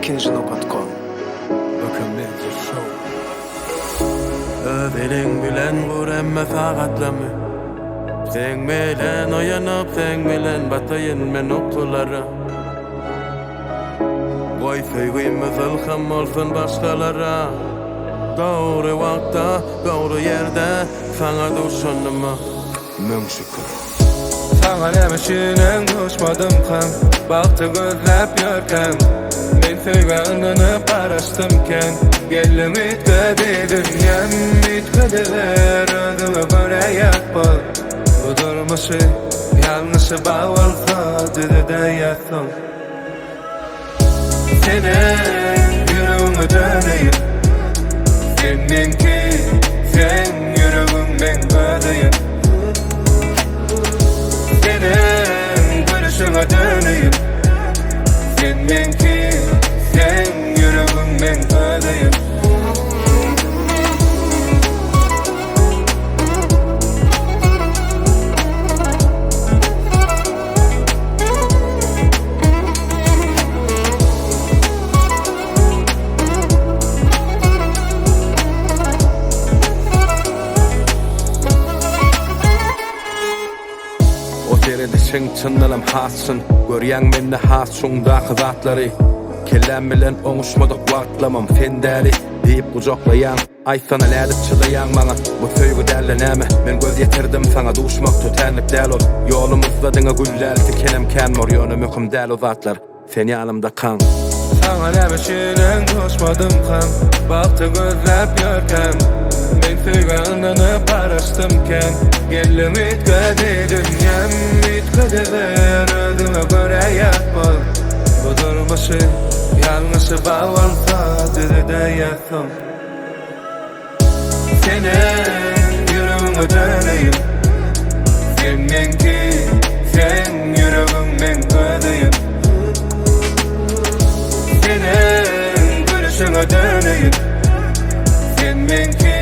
ikinci.com. Bakın Medya Show. Öbeling bilen vur emme faqatlamy. Sen bilen oyanıp sen bilen batayın men okulara. Goy söýgüýmiz ılham bolsun başgalara. Doğru wagtda, doğru yerde sana duşanyma. Müň şükür. Sana nämeşinen duşmadım ham, bagty gözläp ýörkem. Men söýgänini paraşdymken, geldim itgedi dünyam, itgediler ödüme göre ýatbol. Bu durmuşy ýalňysy bawalsa dide ýatsam. Senin yüreğime döneyim, seninki, sen yüreğimden ödeyim. Senin gülüşüne döneyim, seninki, sen yüreğimden ödeyim. Sen çındalam hassın, görýän mende hasşuňdaky zatlary. Kellem bilen oňuşmadyk wagtlamam fendäli diýip gujaklaýan, aýsana lädip çylaýan maňa. Bu söýgü dälle näme? Men göz ýetirdim saňa duşmak tötenlik däl ol. Ýolumyzda diňe gülläldi kenem kän morýony möhüm däl o zatlar. Sen ýalymda kaň. Saňa nämeşinen duşmadım ham, bagty gözläp ýörkem. Men söýgänini paraşdymken, geldim itgedi dünyam, itgediler ödüme göre ýatbol. Bu durmuşy ýalňysy bawalsa dide ýatsam. Senin yüreğime döneyim, seninki, sen yüreğimden ödeyim. Senin gülüşüne döneyim, seninki,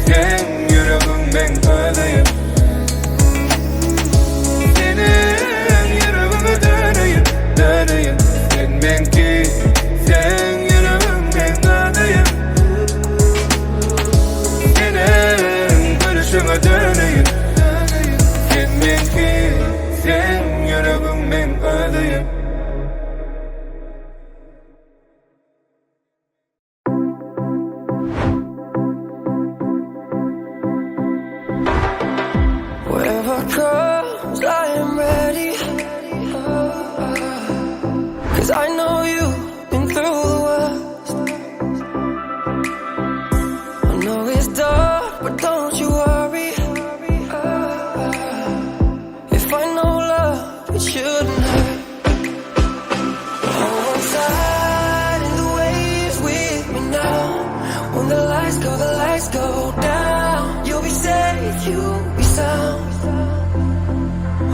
sen yüreğimden ödeyim. Senin yüreğime döneyim, döneyim. Seninki, sen yüreğimden ödeyim. Senin gülüşüne döneyim, seninki, sen yüreğimden ödeyim. Whatever comes, I am ready. 'Cause I know you've been through the worst. I know it's dark, but don't you worry. If I know love, it shouldn't hurt. Hold on tight in the waves with me now. When the lights go down, you'll be safe, you'll be sound.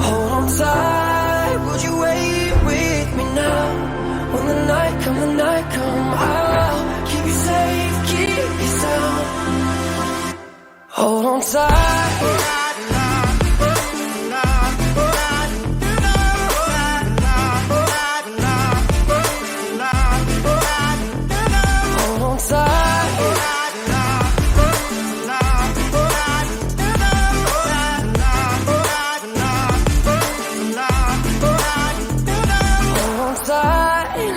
Hold on tight, would you wait with me now? When the night come, I'll keep you safe, keep you sound. Hold on tight. Hold on tight. Hold on tight.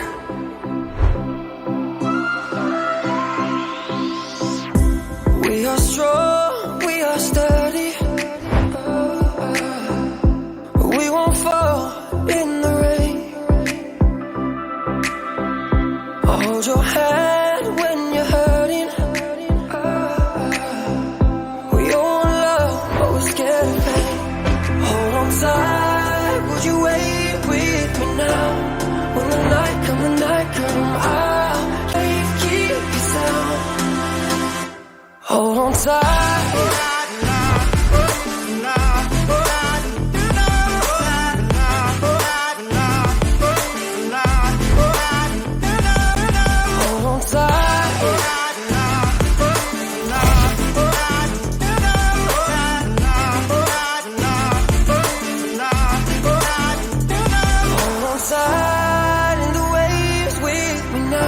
We are strong, we are sturdy. We won't fall in the rain. I'll hold your hand when you're hurting. We all want love, but we're scared of pain. Hold on tight, would you wait with me now? When the night come, I'll keep you sound. Hold on tight. Hold on tight. Hold on tight in the waves with me now.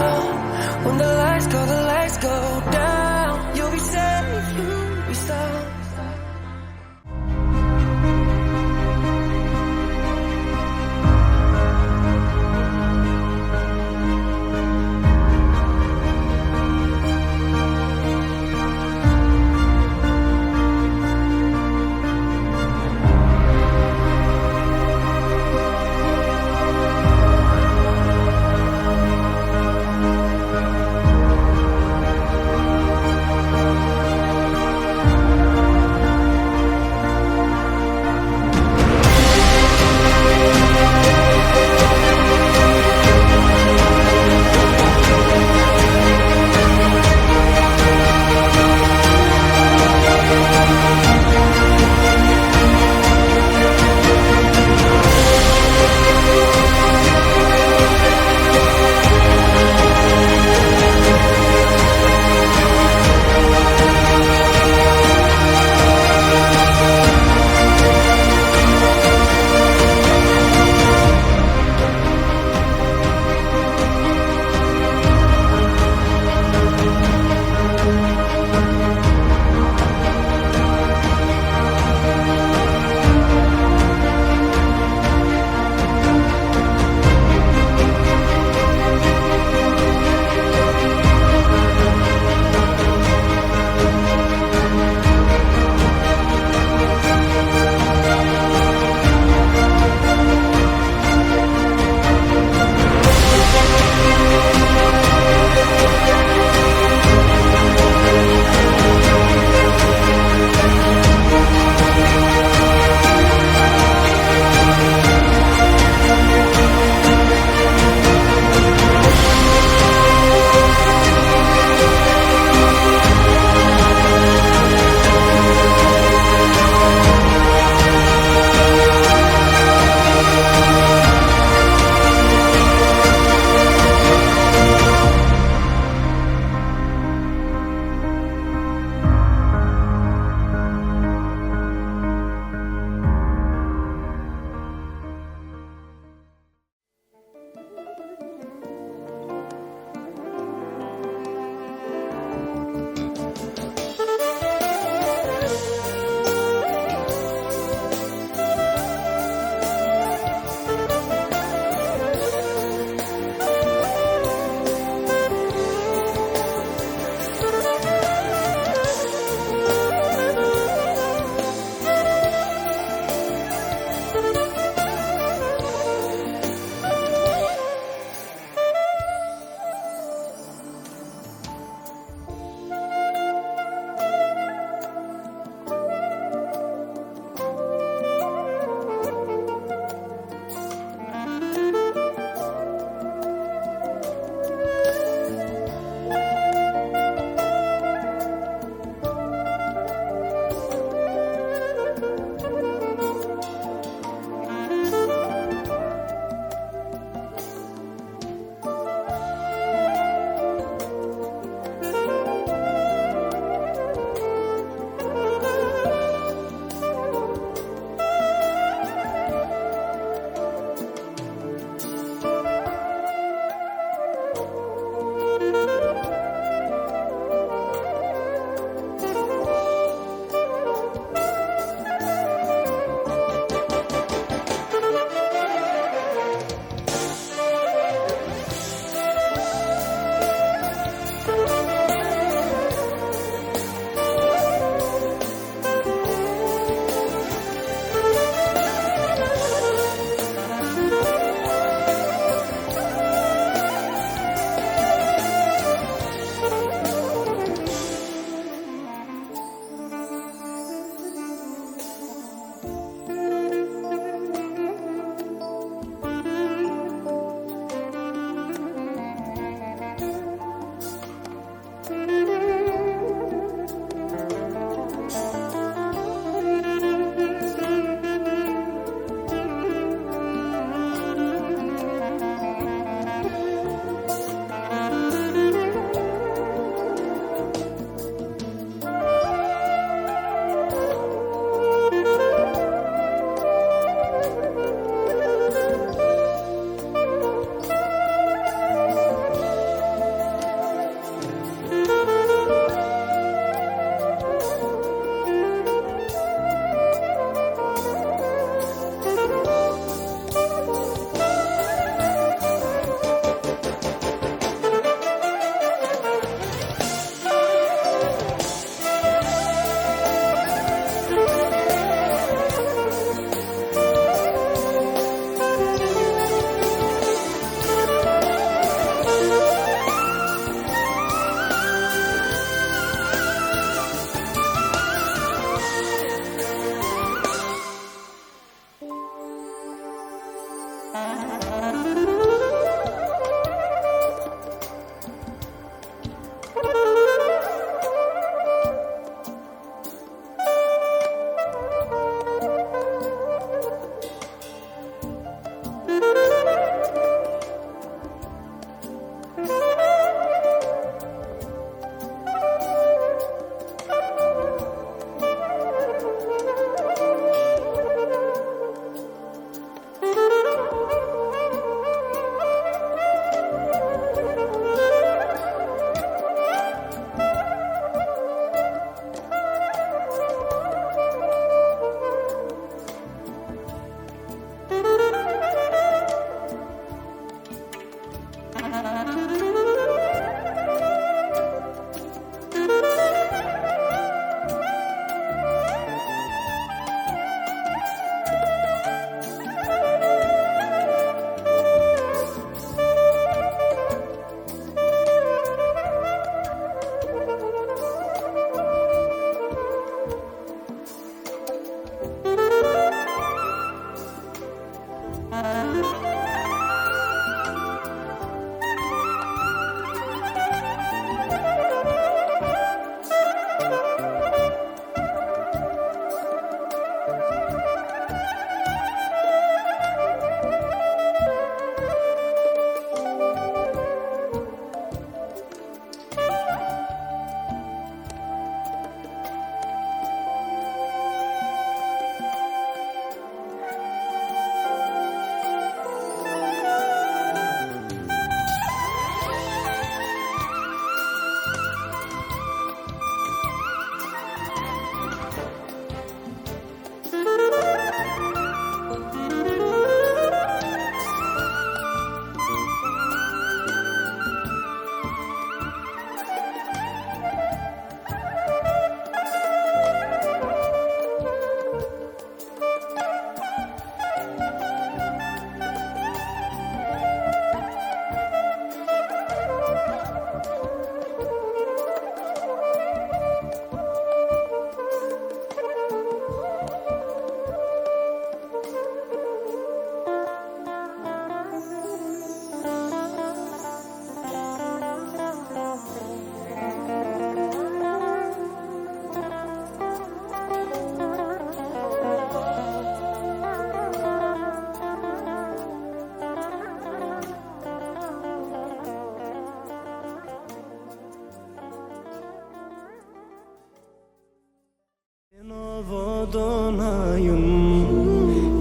dolanayım,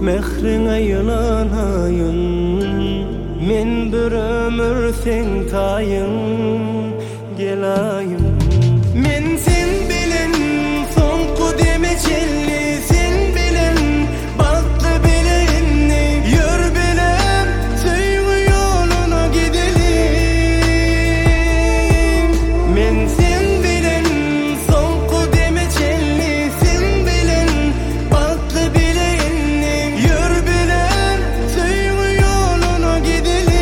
mehrine yılanayım. Men bir ömür sen tayın gelayım. Men sen bilen soňky demeçelli, sen bilen baktı bilenni, yür bilen söýgü ýoluna gidelim. Men sen bilen soňky demeçelli, sen bilen baktı bilenni, yür bilen söýgü ýoluna gidelim.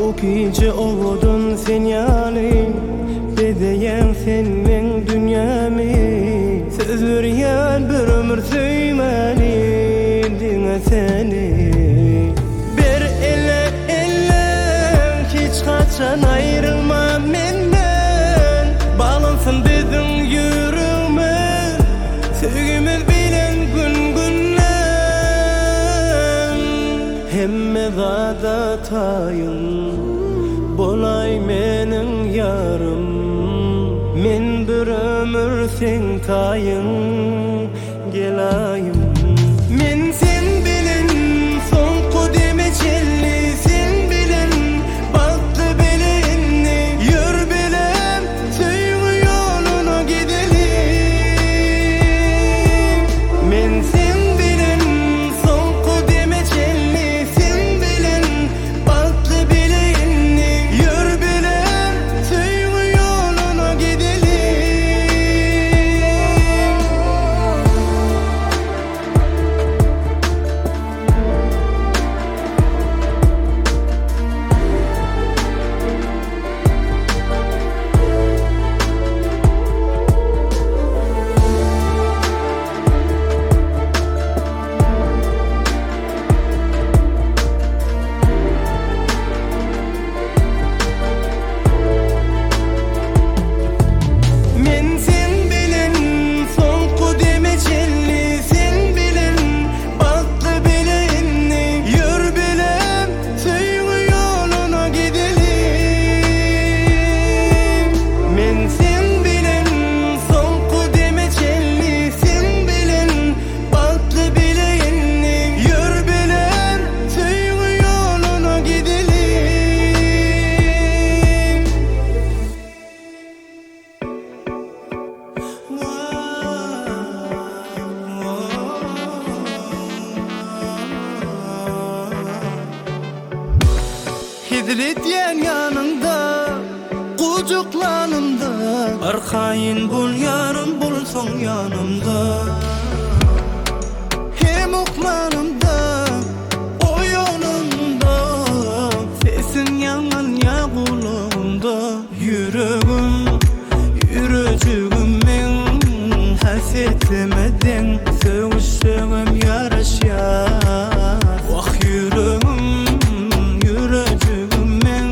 O gece ovudun sen ýaly, bedeýän sen men dünýämi. Söz berýän bir ömür söýmäli diňe seni. Bir ele hiç kaçan ayrılma menden. Bağlansın bizim yüreğimiz, sevgimiz bilen gün-günden. Hemme zada tayın bolay menin yarım. Men bir ömür sen tayın gelayım. Men sen bilen soňky demeçelli, sen bilen baktı bilenni, yür bilen söýgü ýoluna gidelim. Men sen bilen soňky demeçelli, sen bilen baktı bilenni, yür bilen söýgü ýoluna gidelim. Men sen bilen soňky demeçelli, sen bilen baktı bilenni, yür bilen söýgü ýoluna gidelim. Men sen bilen soňky demeçelli, sen bilen baktı bilenni, yür bilen söýgü ýoluna gidelim. Hidret diyen yanında, kucuklanımda, arkayin bul yarım bulson yanımda. Hem oklanımda, o yolunda, sesin yanan ya kulağımda. Yüreğim, yürücüğüm men, hasetimeden söğüşüğüm yaraşar. Vah yüreğim, yürücüğüm men,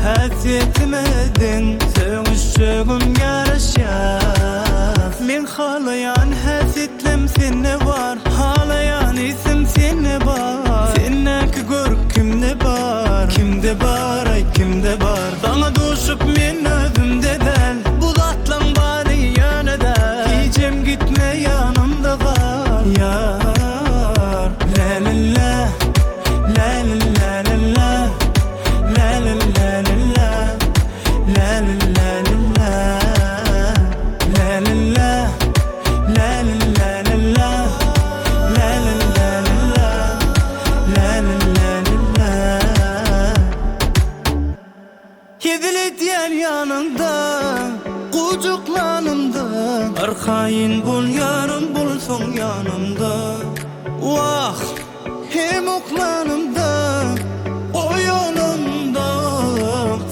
hasetimeden söğüşüğüm yaraşar. Men halayan hasetlem sende var, halayan isim sende var. Senneki görüp kimde var, kimde var, ay kimde var. Sana duşup men özümde del, bulatlan bari yönede. Diyeceğim gitme yanımda kal yar. La la la, la la la la la, la la la la la, la la la la la, la la la, la la la la la, la la la la la, la la la la la. Hedilet yer yanında, kucuklanımda, arkayin bul yarım bulson yanımda. Vah hem oklanımda, o yolunda,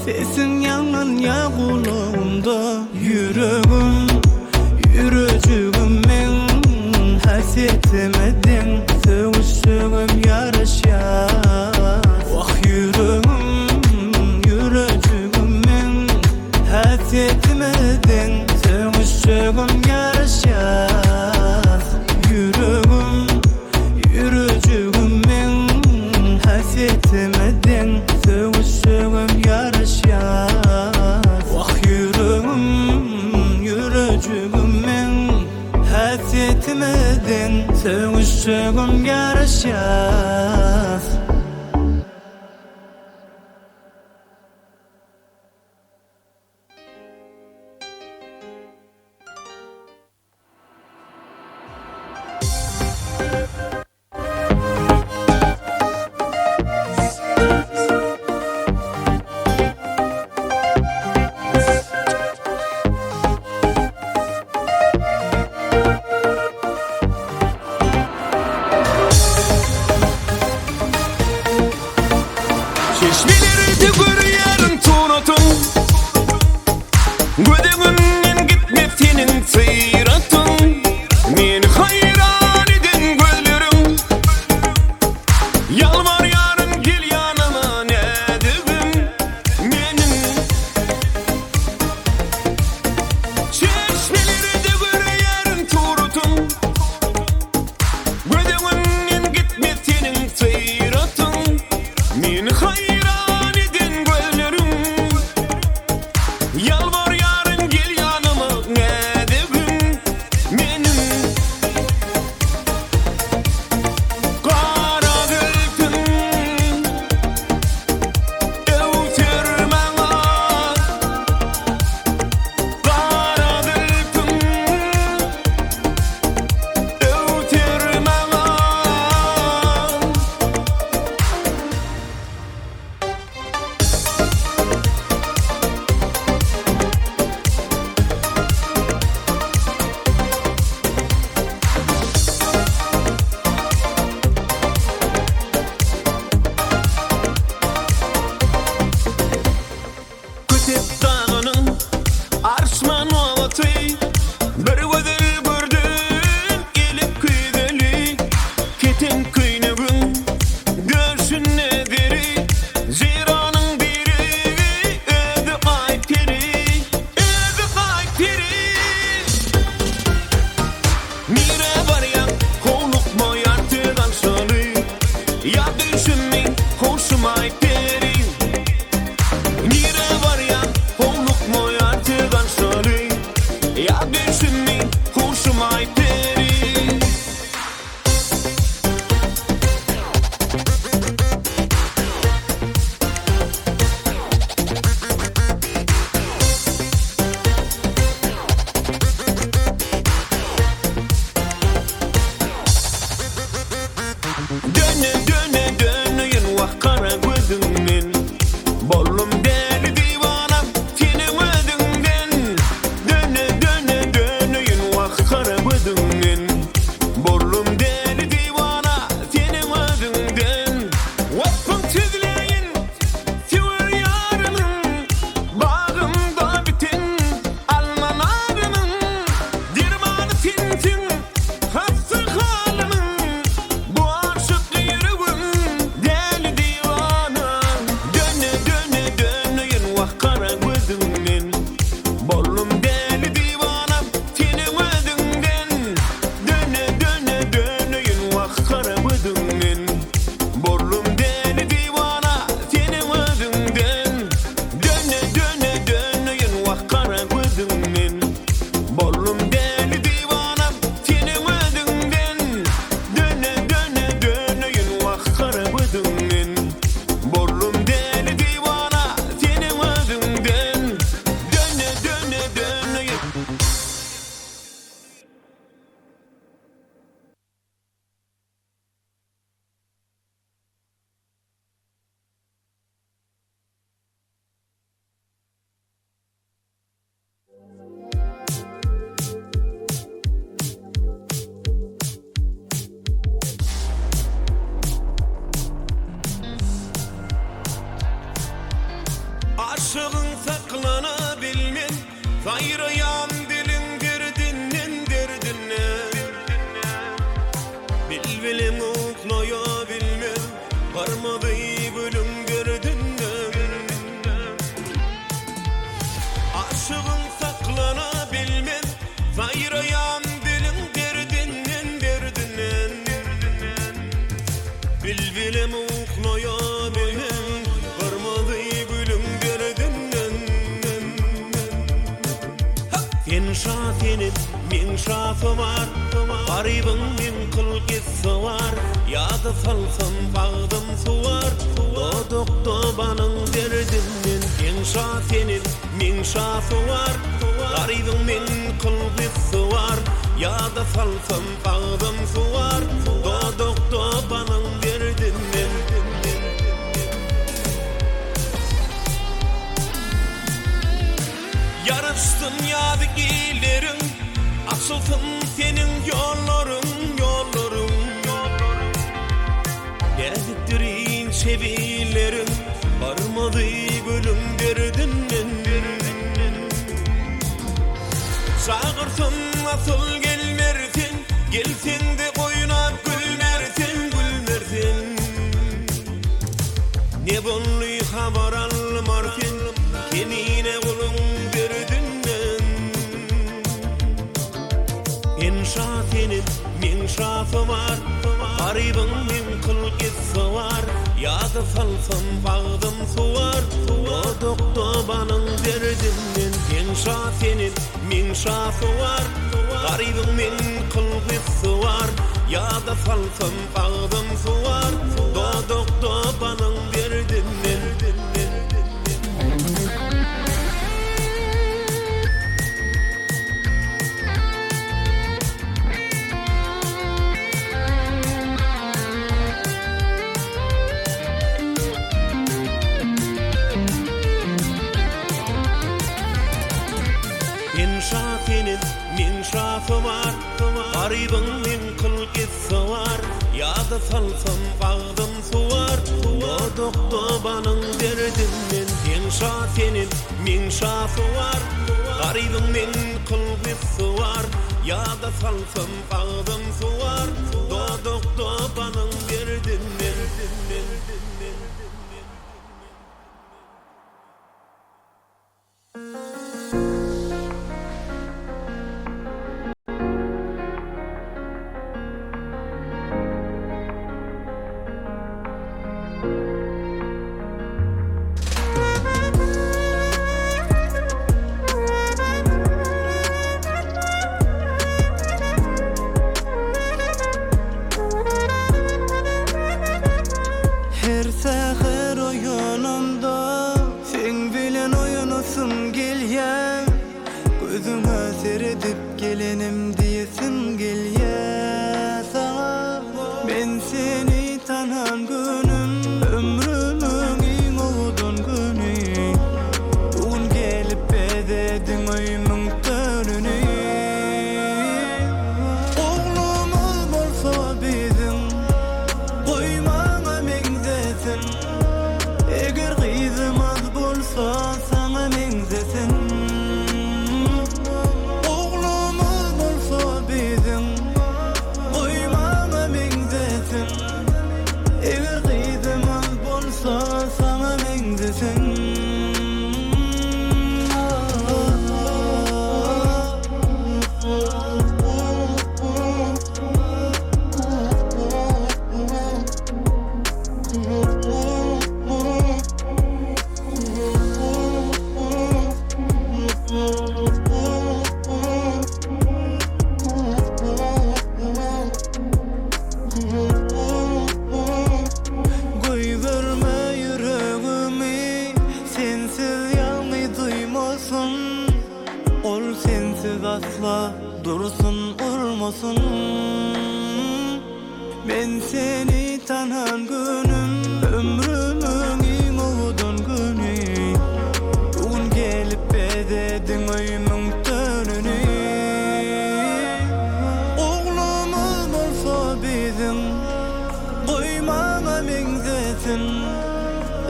sesin yanan ya kulağımda. Yüreğim, yürücüğüm men, hasetimeden söğüşüğüm yaraşar. Vah yüreğim, yürücüğüm men, hasetimeden söğüşüğüm yaraşar. Yüreğim, yürücüğüm men, hasetimeden söğüşüğüm yaraşar. Vah yüreğim, yürücüğüm bilemedin Sevişçe gün yarışyaz Çeşmeleri görüyorum tuğratın Gödüğünden gitme senin sıyratın Meni hayran edin gözlerim Yalvar yarın gel yanıma ne dedim Benim Çeşmeleri görüyorum tuğratın Gödüğünden gitme senin sıyratın Meni hayran edin gözlerim Yalvar yarın gel yanıma ne dedim Benim Kara gültün Evtirmana Kara gültün Evtirmana Kütüp dağının arşman ovatı Bir gözül gördüm gelip küydeli Ketin küynübün görsün nediri Ziranın biri ödü kaytiri Ödü kaytiri Mire var ya kovluk mu yartıdan salı Ya düşünmeyin hoşuma aytiri Nire var ya kovluk mu yartıdan salı Ya düşünmeyin hoşuma aytiri Döne döne dönüyün vah kara gözünden Bollum deli divanam senin ödünden Döne döne dönüyün vah kara gözünden Bollum deli divana senin ödünden Vakfın tüzleyin Sivir yarının Bağımda bütün Alman arının Dirmanı sinsin Hapsı halının Bu aşık yüreğim deli divana Döne döne dönüyün vah kara gözünden Bollum deli divanam senin ödünden Döne döne dönüyün vah kara gözünden Bollum deli divana senin ödünden Döne döne dönüyün vah kara gözünden Bollum deli divanam senin ödünden Döne döne dönüyün vah kara gözünden Bollum deli divana senin ödünden Döne döne dönüyün Aşığın saklanabilmen Gayrıyan dilin derdinden derdine Bilbilim uklayabilmen Varmadı bölüm derdinden Aşığın saklanabilmen Gayrıyan dilin derdinden Bilbilim uklayabilmen Varmadı bölüm derdinden Sen şatenin min şafı var, garibin min kılgısı var. Yada salsam bağdım suvar, doduk dobanın derdinden. Sen şatenin min şafı var, garibin min kılgısı var. Yada salsam bağdım suvar, doduk dobanın derdinden. Yarıştın yadigilerin, açılsın senin yolların. Nezdiktirin sevilerin, varmadı gülüm derdinden. Çağırsın nasıl gelmersin, gelsin de oynap gülmersin. Ne bolly habar almarken, kenine kulun derdinden. En şatenin min şafı var, garibin min kılgısı var. Yada salsam bağdım suvar, doduk dobanın derdinden. En şatenin min şafı var, garibin min kılgısı var. Yada salsam bağdım suvar, doduk dobanın derdinden. En şatenin min şafı var, garibin min kılgısı var. Yada salsam bağdım suvar, doduk dobanın derdinden. En şatenin min şafı var, garibin min kılgısı var. Yada salsam bağdım suvar, doduk dobanın derdinden. Her seher oyunumda sen bilen oyunusum gelyen. Gözüme seyredip gelenim diyesin gelyen sana. Ben seni tanan günüm, ömrümün en oğudun günü. Bugün gelip bededin oyumun dönünü. Oğlumuz bolsa bizim, koymana mengzesin. Eger kızımız bolsa sana mengzesin. Oğlumuz bolsa bizim, koymana mengzesin. Eger kızımız bolsa sana mengzesin. Koy verme yüreğimi, sensiz yanı duymasın. Ol sensiz asla dursun urmasın. Ben seni tanan günüm, ömrümün en oğudun günü. Bugün gelip bededin oyumun dönünü. Oğlumuz bolsa bizim, koymana mengzesin.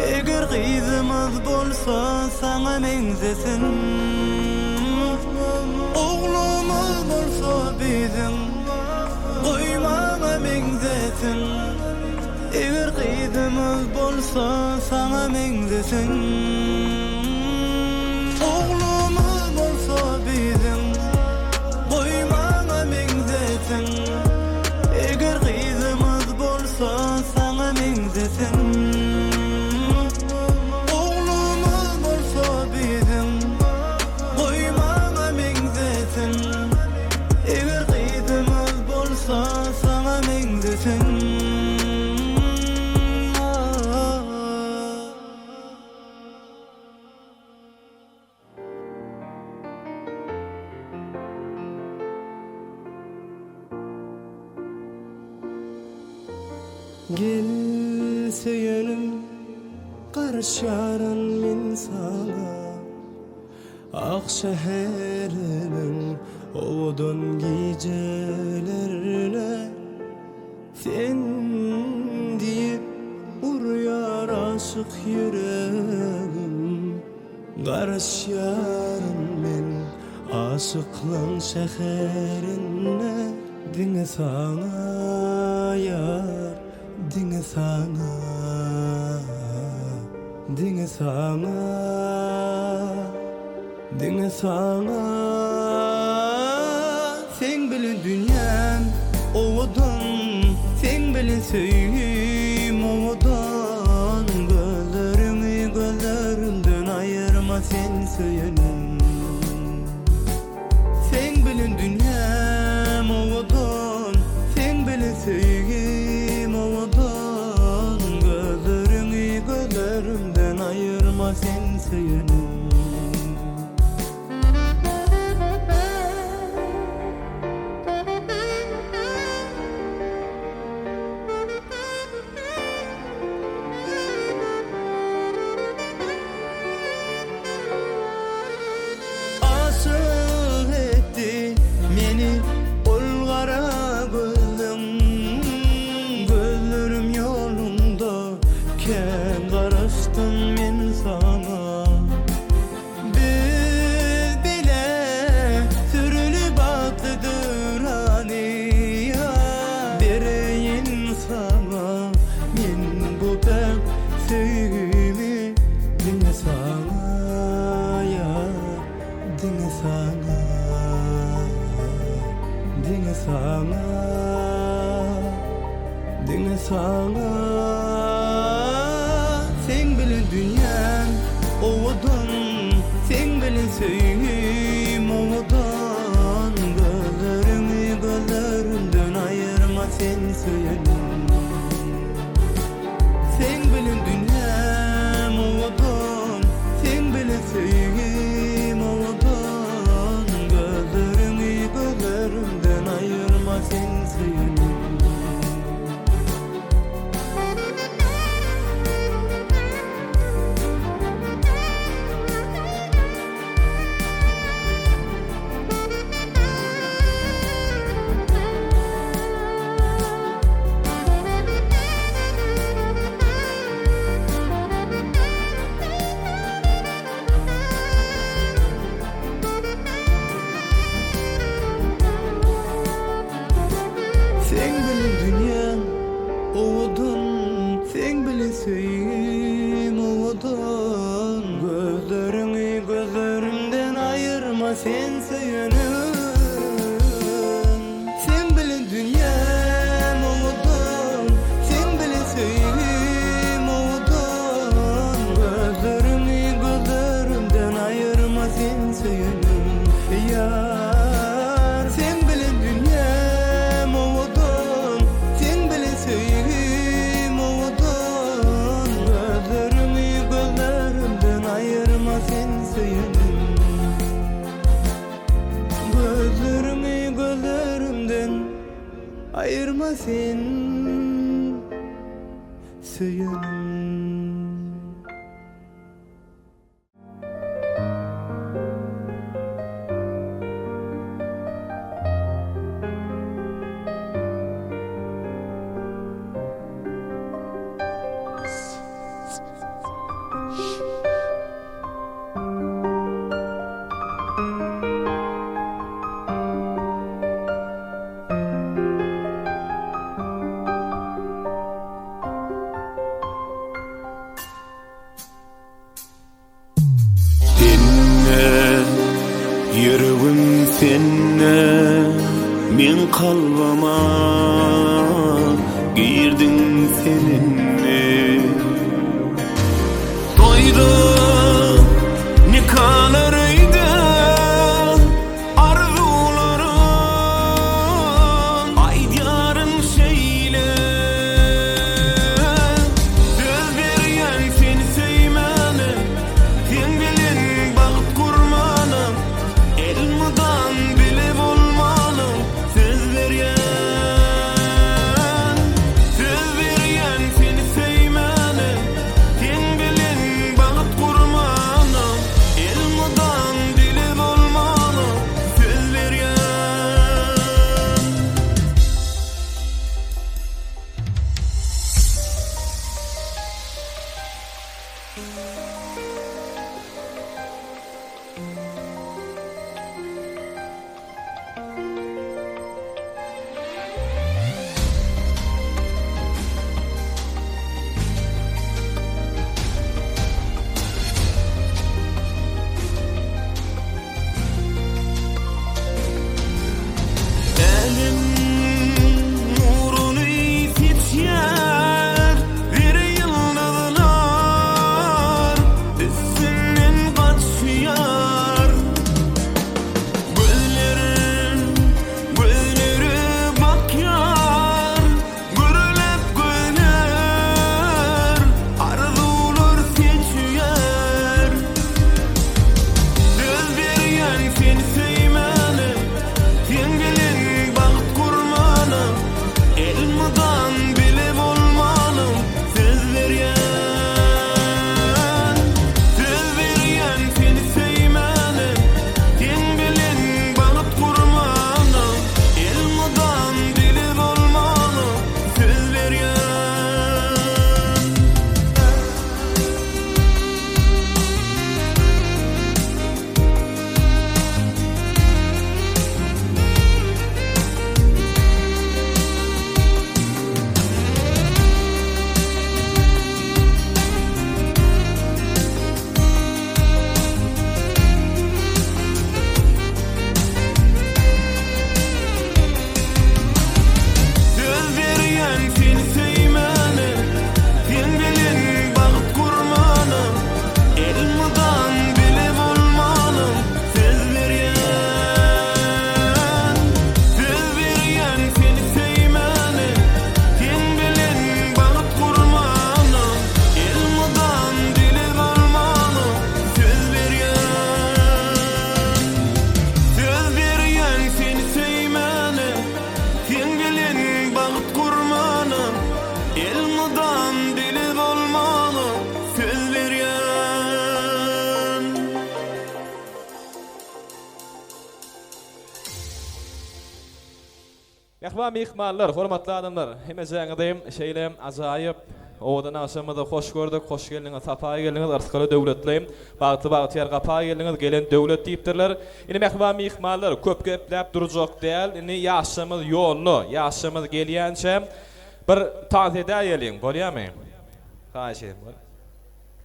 Eger kızımız bolsa sana mengzesin. Oğlumuz bolsa bizim, koymana mengzesin. Eger kızımız bolsa sana mengzesin. Oğlumuz bolsa bizim, koymana mengzesin. Eger kızımız bolsa sana mengzesin. Oğlumuz bolsa bizim, koymana mengzesin. Gel söylenim karşıran men sana Ak şehrimin oğudun gecelerine Sen deyip uruyar aşık yüreğim Karşıran men aşıklığın şehirine Dine sana yar, dine sana Dine sana, dine sana Sen bilin dünyam ovadan Sen bilin söyleyeyim ovadan Gözlerimi gözlerimden ayırma sen söylenim Sen bilin dünyam ovadan Sen bilin söyleyeyim ovadan Gözlerimi gözlerimden ayırma sen söylenim Dine sana Sen bilin dünyam ovadan Sen bilin söyleyeyim ovadan Gözlerimi gözlerimden ayırma sen söylenim Sen bilin dünyam ovadan Sen bilin söyleyeyim ovadan Gözlerimi gözlerimden ayırma sen söylenim Sen bilin dünyam ovadan Sen bilin söyleyeyim ovadan Gözlerini gözlerimden ayırma sen söylenim Sen bilin dünyam ovadan Sen bilin söyleyeyim ovadan Gözlerini gözlerimden ayırma sen söylenim Yar sen bilin dünyam ovadan Sen bilin söyleyeyim ovadan Gözlerimi gözlerimden ayırma sen söylenim Gözlerimi gözlerimden ayırma sen söylenim Yüreğim senne min kalbama girdin seninle Doydu nikalarıydı arzuların aydyarın şeyle Söz veriyen seni sevmeni sen bilin bağıt kurmanı elmadan bilip olmalı söz veriyen Mehman mihmanlar, hormatly adamlar, hemejäňizdem şeýlem ajaýyp owadan aşamada hoş gördük, hoş geldiňiz, sapa geldiňiz, arskaly döwletlem, bagty ýer gapa geldiňiz, gelen döwlet diýipdirler. Ine mehman mihmanlar köp gepläp durjak däl, ine ýaşamyz ýolly, ýaşamyz gelýänçe bir taýda ýeliň, bolýarmy? Haýyş edin.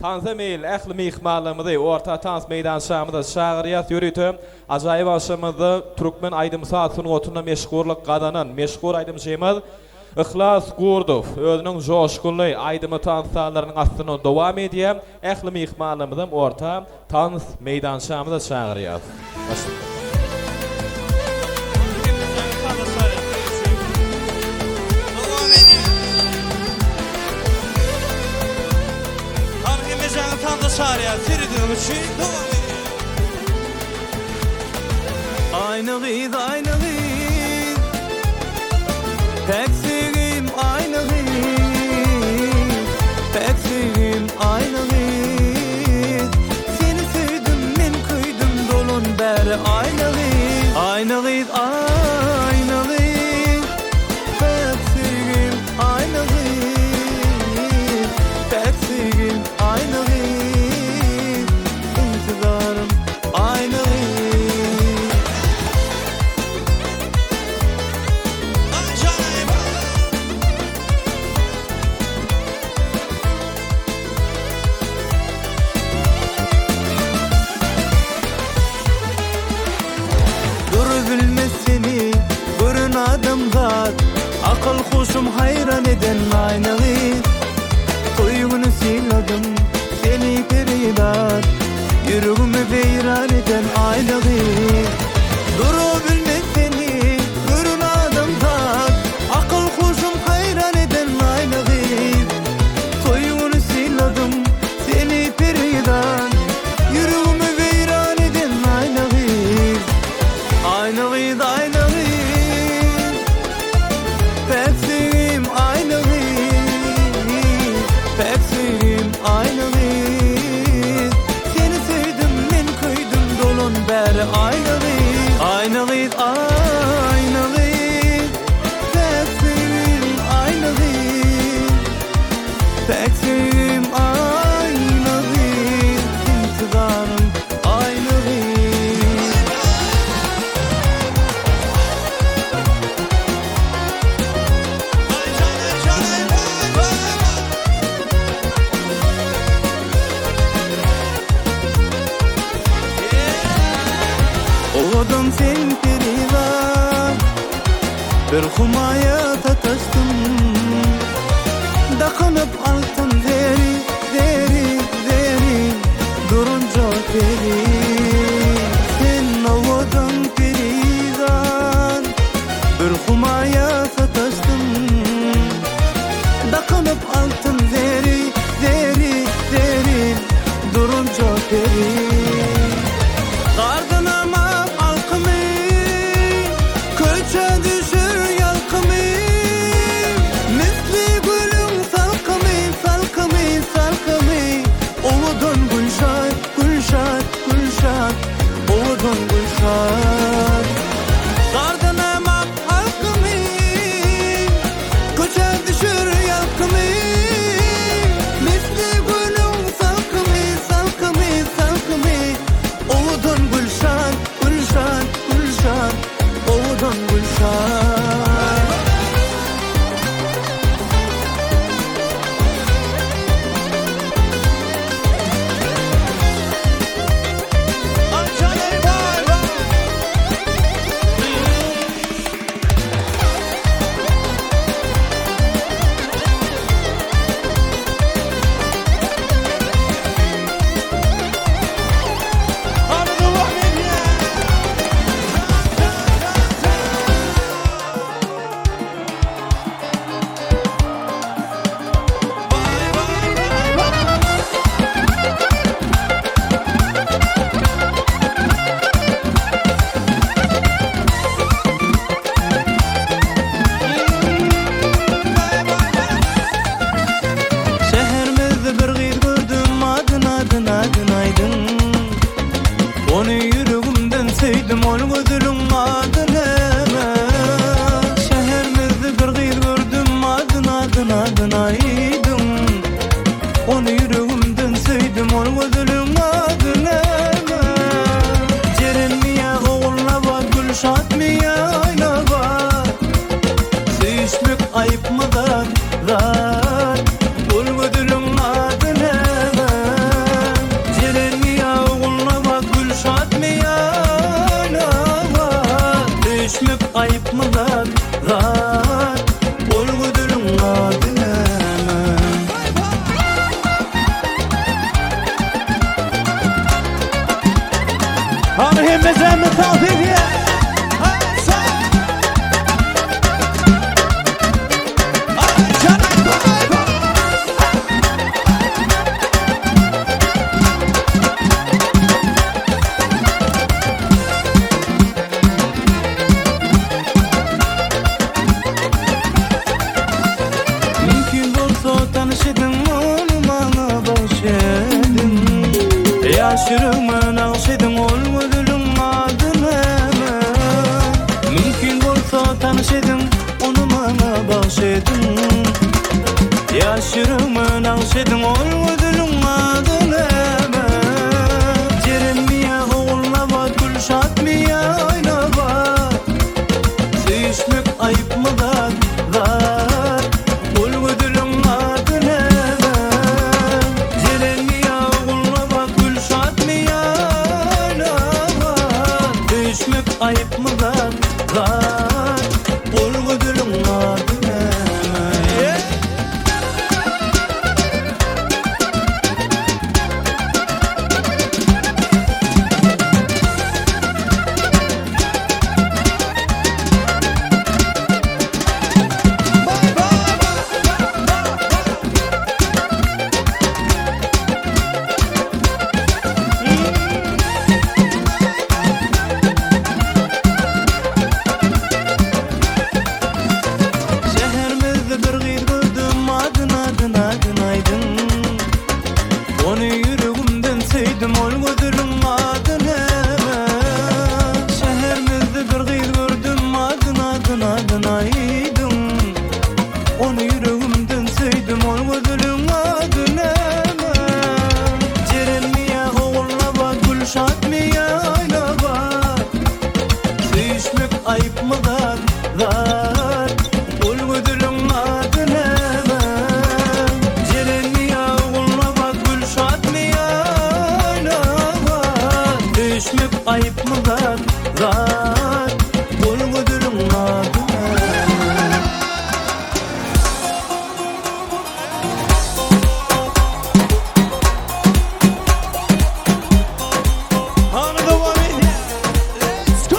Tanza meyil, ähli mihmanlarymyzy orta tans meýdanşamyzda şagyryat ýürütüm. Ajaýyp aşamyzda Türkmen Aýdym Saatsyň otunda meşgurlyk gadanan, meşgur Aýdym Şeýmaz Ihlas Gurdov özüniň joşkunly Aýdymy tansallarynyň astyna dowam edýär. Ähli mihmanlarymyzym orta tans meýdanşamyzda şagyryat. Şarya sürüdüğüm için devam ediyor. Aynı gıyız, aynı gıyız. Teksigim aynı gıyız. Teksigim aynı gıyız. Seni sevdim, men kıydım, dolun beri aynı gıyız. Aynı gıyız, aynı gıyız. Teksigim aynı gıyız. Teksigim aynı gıyız. Akıl kuşum hayran eden aynalı. Toyunu siladım seni peridan, yüreğimi beyran eden aynalı. Duru bilmez seni görün adamdan, akıl kuşum hayran eden aynalı. Toyunu siladım seni peridan, yüreğimi beyran eden aynalı. Aynalı, aynalı. Teksigim aynı gıyız, teksigim aynı gıyız. Seni sevdim, men kıydım, dolun beri aynı gıyız. Aynı gıyız, aynı gıyız. Teksigim aynı gıyız, teksigim aynı gıyız. İntidarım aynı gıyız. Oğudum sen peridan, bir humaya tataştım. Dakınıp altın zeri, zeri, zeri, durunca peri. Sen oğudum peridan, bir humaya tataştım. Dakınıp altın zeri, zeri, zeri, durunca peri. Gardınama alkımı, köçe düşür yalkımı. Misli gülün salkımı, salkımı, salkımı. Oğudun gülşat, gülşat, gülşat. Oğudun gülşat. Gardınama alkımı, köçe düşür yalkımı. Misli gülün salkımı, salkımı, salkımı. Oğudun gülşan, gülşan, gülşan. Oğudun gülşan. Onu yüreğimden sevdim, ol gözülüm adını. adına aydım. Onu yüreğimden sevdim, ol gözünün adına. Cerenmiye oğulna bak, Gülşatmiye ayna bak. Sevişmek ayıp mıdır zat, ol gözünün adına. Cerenmiye oğulna bak, Gülşatmiye ayna bak. Sevişmek ayıp mıdır zat, ol gözünün adına. Hanı hemmezem mi tavfiye? Mümkün bolsa tanışydın, onu bana bağışedin. Yaşırımın ağışydın, ol gözünün adına. Mümkün bolsa tanışydın, onu bana bağışedin. Yaşırımın ağışydın, ol gözünün adına. Cerenmiye oğulna bak, Gülşatmiye ayna bak. Sevişmek ayıp mıdır zat, ol gözünün adına. Cerenmiye oğulna bak, Gülşatmiye ayna bak. Sevişmek ayıp mıdır zat, ol gözünün adına. Şehrimizde bir gıyr gördüm, adın aydın. Onu yüreğimden sevdim, ol gözünün adına. Şehrimizde bir gıyr gördüm, adın aydın. Onu yüreğimden sevdim, ol gözünün adına. Cerenmiye oğulna bak, Gülşatmiye ayna bak. Sevişmek ayıp mıdır zat, ol gözünün adına. Cerenmiye oğulna bak, Gülşatmiye ayna bak. Sevişmek ayıp mıdır zat, ol gözünün adına. Hanı devam edin. Let's go.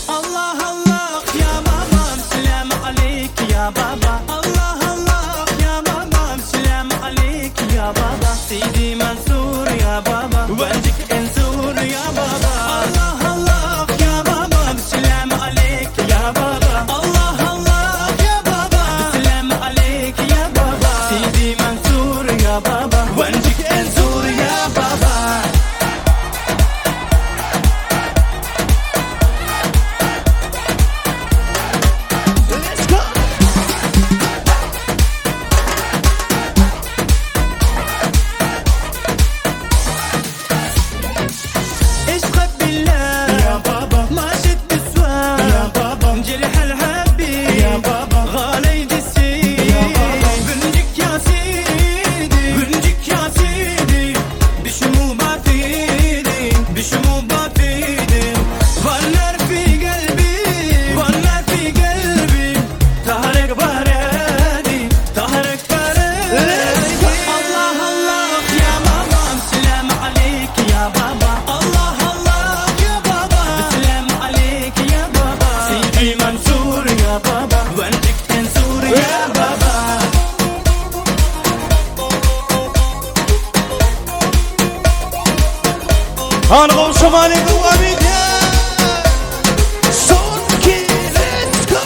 Allah Allah ya babam, selam aleyk ya baba. Allah Allah ya babam, selam aleyk ya baba. Seydi Mansur ya baba, Vancik Ensur ya baba. Allah Allah ya babam, selam aleyk ya baba. Allah Allah ya baba, selam aleyk ya baba. Seydi Mansur ya baba, Vancik Ensur ya baba. Let's go. اشقد بالله يا بابا، ما شد السواد يا بابا، جرح الحبيب يا بابا، غالي جسيد يا بابا. بنجك يا سيدي، بنجك يا سيدي، بشمو بافيدي، بشمو بافيدي. والنار في قلبي، والنار في قلبي. طهرك بردي، طهرك بردي. الله الله يا بابا، سلام عليك يا بابا. الله الله يا بابا، سلام عليك يا بابا. سيدي منصور يا بابا، وانتك تنصور يا بابا. Hanı komşumani devam edin. Son ki. Let's go.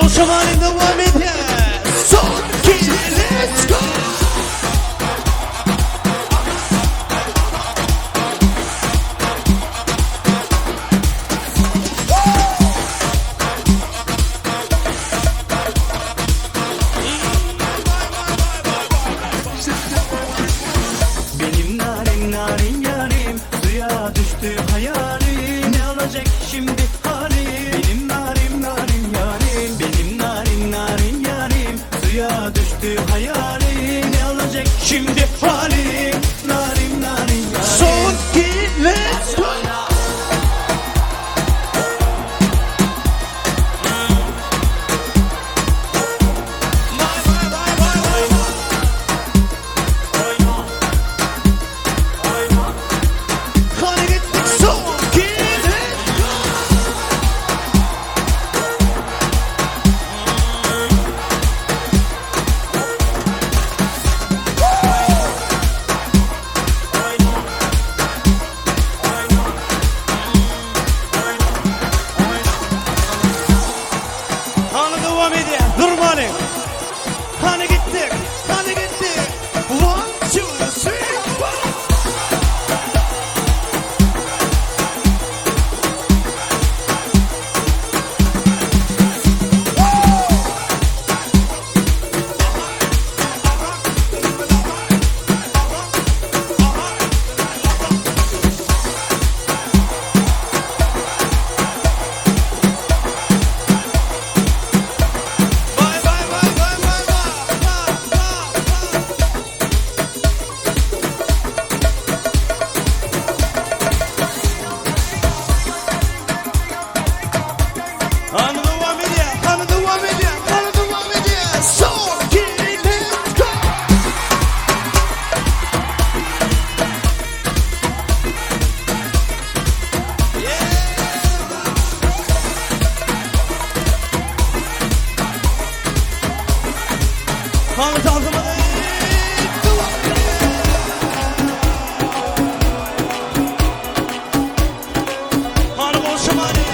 Anadolu şövalye devam ediyor. Son 2, let's go. Benim narim narim yarim suya düştü hayalim. Ne olacak şimdi halim? Benim narim narim yarim, benim narim narim yarim suya düştü hayalim. Ne olacak şimdi halim? Narim narim yarim. Son 2, let's go. Hadi gittik. Son 2, let's go. Hadi devam ediyor. Durmayın. Hadi gittik. Hadi gittik. 1, 2, 3, 4. Vay vay vay vay vay Hadi devam ediyor. Hadi devam ediyor. Hadi devam ediyor. Son 2, let's go. Hadi kalkamadı. Hadi bol şövalye.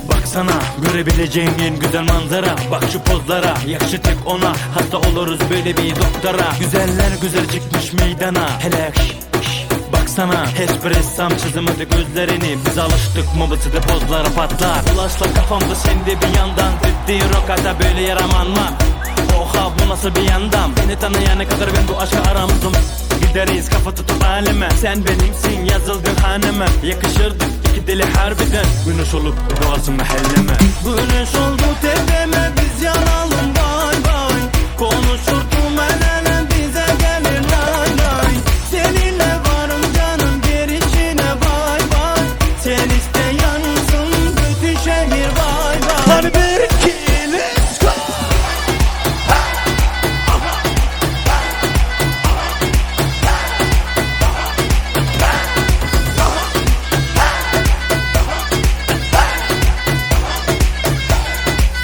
Baksana görebileceğin en güzel manzara. Bak şu pozlara yakşı tek ona. Hasta oluruz böyle bir doktora. Güzeller güzel çıkmış meydana. Hele baksana hiç ressam çizemedi gözlerini. Biz alıştık mobiside pozlara patlar. Ulaşla kafamda sende bir yandan. Ciddi rokata böyle yaramanma. Oha bu nasıl bir yandan. Beni tanıyana kadar ben bu aşkı aramızdım. Gideriz kafa tutup aleme. Sen benimsin yazıldın haneme. Yakışırdık iki deli harbiden. Güneş olup doğarsın mahalleme. Güneş oldu tepeme biz yanalım bay bay. Konuşurdum el ele bize gelir lay lay. Seninle varım canım gir içine bay bay. Sen iste yansın bütün şehir bay bay. Hadi 1, 2, let's go.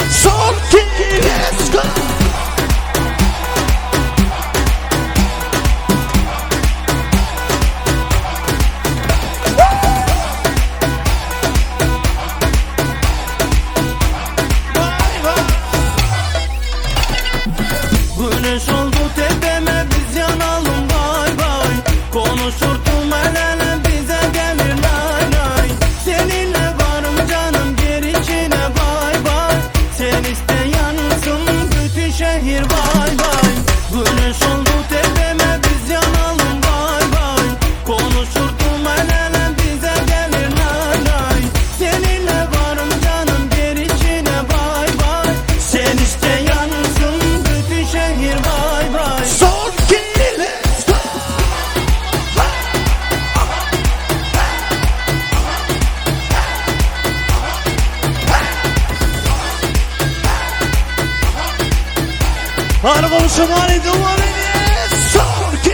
Son 2, let's go. Vay vay. Güneş oldu tepeme biz yanalım bay bay. Konuşurdum el ele bize gelir lay lay. Seninle varım canım gir içine bay bay. Sen iste yansın bütün şehir bay bay. Güneş oldu tepeme biz yanalım bay bay. Konuşurdum el ele bize gelir lay lay. Seninle varım canım gir içine bay bay. Sen iste yansın bütün şehir bay bay. Son 2, let's go. Hadi bol şövalye devam ediyor. Son 2,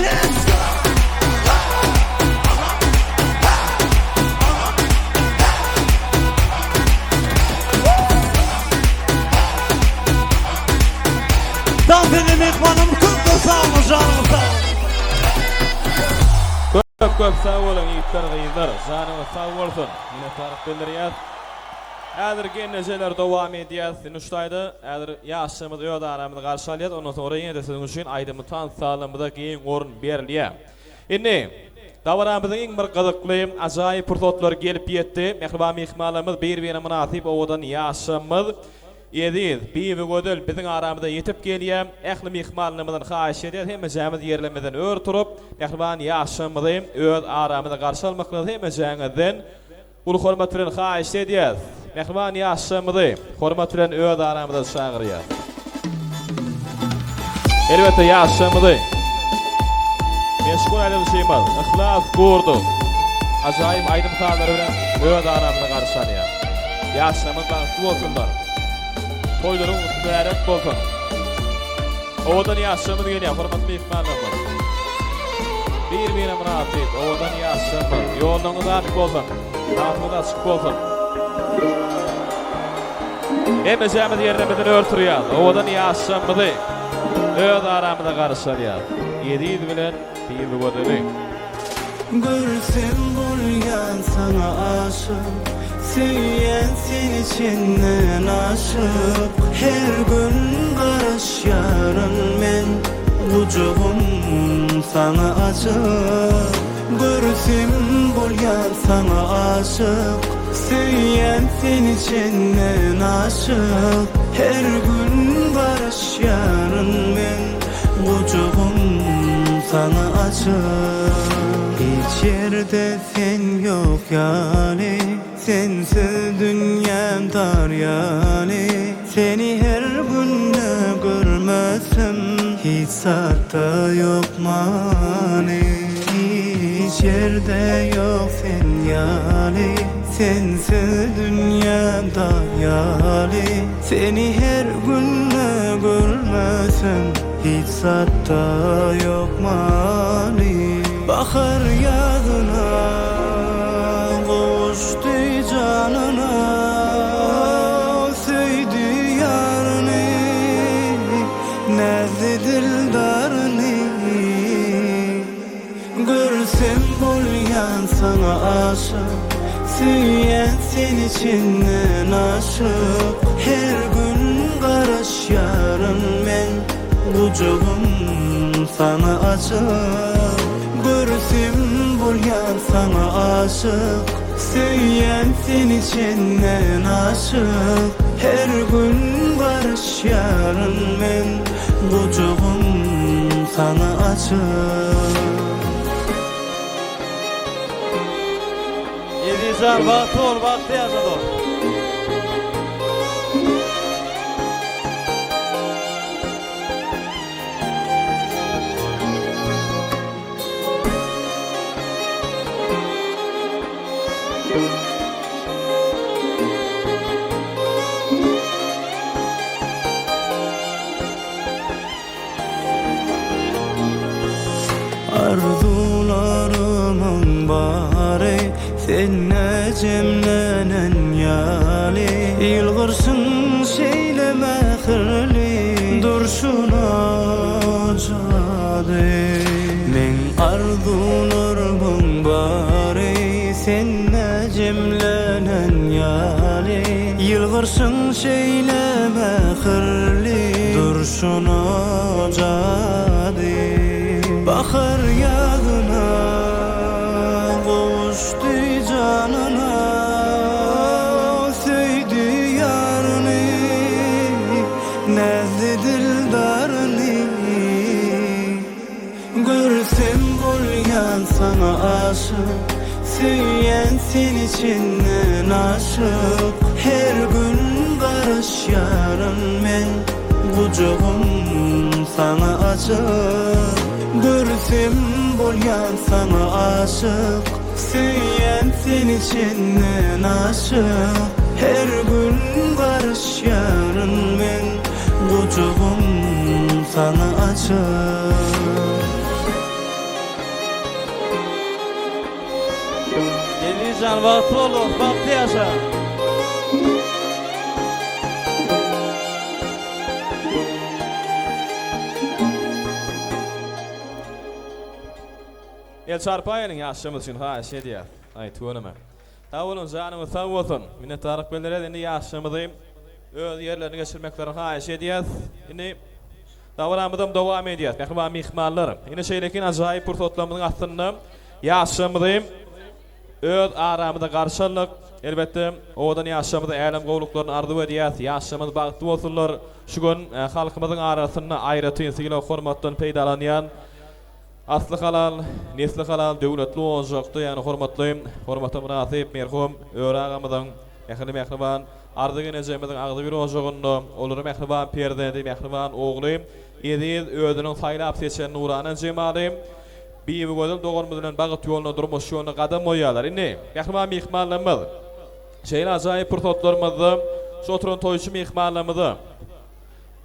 let's go. Dans edelim ekmanım kutlu sağ olun canım sağ olun. köp sağ bolun ýigitler, gyýyzlar. Janyňyz sağ bolsun. Ýene tarap bildirýär. Häzir gennejeler dowam edýär. Nuşdaýdy. Häzir ýaşymyz öýde aramyzda garşy alýar. Ondan sonra ýene-de siziň üçin aýdymy tan sağlamyda giň orun berilýär. Indi dawaramyzyň iň bir gyzykly, ajaýyp pursatlar gelip ýetdi. Mehriban mehmanlarymyz bir-birine münasip owadan ýaşymyz Yediz, bir gödül bizim aramızda yetip gelýär. Ähli mehmanlarymyzdan haýyş edýär, hemme yerlerimizden ör turup, mehriban ýaşymyzy öz aramyzda garşy almaklaryny hemme jäňizden ulu hormat bilen haýyş edýär. Mehriban ýaşymyzy hormat bilen öz aramyzda çagyrýar. Elbetde ýaşymyzy meşgul aýdym şeýmal, ihlas gurdu. Ajaýyp aýdym taýlary bilen öz aramyzda garşy alýar. Ýaşymyz bagty bolsunlar. Toylarım mübarek bolsun. Owadan ýaşymyz gelýär, hormatly mehmanlar. Bir-birine münasip, owadan ýaşymyz, ýoluňyz açyk bolsun, rahatlygyňyz açyk bolsun. Hemme jämiz ýerlerimizden örtürýär, owadan ýaşymyzy öz aramyzda garşalýar. Ýediz bilen bir gödeli. Görsem bolýan sana aşyk, Süýen sen içinden aşık. Her gün garaşýaryn men, Gucugum sana açyk. Görsem bolýan sana aşyk, Süýen sen içinden aşık. Her gün garaşýaryn men, Gucugum sana açyk. Hiç yerde sen yok yani, sensiz dünyam dar yani. Seni her gün görmezsem hiç satta yok mani. Hiç yerde yok sen yani, sensiz dünyam dar yani. Seni her gün görmezsem hiç satta yok mani. Bahar ýazyna goşdy janyna, söýdi ýaryny, näzli dildaryny. Görsem bolýan sana aşyk, süýen sen içinden aşyk. Her gün garaşýaryn men, Gucugum sana açyk. Görsem bolýan sana aşyk, Süýen sen içinden aşyk. Her gün barışýaryn men, Gucugum sana açyk. Edizar wagty ol, wagty ýaşady. Arzularımın bari senne cemlenen yali. Ýylgyrsyn şeýleme hırli, durşuna jady. Men arzularımın bari senne cemlenen yali. Ýylgyrsyn şeýleme hırli, durşuna jady. Bahar ýazyna goşdy janyna, söýdi ýaryny, näzli dildaryny. Görsem bolýan sana aşyk, süýen sen içinden aşyk. Her gün garaşýaryn men, Gucugum sana açyk. Görsem bolýan sana aşyk, süýen sen içinden aşyk. Her gün barışýaryn men, Gucugum sana açyk. Edizar wagty ol, wagty ýaşa. El çarpayının yaşamız için haş ediyor. Ay tuğunuma. Tavulun canımı sağ olsun. Minnettarlık bildireriz. Indi yaşamıdayım. Öz yerlerini geçirmeklerin haş ediyor. Indi davranmadım devam ediyor. Mehriban mihmallarım. Yine şeylekin acayip pürtotlamının aslında yaşamıdayım. Öz aramıda karşılık. Elbette odan yaşamıda eylem qowluklarını ardı ediyor. Yaşamıda bağıtlı olsunlar. Şu gün halkımızın arasında ayrıtın sigil hormatdan peydalanayan aslı halal, nesli halal devletli olacaqdı. Yani hormatlı münasip merhum öğrağımızın mehriban ardı genecemizin ağzı bir olacağında olur mehriban perdendi mehriban oğlu ediz özünün saylap seçen nuranan cemalim bir gözül doğurmuzdan bağıt yoluna durmuş yoluna qadam qoyarlar. Indi mehriban mihmallarımız şeyler acayip pürtotlarımızı şu oturun toyçu mihmallarımızı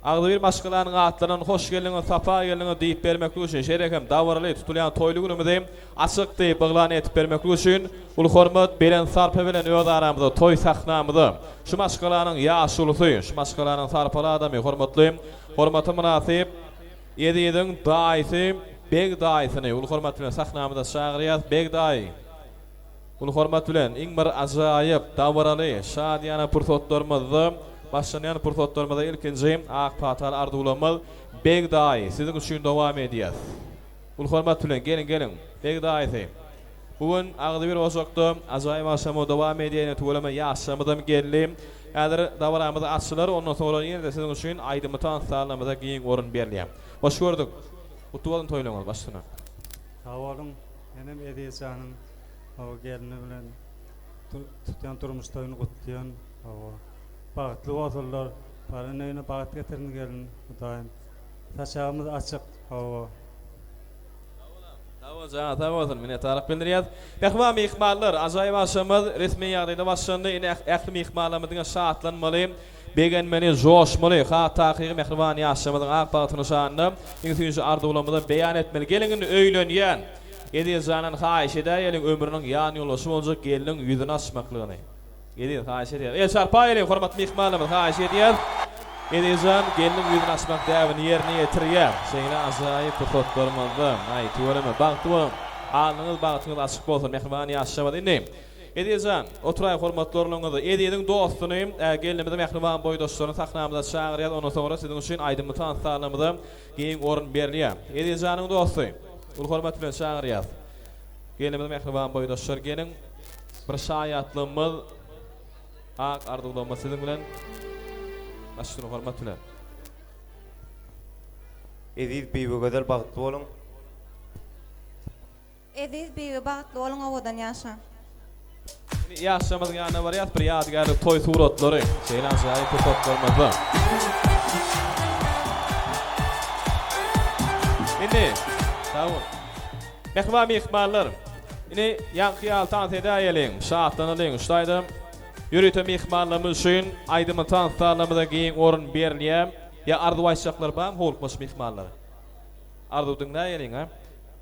ağzı bir başkalarının atlarının hoş geliniz, sapa geliniz deyip vermeklik için şerekem davaralı tutulayan toylu günümüzde açık deyip bağlan etip vermeklik için ul hormat belen sarpa bilen öz aramızda toy sahnamızda şu başkalarının yaşılısı, şu başkalarının sarpalı adamı hormatı münasip edidin daisi beg daisini ul hormat bilen sahnamızda çağırıyaz beg dai ul hormat bilen ingmar acayip davaralı şadiyana pürtotlarımızda başlayan pürtotlarımızda ilkinci ak patal ardulamız beg dai sizin için devam ediyor. Ul hormat bilen gelin beg daisi. Bugün ağzı bir olacakta acayip aşamı devam ediyor. Tuğlama yaşamıdan geldim. Eğer davranımızda açılar ondan sonra yine de sizin için aydımıtan sağlamada giyin orun berliyem. Hoş gördük. Utuvalın toyluğunuz başına. Havalın benim ediysanın o gelini bilen tutan turmuş toyunu kutlayan hava. Bağıtlı olurlar. Paranın önüne bağıt getirin gelin. Daim. Saçağımız açık hava. Tamam olsun. Minnettarlık bildiriyaz. Mehriban mihmallar acayip aşamız resmi yağdayda başlandı. Yine ehli mihmallarımızın şaatlanmalı. Beğenmeli, joşmalı. Taqiqi mehriban yaşamızın ak bağıtını şanında. İngilizce ardı ulamada beyan etmeli. Gelin öylönyen. Edizanan hayiş edeyelin ömrünün yan yolası olacak gelinin yüzünü açmaklığını. Edil hayiş edeyel. El çarpayelin hormat mihmallarımız hayiş edeyel. Edizan gelinin yüzünü açmak devini yerine getiriyor. Şeyine acayip pürtotlarımızda. Ay tuvalime bağıtım. Alnınız bağıtınız açık olsun. Mehriban yaşamadı. İndiyim. Edizan oturay hormatlarınızda. Edidin dostunu gelinimizde mehriban boy dostlarını sahnamızda çağırıyaz. Ondan sonra sizin için aydınlıtan sağlamızda giyin orun berliyor. Edizanın dostu. Ul hormat bilen çağırıyaz. Gelinimizde mehriban boy dostlar gelin. Bir şayatlığımız ak arduğulama sizin bilen başını hormat bilen. Ediz bir güzel bağıtlı olun. Ediz bir bağıtlı olun ovadan yaşa. Yaşamızın yanına var ya bir yadigarlık toy suratları. Şeyler acayip pürtotlarımızda. Şimdi tamam. Mehriban mihmallar. Yine yankıyal tant edeyelin. Şaatlanalın. Şutaydım. Yürütü mihmallarımız için aydımı tant sağlamada giyin orun berliye. Ya ardı başlıklar bağım holkmuş mihmalları. Ardıdın da yelin ha.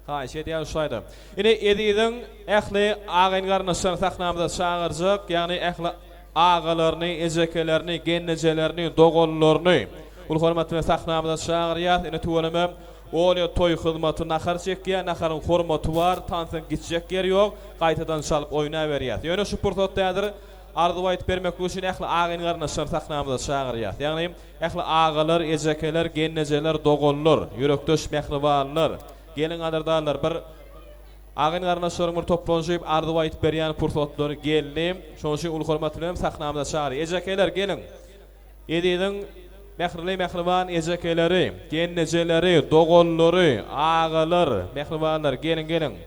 Hayiş ediyor şutaydım. Yine edidin ehli ağaynlarını sahnamızda çağıracak. Yani ehli ağalarını, ecekelerini, gennecelerini, doğullarını. Ul hormatını sahnamızda çağırıyaz. Yine tuvalımı Oğlu toy hizmeti nakar çekiyor, nakarın hormatı var, tansın gidecek yer yok, qaytadan çalıp oynayıveriyat. Yani şu pürtotdadır, ardı vayt vermek için ehli ağaynlarını sahnamızda çağırıyat. Yani ehli ağalar, ecekeler, genneceler, doğullar, yürektöş mehribanlar, gelin adırdarlar, bir ağaynlarına sorumur toplanışıp ardı vayt veriyan pürtotları geldim, şunun için ul hormatını sahnamızda çağırıyor. Ecekeler gelin, edidin mehriban ezekeleri, genneceleri, doğulları, ağalar, mehribanlar gelin.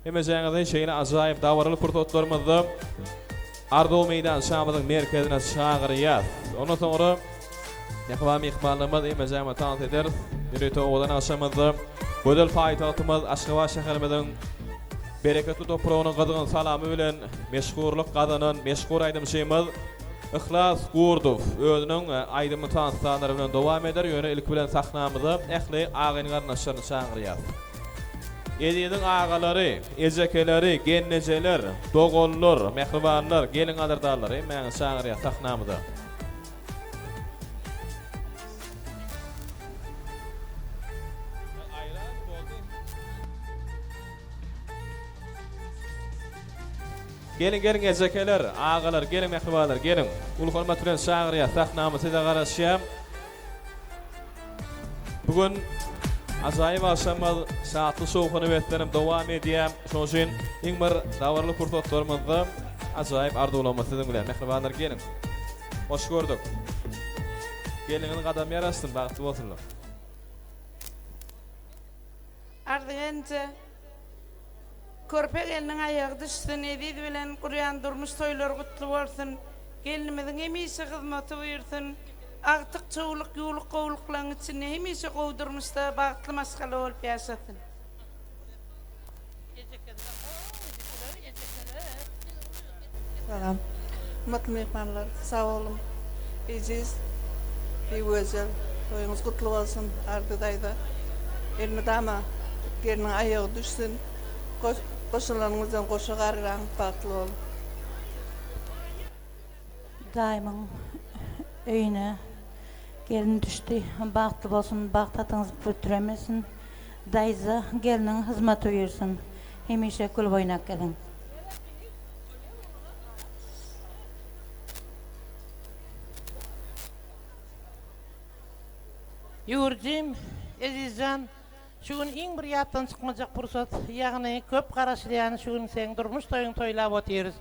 Hemezäňizde şeyine acayip davaralı pürtotlarımızda Ardow meydan şamyzyň merkezine çağırýar. Ondan sonra mehriban mihmanlarymyz hemezäňe tant eder. Ýüreti oğlan aşamyzda gödel paýtagtymyz Aşgabat şäherimiziň bereketli toprağynyň gadygan salamy bilen meşhurlyk gadynan meşhur aýdymşymyz İhlas Gurdov özünün aýdymy tanıtsanlary bilen dowam eder. Ýöne ilk bilen sahnamyzy ähli ağaynlaryny çağırýar. Edidin ağalary, ejekeleri, genneceler, doğullar, mehribanlar, gelin adyrdarlar meni çağırýar sahnamyza. Gelin gelin ezekeler, ağalar, gelin mehribalar, gelin. Ul hormat bilen şagyrya sahnamyzy da garaşýam. Bugün azaýyp aşamal saatly şowuny betlerim dowam edýär. Şoň üçin iň bir dawarly pursatlarymyzda azaýyp arzuwlamasy bilen mehribalar gelin. Hoş gördük. Gelinin gadam yarasın, bagtly bolsunlar. Ardygynça körpe gelinin ayağı düşsün, edid bilen Kur'an durmuş toylar kutlu bolsun. Gelinimizin hemişe hyzmaty buyursun. Agtyk çoğuluk ýuluk gowluklaryň içinde hemişe gowdurmuşda bagtly maskala bolup ýaşasyn. Salam. Mutlu mehmanlar, sağ olun. Eziz, bir özel, toyunuz kutlu olsun Ardıdayda. Elmidama, gelinin ayağı düşsün. Koşularınızdan koşu garıran, baklı olun. Daimon öýüne gelin düşdi, bagtly bolsun, bagtatyňyz götüremesin. Dayza gelinin hyzmaty buyursun. Hemişe gül boýnak gelin. Ýurjym, Ezizjan, şugün iň bir ýatdan çykmajak pursat, ýagny köp garaşlýan şugün sen durmuş toýuň toýlap otyrys.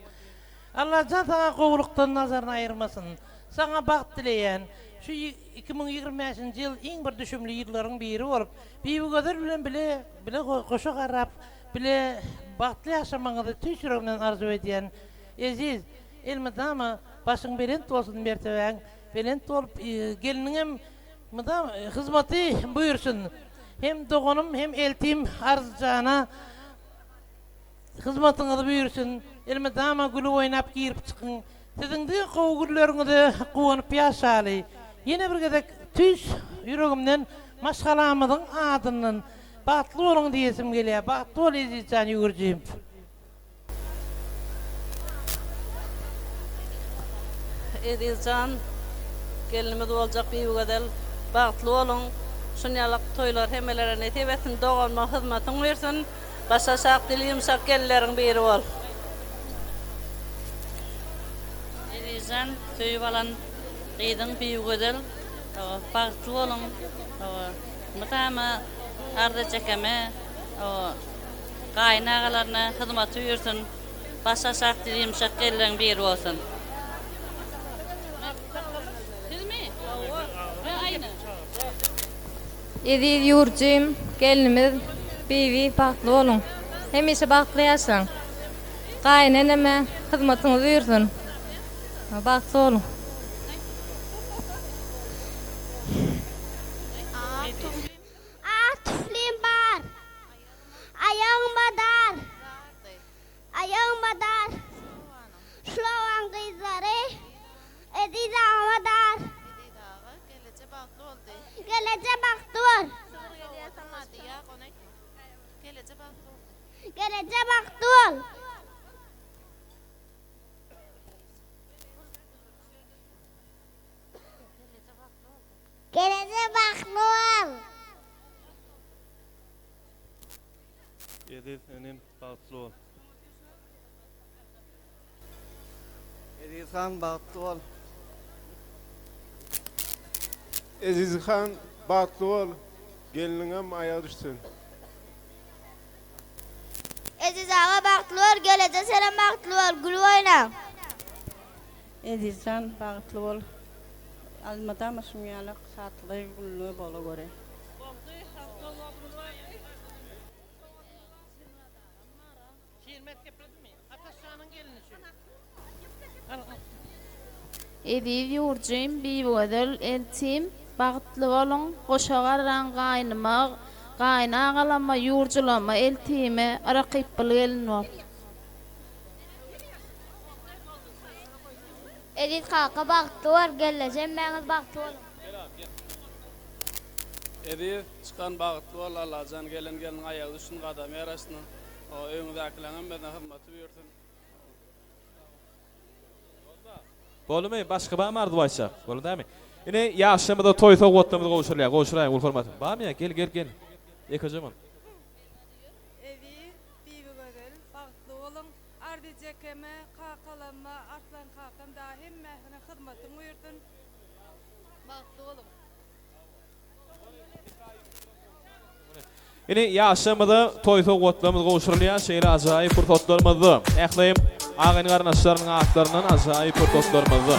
Allah sana gowlukdan nazaryny aýyrmasyn. Sana bagt dileýän, şu 2025-nji ýyl iň bir düşümli ýyllaryň biri bolup, bibi göder bilen bile goşa garap, bile bagtly ýaşamaňyzy tüş ýüregimden arzu edýän. Eziz, elmidama başyň belent bolsun mertebeň, belent bolup geliniň hem Madam hyzmaty buyursun. Hem dogonum hem eltim arzjana hyzmatyňyzy buyursun. Elmedama gülü oýnap girip çykyn. Siziňde gowgurlaryňyzy gowanyp ýaşaly. Ýene bir gedek tüş ýüregimden maşgalamyzyň adynyň bagtly boluň diýesim gelýär. Bagtly bol Ezizjan Ýurjym. Ezizjan gelinimiz boljak bir gödel. Bagtly bolun, şunyalyk toýlar hemelerine tebetin doganma hyzmatyň bersin. Başa şak dilim şak gelinleriň biri bol. Ezizjan söýüp alan gyýdyň bir gödel, bagtly bolun. Mutama arda çekeme, gaýnagalarna hyzmaty bersin. Başa şak dilim şak gelinleriň biri bolsun. Eziz Ýurjym, gelinimiz bibi bagtly bolun. Hemişe bagtly ýaşaň. Gaýnanama hyzmatyňyzy buyursun. Bagtly bolun. Tüflim bar. Ayağıma dar. Ayağıma dar. Şlovan kızları. Ediz ağıma dar. Gelece baktı var. Gelece baktı var. Gelece baktı var. Ediz enim bagtly bol. Ezizhan bagtly bol. Ezizhan bagtly bol. Geliniňem ayağa düşsün. Eziz ağa bagtly bol. Gelece senem bagtly bol. Gül oýna. Ezizjan bagtly bol. Almadama şumyalyk satly gülü bola göre. Eziz Ýurjym, bibi gödel, eltim bagtly bolun. Goşa garran gaýnyma, gaýnagalama, ýurjulama, eltime arakyp gelin bol. Eziz kaka bagtly bol. Gelece meňiz bagtly bol. Ediz çykan bagtly bol. Allahjan gelin ayağı düşsün, gadam ýaraşsyn. O öňündäkileňem bilen hyzmaty buyursun. Bolmy, başga bam ardy başa. Boldamy. Ine ýaşamyda toý sowgatlamyda gowşurlar, gowşuraýyn ul formaty. Bamy, gel. Ekajamon. Evi, bibi gödel, bagtly bolun. Ardyjy Ejekeme, kakalama, Arslan kakam da hemmehine hizmetin buyursun. Bagtly bolun. Ini yaşamada toy togotlamız goşurlayan şeýle ajaýyp purtotlarymyzy ähleýim agyny garnaşlarynyň atlaryndan ajaýyp purtotlarymyzy.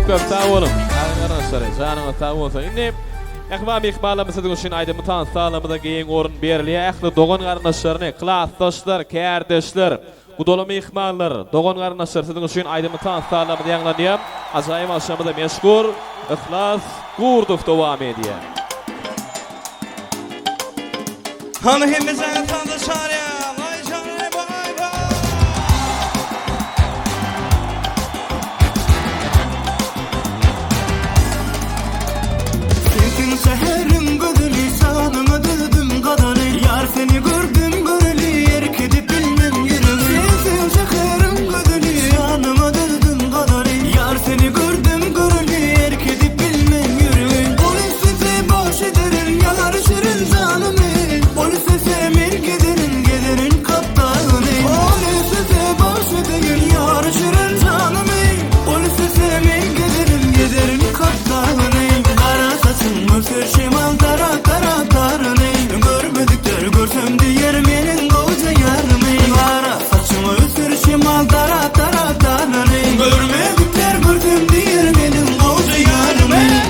Köp sağ olun. Arkadaşlar, canına sağ olsun. Indi ähbam ihbalamyzy düşünün aýdym tan sağlamyda geýen orun berilýär. Ähli dogan garnaşlaryny, klassdaşlar, kärdeşler, gudolamy ihmallar, dogan garnaşlar siziň üçin aýdym tan sağlamyda ýanglanýar. Ajaýyp aşamyda meşgul, ihlas, Gurdow dowam edýär. Hani hemmize tanışar ya. Seherim gödülü sağlıma döndüm kadarı Yar seni gördüm görülü yerkedi bilmem yürümü Sensin seherim gödülü sağlıma döndüm kadarı Yar seni gördüm görülü yerkedi bilmem yürümü Polis size boş ederin yarışırın canımı Polis size min giderin kaptanı Polis size boş ederin yarışırın canımı Polis size min giderin kaptanı Sırşım al tara tara tarını Görmedikler görsem diyer menin koca yarımı Kara saçımı sırşım al tara tara tarını Görmedikler görsem diyer menin koca yarımı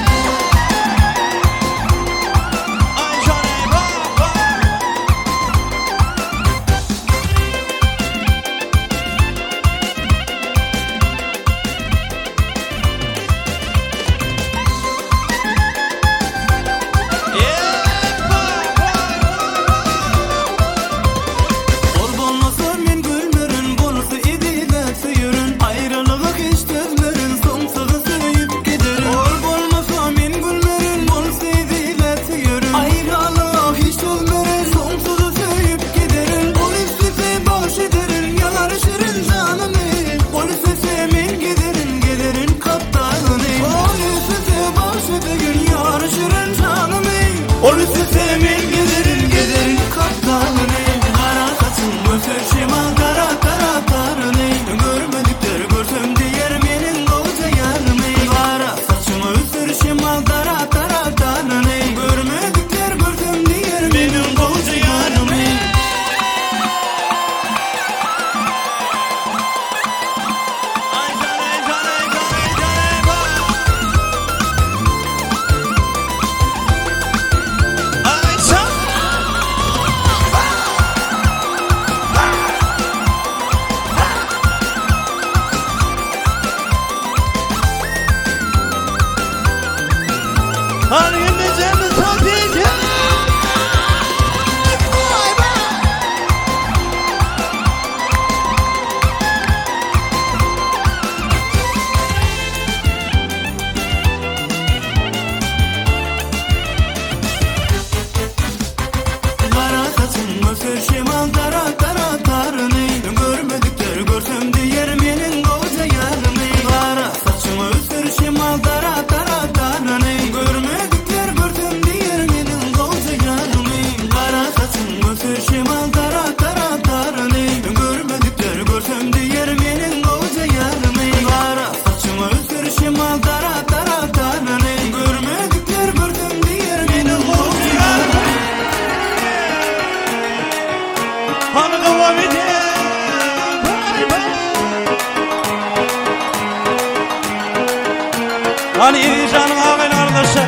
Hani iri canım ağabeyler arkadaşlar.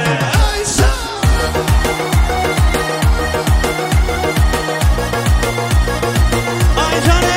Ay canım.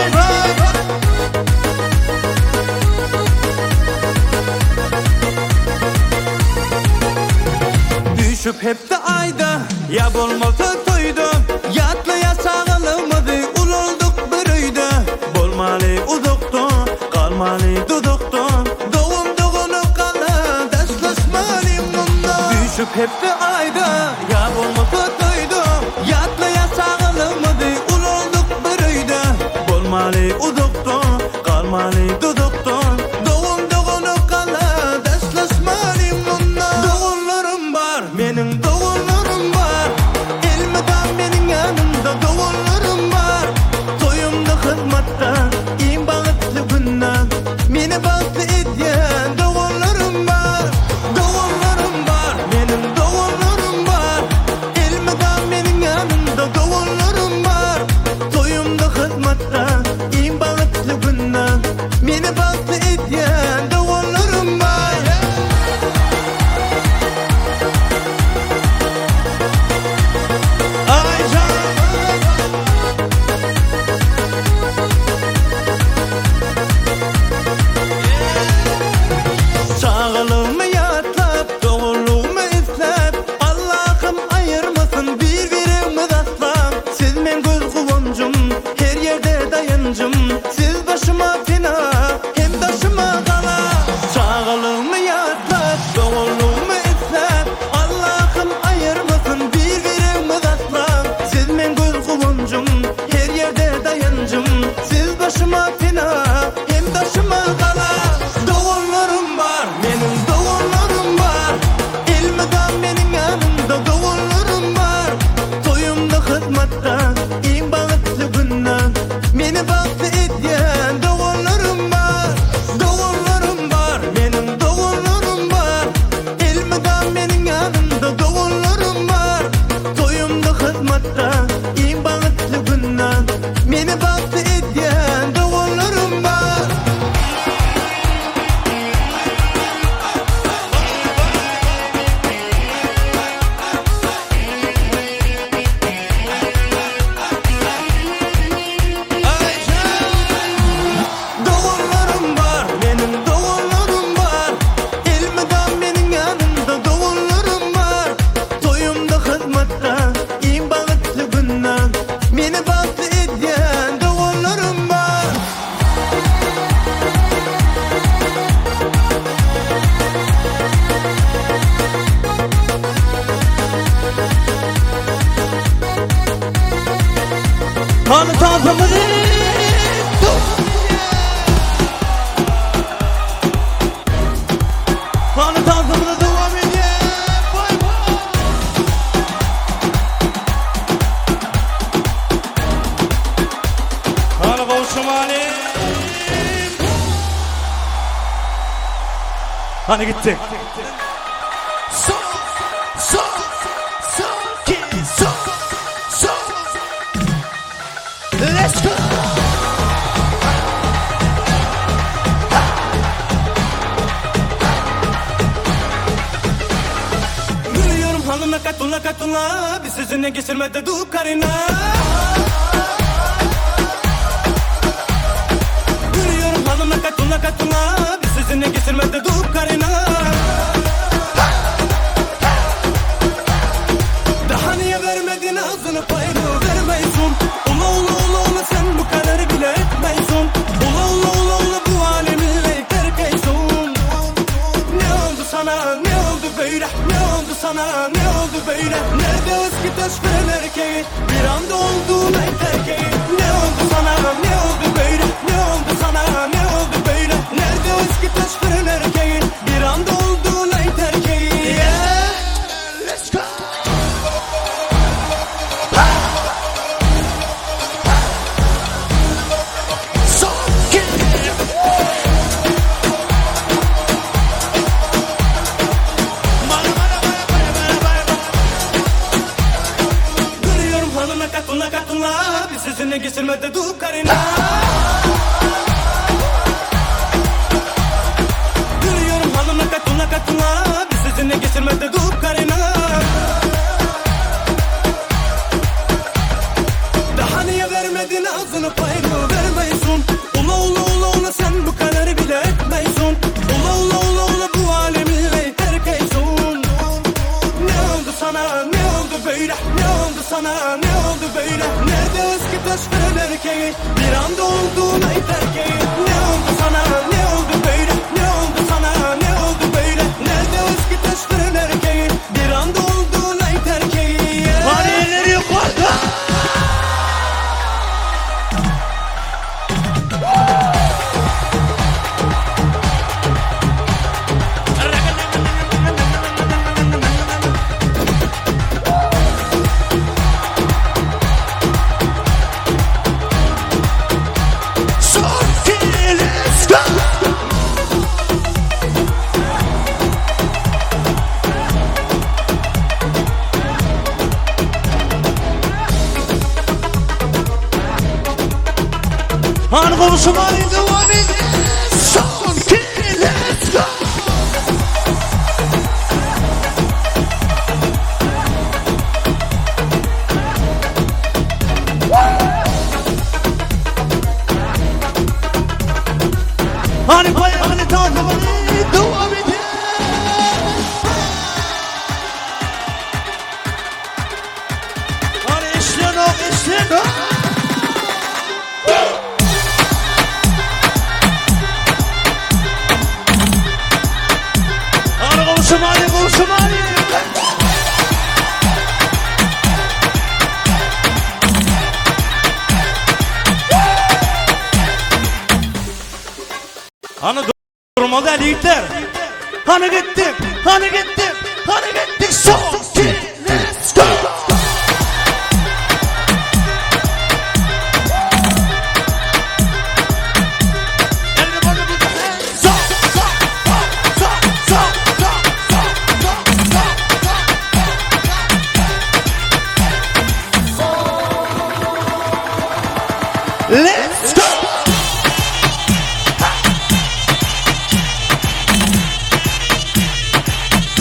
Düşüp hep de ayda ya bolmasa toyda yatlaya sağılmadı ul olduk bir uyda bolmalı udukta kalmalı dudukta doğunu kala deslaşmalıyım bunda Düşüp hep de ayda ya bolmasa toyda yatlaya sağılmadı ul olduk bir uyda bolmalı udukta kalmalı dudukta doğunu kala deslaşmalıyım bunda Doğullarım var benim doğullarım var Elmeden benim yanımda doğullarım var Toyumda hizmetten in bağıtlı günden Beni bağıtlı ediyen doğullarım var Doğullarım var benim doğullarım var Elmeden benim yanımda doğullarım var Toyumda hizmetten in bağıtlı günden Beni bağıtlı ediyen doğullarım var Sağlığımı yatlap, doğruluğumu izlep Allah'ım ayırmasın birbirimiz asla Siz men göz kuvancım, her yerde dayancım Siz başıma fena, hem taşıma kala Sağlığımı yatlap, doğruluğumu izlep Allah'ım ayırmasın birbirimiz asla Siz men göz kuvancım, her yerde dayancım Siz başıma fena, hem taşıma kala Doğullarım var, benim doğullarım var Elmeden benim yanımda doğullarım var Toyumda hizmetten, in bağıtlı günden Beni bağıtlı ediyen doğullarım var Doğullarım var, benim doğullarım var Elmeden benim yanımda doğullarım var Toyumda hizmetten, in bağıtlı günden Beni bağıtlı ediyen doğullarım var Doğullarım var, benim doğullarım var Elmeden benim yanımda doğullarım var Toyumda hizmetten, in bağıtlı günden Beni bağıtlı ediyen doğullarım var Kanı tarzımı Kanı tarzımı devam ediyor Vay vay Kanı kavuşmalı Hani gittik So Let's go Gülüyorum halına katula Bir sözüne geçirmedi du karına Gülüyorum halına katula Bir sözüne geçirmedi du karına Daha niye vermedin ağzını payını vermeysun Ula ula ula sen bu kadar bile etmeysun Ula ula ula bu aleminle terkeysun Ne oldu sana ne oldu böyle Ne oldu sana ne oldu böyle Nerede eski taşkın erkeği Bir anda oldu ben terkeği Ne oldu sana ne oldu böyle Ne oldu sana ne oldu böyle Nerede eski taşkın erkeği Bir anda oldu ben terkeği Yeah let's go Gülüyorum halına katula Bir sözüne geçirmedi du karına Gülüyorum halına katula Bir sözüne geçirmedi du karına Daha niye vermedin ağzını payını vermeysun Ula ula ula ula sen bu kadar bile etmeysun Ula ula ula ula bu aleminle terkeysun Ne oldu sana Ne oldu sana, ne oldu böyle? Nerede eski taşların erkeği? Bir anda olduğun ay terkeği. Ne oldu sana, ne oldu böyle? Ne oldu sana, ne oldu böyle? Nerede eski taşların erkeği? Bir anda olduğun ay terkeği. Hadi elleri yukarıda. Hanım Osman'ın devam edin. Son ki, let's go. Hanım bayağını tanımalı, devam edin. Hanım işlen o, işlen o. Somali, go Somali. Hani durmadı elitler. Hani gittim, hani gittim, hani gittik. Son ki, let's go. Let's go!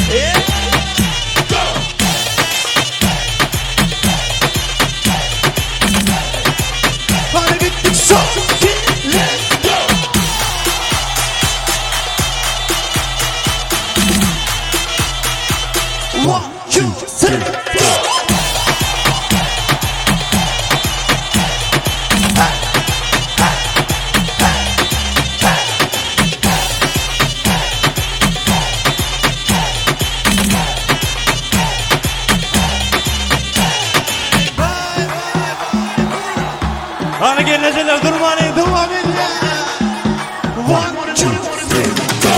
Yeah. Go! Hadi gittik son ki, let's go! One, two, three, go! Hani geleceler durmayın, devam edin. One, two, three, go!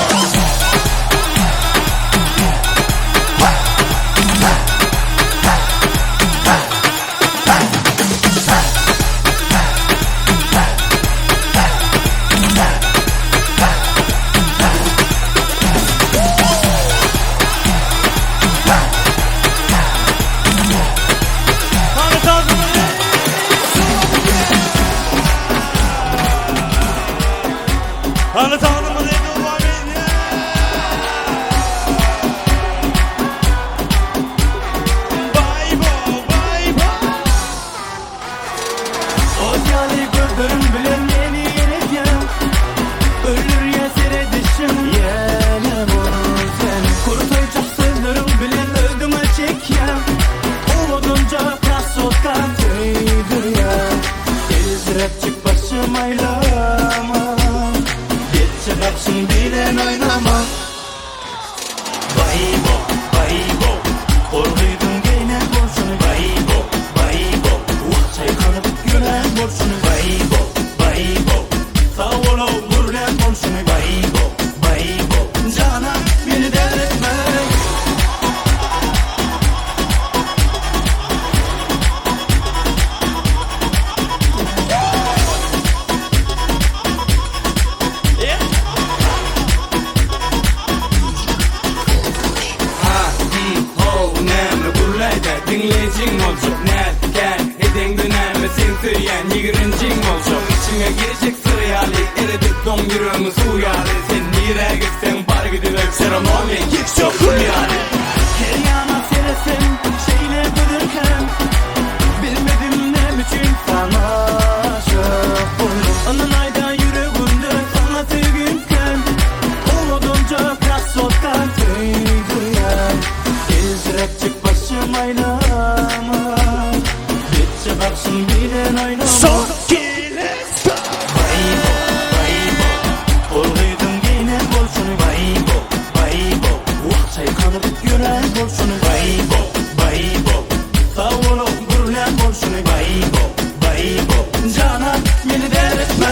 Hani tanrımın evi var beni. Bye bye, bye bye. O cali gözlerim bilen yeni yeneceğim. Ölür ya seyredişim. Yenem olur sen. Kurutacak sözlerim bilen öldüme çekem. Umudunca prasotka tüydür ya. Gezdirip çık başım aylama. Çıkarsın bilen oynama. Baybo, baybo, korkuydun gene borçunu. Baybo, baybo, uçay kalıp gülen borçunu. Baybo, baybo, sağ ol vurlen borçunu. Baybo, baybo, cana beni delirtme. Dinleyicin olacak nereden hedin dönerme sen söyleyen yigirincin olacak İçine girecek sırayali eredip don yüreğimiz uyarı sen nire gitsen bar gidiver seremoni kick çok yani Her yana seresem şeyler dönürken bilmedim ne biçim sana aşık oldum. Anın ayda yüreğimde sana sevgimken umudunca krasottan tüydü ya. Gezdirek çık başım aynama. bolşuny baybo Canan meni delirtme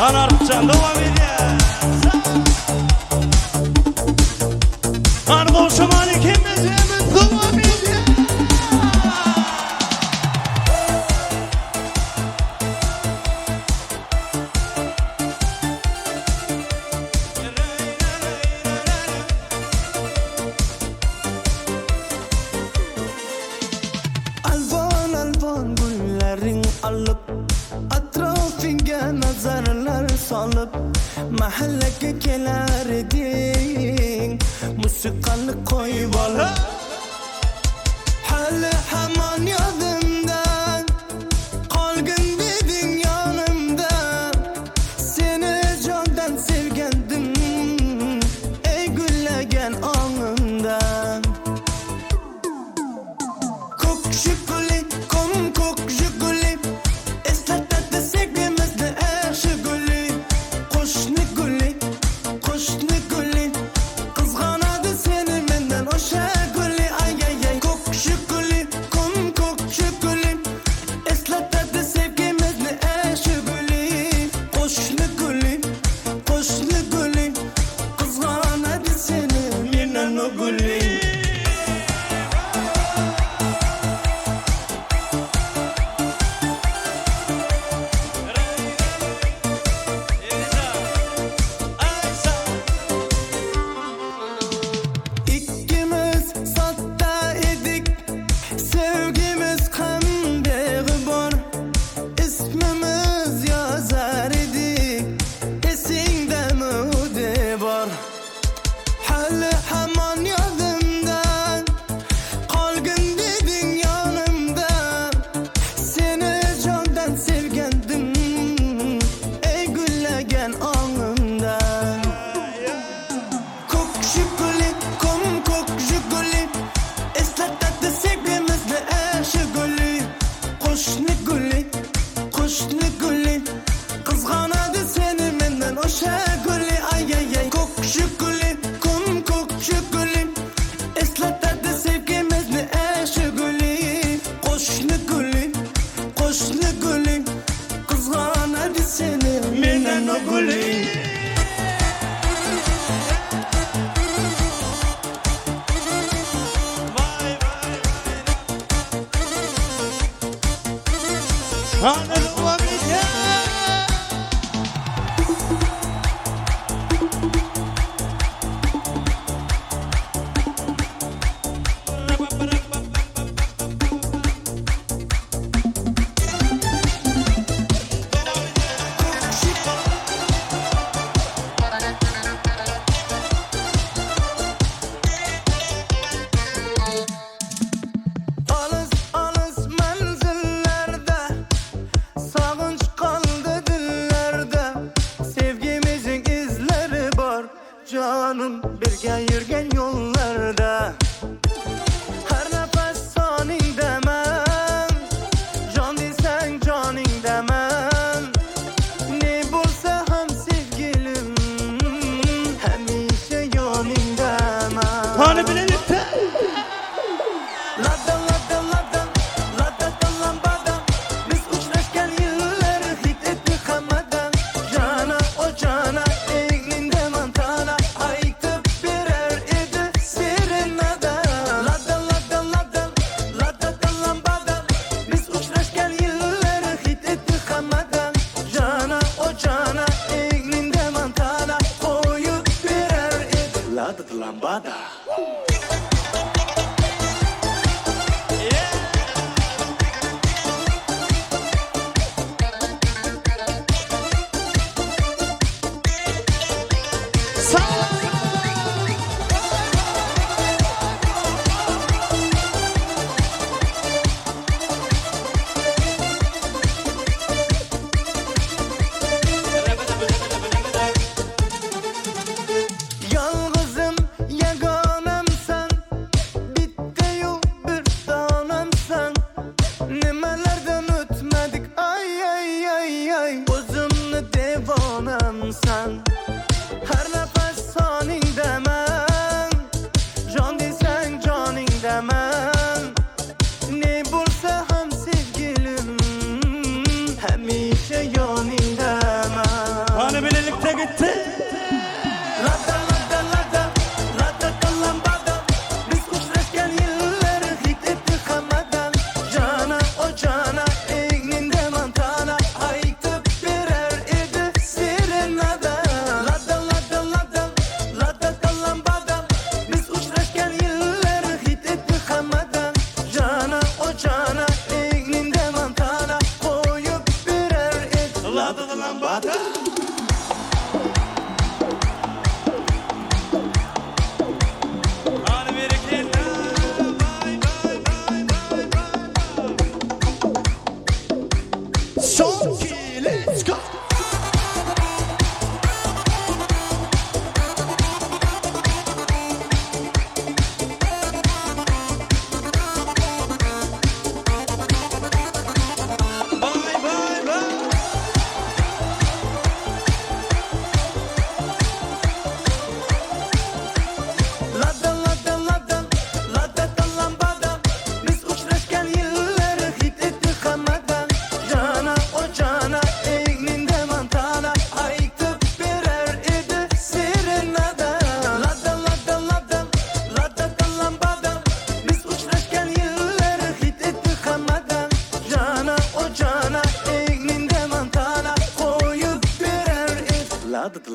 Anarcan devam ediyor. Anadolu şamanı kimmezimiz devam ediyor. Alvan alvan güllerin alıp atrafınga nazarlar salıp mahallege kelar edin musiqani koyup alıp hali hamon yodimdan qolgin deding yonimda seni jondan sevgandim ey gullagan ongimdan ko'k shuguli ko'k shuguli eslatadi sevgimizni yaxshi guli qo'shni guli qizg'anadi seni mendan o'sha guli ay ko'k shuguli ko'k shuguli eslatadi sevgimizni yaxshi guli qo'shni guli qizg'anadi seni mendan o guli İkimiz satta edik sevgimiz qandaygı bor ismimiz yazar edik esingdami ude bor hali hamon yodimdan qolgin deding yonimda seni jondan sevgandim ey gullagan ongimdan ko'k shuguli ko'k shuguli eslatadi sevgimizni yaxshi guli qo'shni guli qizg'anadi seni mendan o'sha guli ay ko'k shuguli ko'k shuguli eslatadi sevgimizni yaxshi guli qo'shni guli qizg'anadi seni mendan o guli Anadolu ediyor. Alız menzillerde sağınç kaldı dillerde sevgimizin izleri var canım birge yürgen yollarda her nefes sanin demem can desen canin demem ne bulsa hem sevgilim hemişe yanın demem Hani bilelim de. Lada lambada biz uçlaşken yıllar hit etti hamadan cana o cana eğlinde mantana ayıktık birer idi serenada Lada lambada biz uçlaşken yıllar hit etti hamadan cana o cana eğlinde mantana koyup birer idi Lada lambada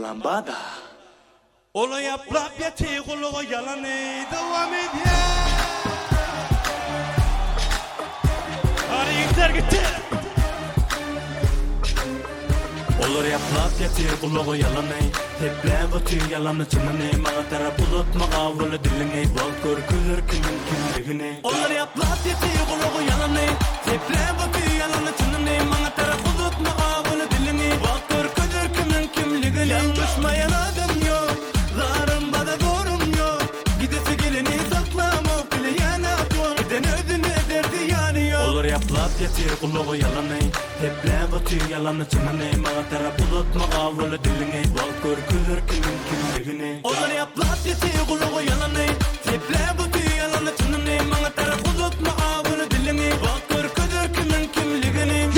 lambada. Ola yaprak yeti kulağa yalan devam ediyor. Hadi gider gitti. Olur yaprak yeti kulağa yalan Teple batı yalanı çınını Mağa taraf unutma avulu dilini Bol korkulur kimin kimliğini Olur yaprak yeti kulağa yalan Teple batı yalanı çınını Mağa taraf unutma avulu dilini Bol korkulur kimin kimliğini Yanlışmayan adam yok Zarımda da doğrum yok Gidesi geleni saklama bile yana dur Giden ödüne derdi yani yok Olur yaprak yeti kulağa yalan Teple batı yalanı çınını Mağa taraf unutma avulu dilini Bol korkulur kimin kimliğini Olur yaprak yeti kulağa yalan Teple batı yalanı çınını Mağa taraf unutma avulu dilini Bol korkulur kimin kimliğini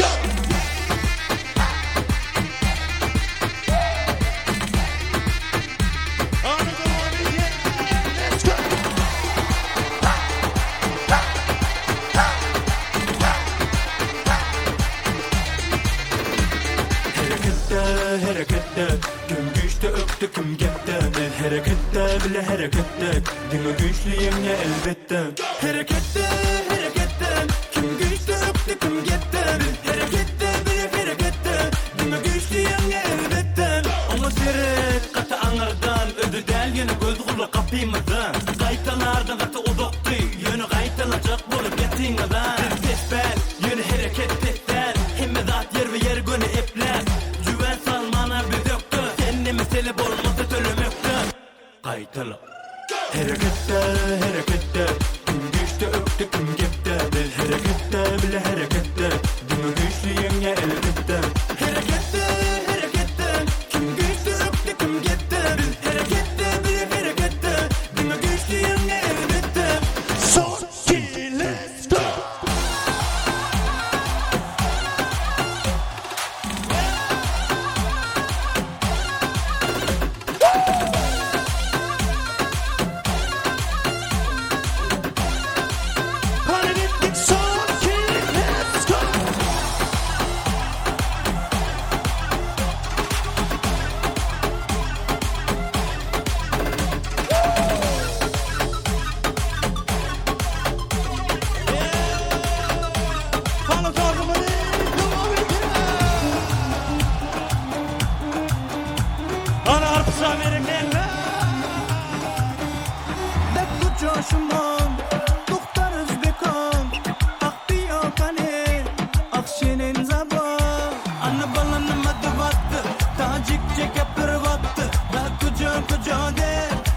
Harekette, kim güçte öptü kim gitti Harekette bile harekette, dime güçlüyüm ya elbette Harekette, kim güçte öptü kim gitti Harekette bile harekette, dime güçlüyüm ya elbette Ama seret katı anardan, ödü del yine göz kulu kapıymadan Gaytalardan katı udoktu, yönü gaytalacak bulup yetiğinden Tesbel, yönü hareket etler, himmedat yer ve yer gönü epler mesele bolmasa söylemekten Kaytala Harekette Kim güçte öptü kim gitti Harekette bile harekette Dime güçlüyüm ya elbette Harekette Kim güçte öptü kim gitti Harekette bile harekette Dime güçlüyüm ya elbette Son ki let's go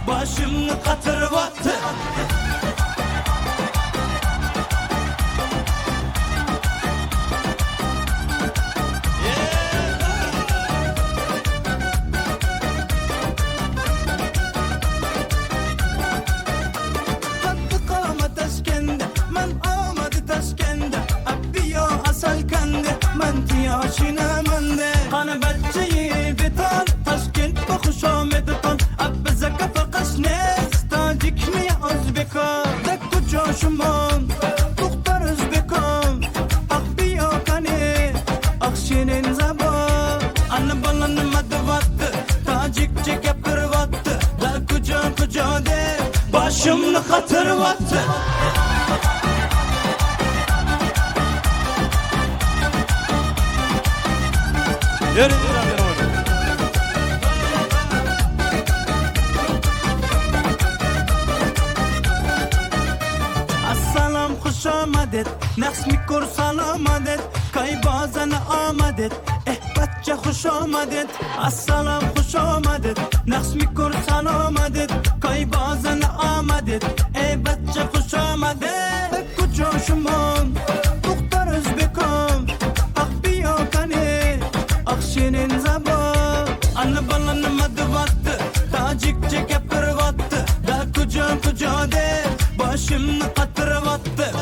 Başımı katır battı Tatlı kama taşkende Man amadı taşkende Abbiyo asal kende Man tiyaşine mende Kanı bacayı beton Taşkent bakış omedi ton Abbe zakafa kaşnes Tacik mi Özbeko Dekku coşumon Tuktar Özbekom Abbiyo kane Akşinin zabo Anne balanı madıvattı Tacik çekep kırvattı Dal kuco de Başımını katırvattı Yürü Assalam hoş amadet Nasmi kur salam adet Kay bazana amadet Bacca hoş amadet Assalam hoş amadet Nasmi kur salam adet Kay bazana amadet Bacca hoş amadet Kucoşumon Tuktar Özbekom Akbiyo kane Akşinin zabo Anne balanı madıvattı Tacik çekep kırvattı Da kuco de Başımını katırvattı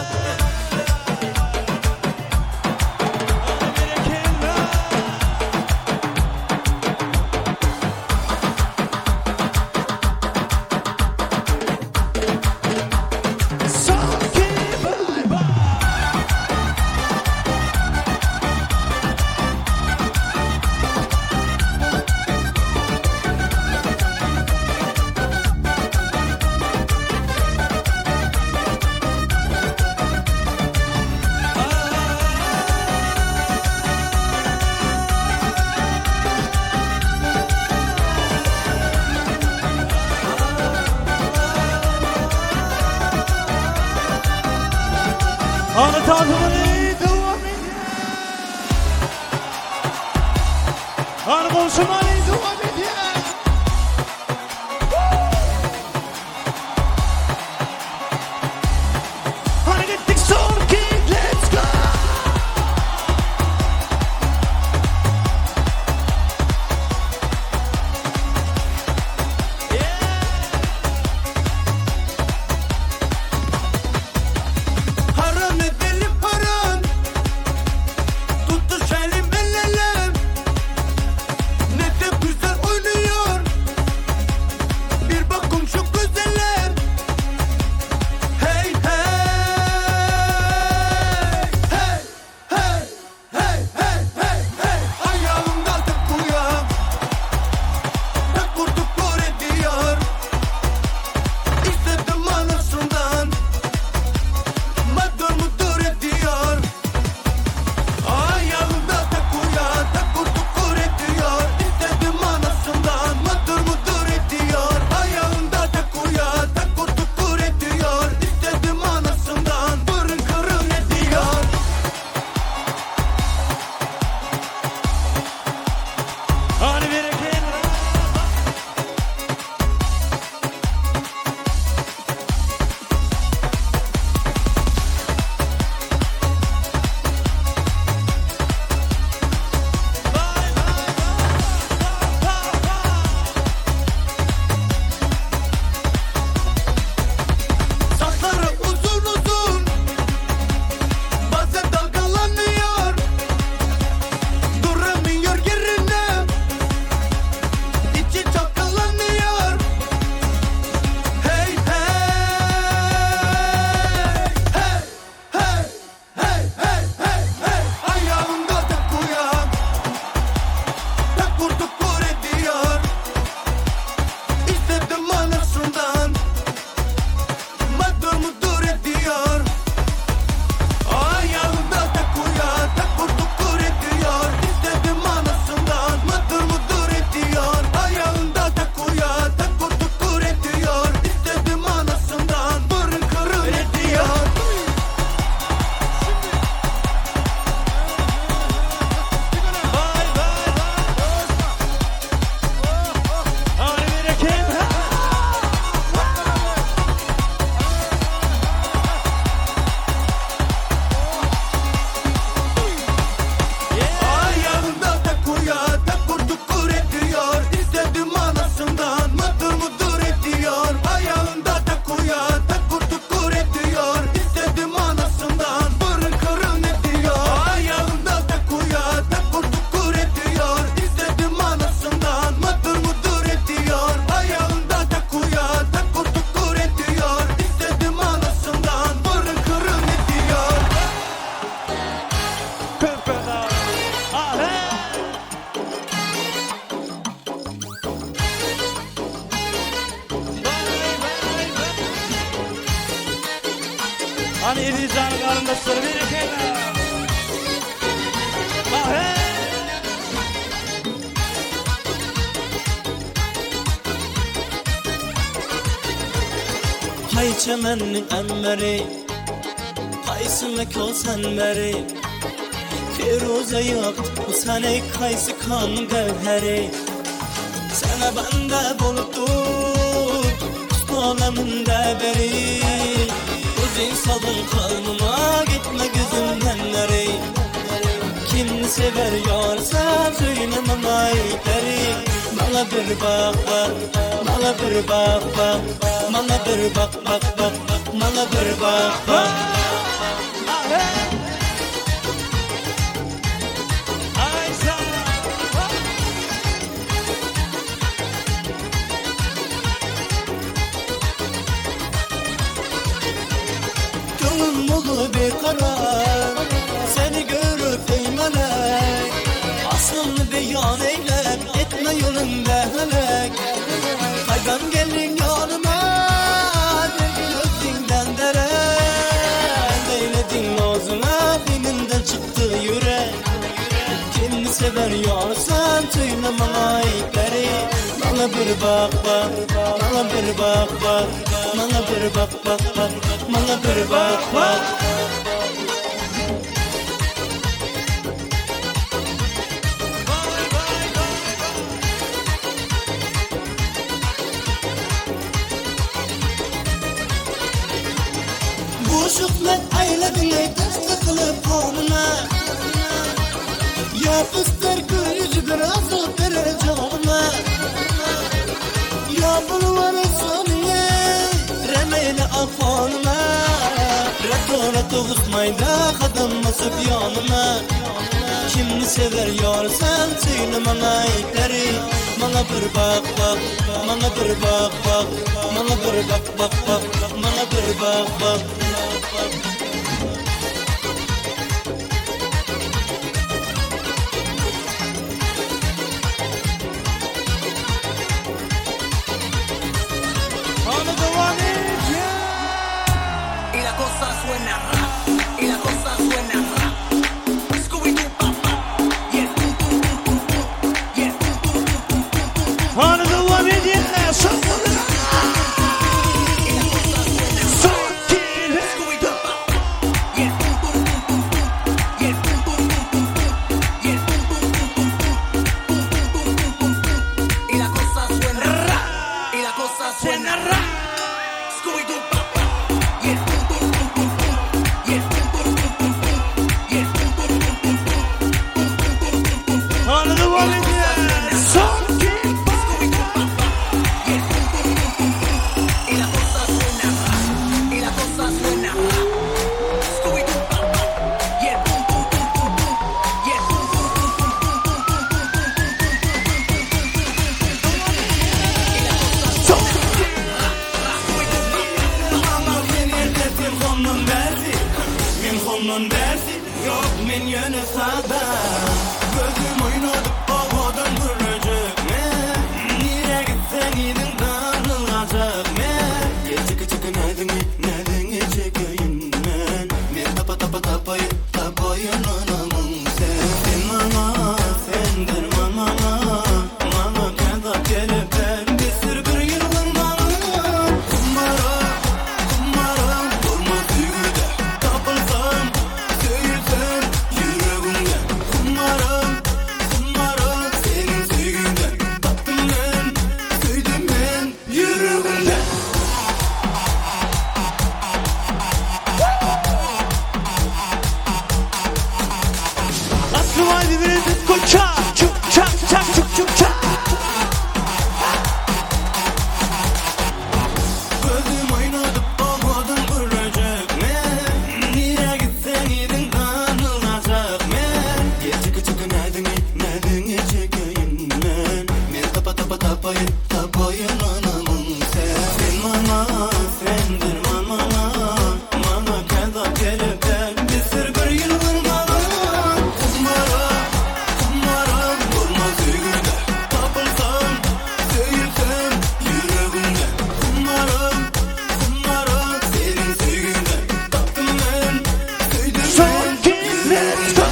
Ana tanrımını devam et. Ana konuşmanı devam et. Ana gittik son ki let's go. Haram edelim haram, tuttu şelim ellelim. Ne de güzel oynuyor, bir bakım şu güzelim. Hey hey, hey hey, hey hey hey hey. Ayağımda tek uyan, tek kurtuk kor ediyor. İstedim anasından, madur mudur ediyor. Ayağımda tek uyan, tek kurtuk kor ediyor. İstedim anasından, madur mudur ediyor. Ayağımda tek uyan, tek kurtuk kor ediyor. İstedim anasından, burun kırın ediyor. Hani verirken Saçları uzun uzun, bazen dalgalanıyor. Duramıyor yerine, içi çalkalanıyor. Hey hey, hey hey, hey hey hey hey. Ayağımda tek uyan, tek kurtuk kor ediyor. İstedim anasından, madur mudur ediyor. Ayağımda tek uyan, tek kurtuk kor ediyor. İstedim anasından, madur mudur ediyor. Ayağımda tek uyan, tek kurtuk kor ediyor. İstedim anasından, burun kırın ediyor. hani verirken Ayağımda tek uyan, tek kurtuk kor ediyor. İstedim anasından, madur mudur ediyor. Ayağımda tek uyan, tek kurtuk kor ediyor. İstedim anasından, burun kırın ediyor. Ayağımda tek uyan, tek kurtuk kor ediyor. İstedim anasından, madur mudur ediyor. Ayağımda tek uyan, tek kurtuk kor ediyor. İstedim anasından, burun kırın ediyor. Köpeda. Hani Elizan'ın karındaşları verirken Hay çemennin emmeri, qaysı mekosan beri. Firuze yaktı bu sene kaysı kan gevheri. Sana bende buluttur, aleminde beri. Uzun salın kalmıma, gitme gözümden neri. Kim sever yarsa söylemem ayıpları. Bana bir bak bak, bana bir bak bak, bana bir bak bak bak, bana bir bak bak. Gönlüm dolu bir karar, seni görüp eymelek. Aslını beyan eylem, etme yolunda helek. Kaygan gelin yanıma, gözünden dere. Eyledin ağzına, dilinden çıktı yürek. Kim sever yarsan, söyle bana ayıpları. Bana bir bak bak, bana bir bak bak, bana bir bak bak bak, bana bir bak bak. Uşuklar ayladın ey taşlı kılıp kovmuna Yapıştır gülücü bir azı verir canına Ya bulvarı soniye Remeyle afonuna Rato usmayda kadın nasip yanına Kimni sever yar sen söyle bana ekleri Bana bir bak bak, bana bir bak bak Bana bir bak bak bak, bana bir bak bak Y la cosa suena rap, y la cosa suena rap. Scooby-Doo, papá, y el tum tum tum tum tum, y el tum tum tum tum tum tum. One of the one in the ass, Y la cosa suena rap, Scooby-Doo, papá, y el tum tum tum tum tum, y el tum tum tum tum tum, y el tum tum tum tum tum, y la cosa suena rap, y la cosa suena rap. Scooby-Doo, papá, y el tum tum tum tum tum, y el tum tum tum tum tum, y el tum tum tum tum tum. One of the one in the ass, Scooby-Doo, papá, y el tum tum tum tum tum, y la cosa suena rap, y la cosa suena rap. Scooby-Doo, papá, y el tum tum tum tum tum, y el tum tum tum tum Onun dersi yok men yönü sağda Gözüm oynadı babadan görecek mi? Nire gitsen idin darılacak mı? Çıkı çıkı nedin çekeyim ben Men tapayın anamın sen mama sendir mama Mama keda gelip ben bir sürü bir yılın mama Kumara durma düğüde Tapılsam söylesem yüreğimden Kumara senin sevginden Tattım ben, söyledim ben yüreğimden Aslı vaydi verin koça Çuk çak çak çuk çuk çak Gözüm oynadı babadan görecek mi? Nire gitsen idin darılacak mı? Çıkı çıkı nedin çekeyim ben Men tapayın anamın sen mama sendir mama Mama keda gelip ben bir sürü bir yılın mama Kumara durma düğüde Tapılsam söylesem yüreğimden Kumara senin sevginden Tattım ben, söyledim ben yüreğimden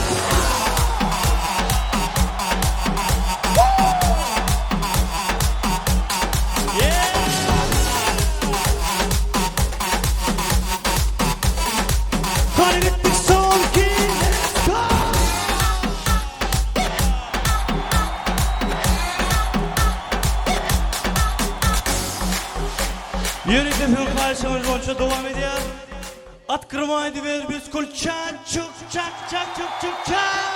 Yönetim hırkayışımız boyunca devam ediyor. At kırmaydı ver biz kulçan çuk çak çak çuk çuk çak.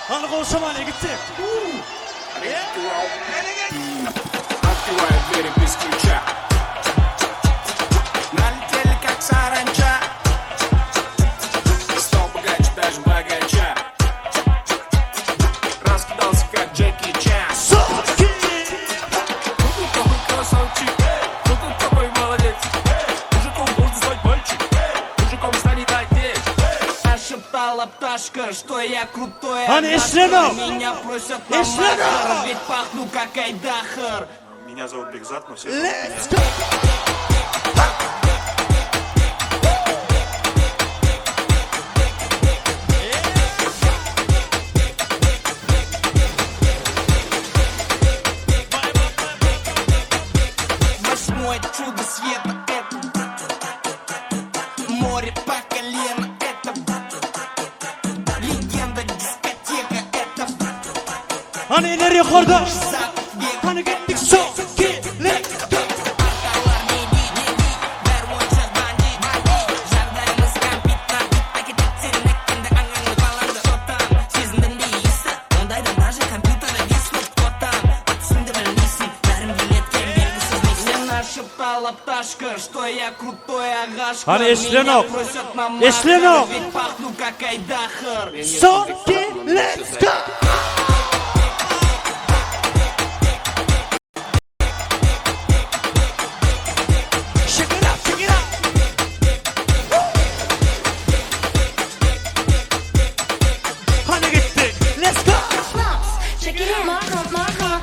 Hadi koşamaya gittik. Открывает двери без ключа. Налетели как саранча. Стал богаче, даже богача. Раскидался как Джеки Чан. Какой красавчик, какой молодец. Мужиком можно стать мальчик, мужиком станет отец. Прошептала пташка, что я крутой. Меня просят на махар, ведь пахну как Айдахар. Меня зовут Бекзат, но все Let's go! Восьмое чудо света — это море по колено, это легенда дискотека, это Hani nereye kordu? Hani gittik soki. Hani Eslenok. Eslenok. Sonki, let's go. Shake it up, shake it up. Hani gittik, let's go. Check it out, my heart, my heart.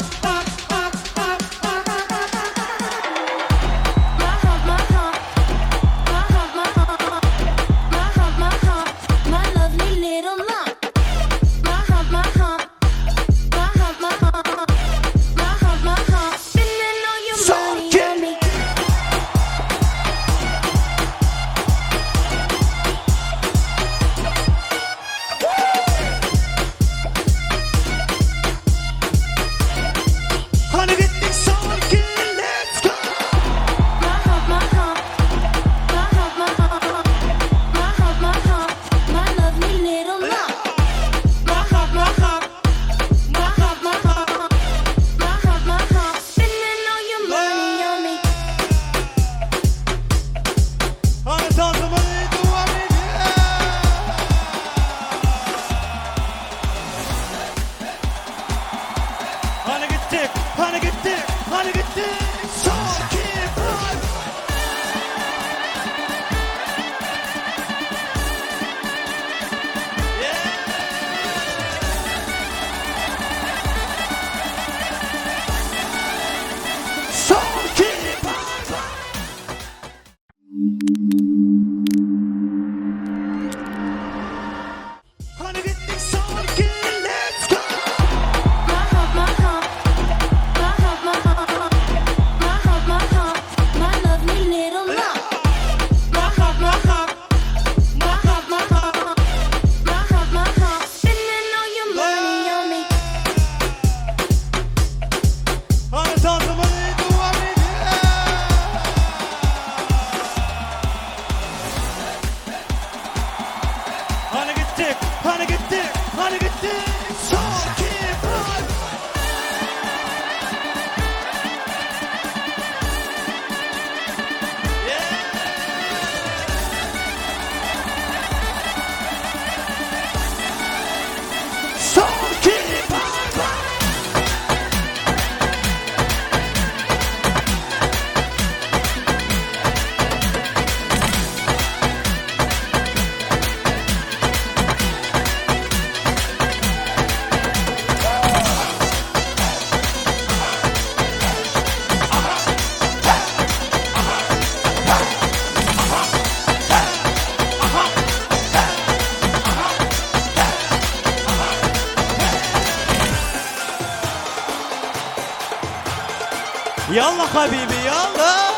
Yallah habibi yallah.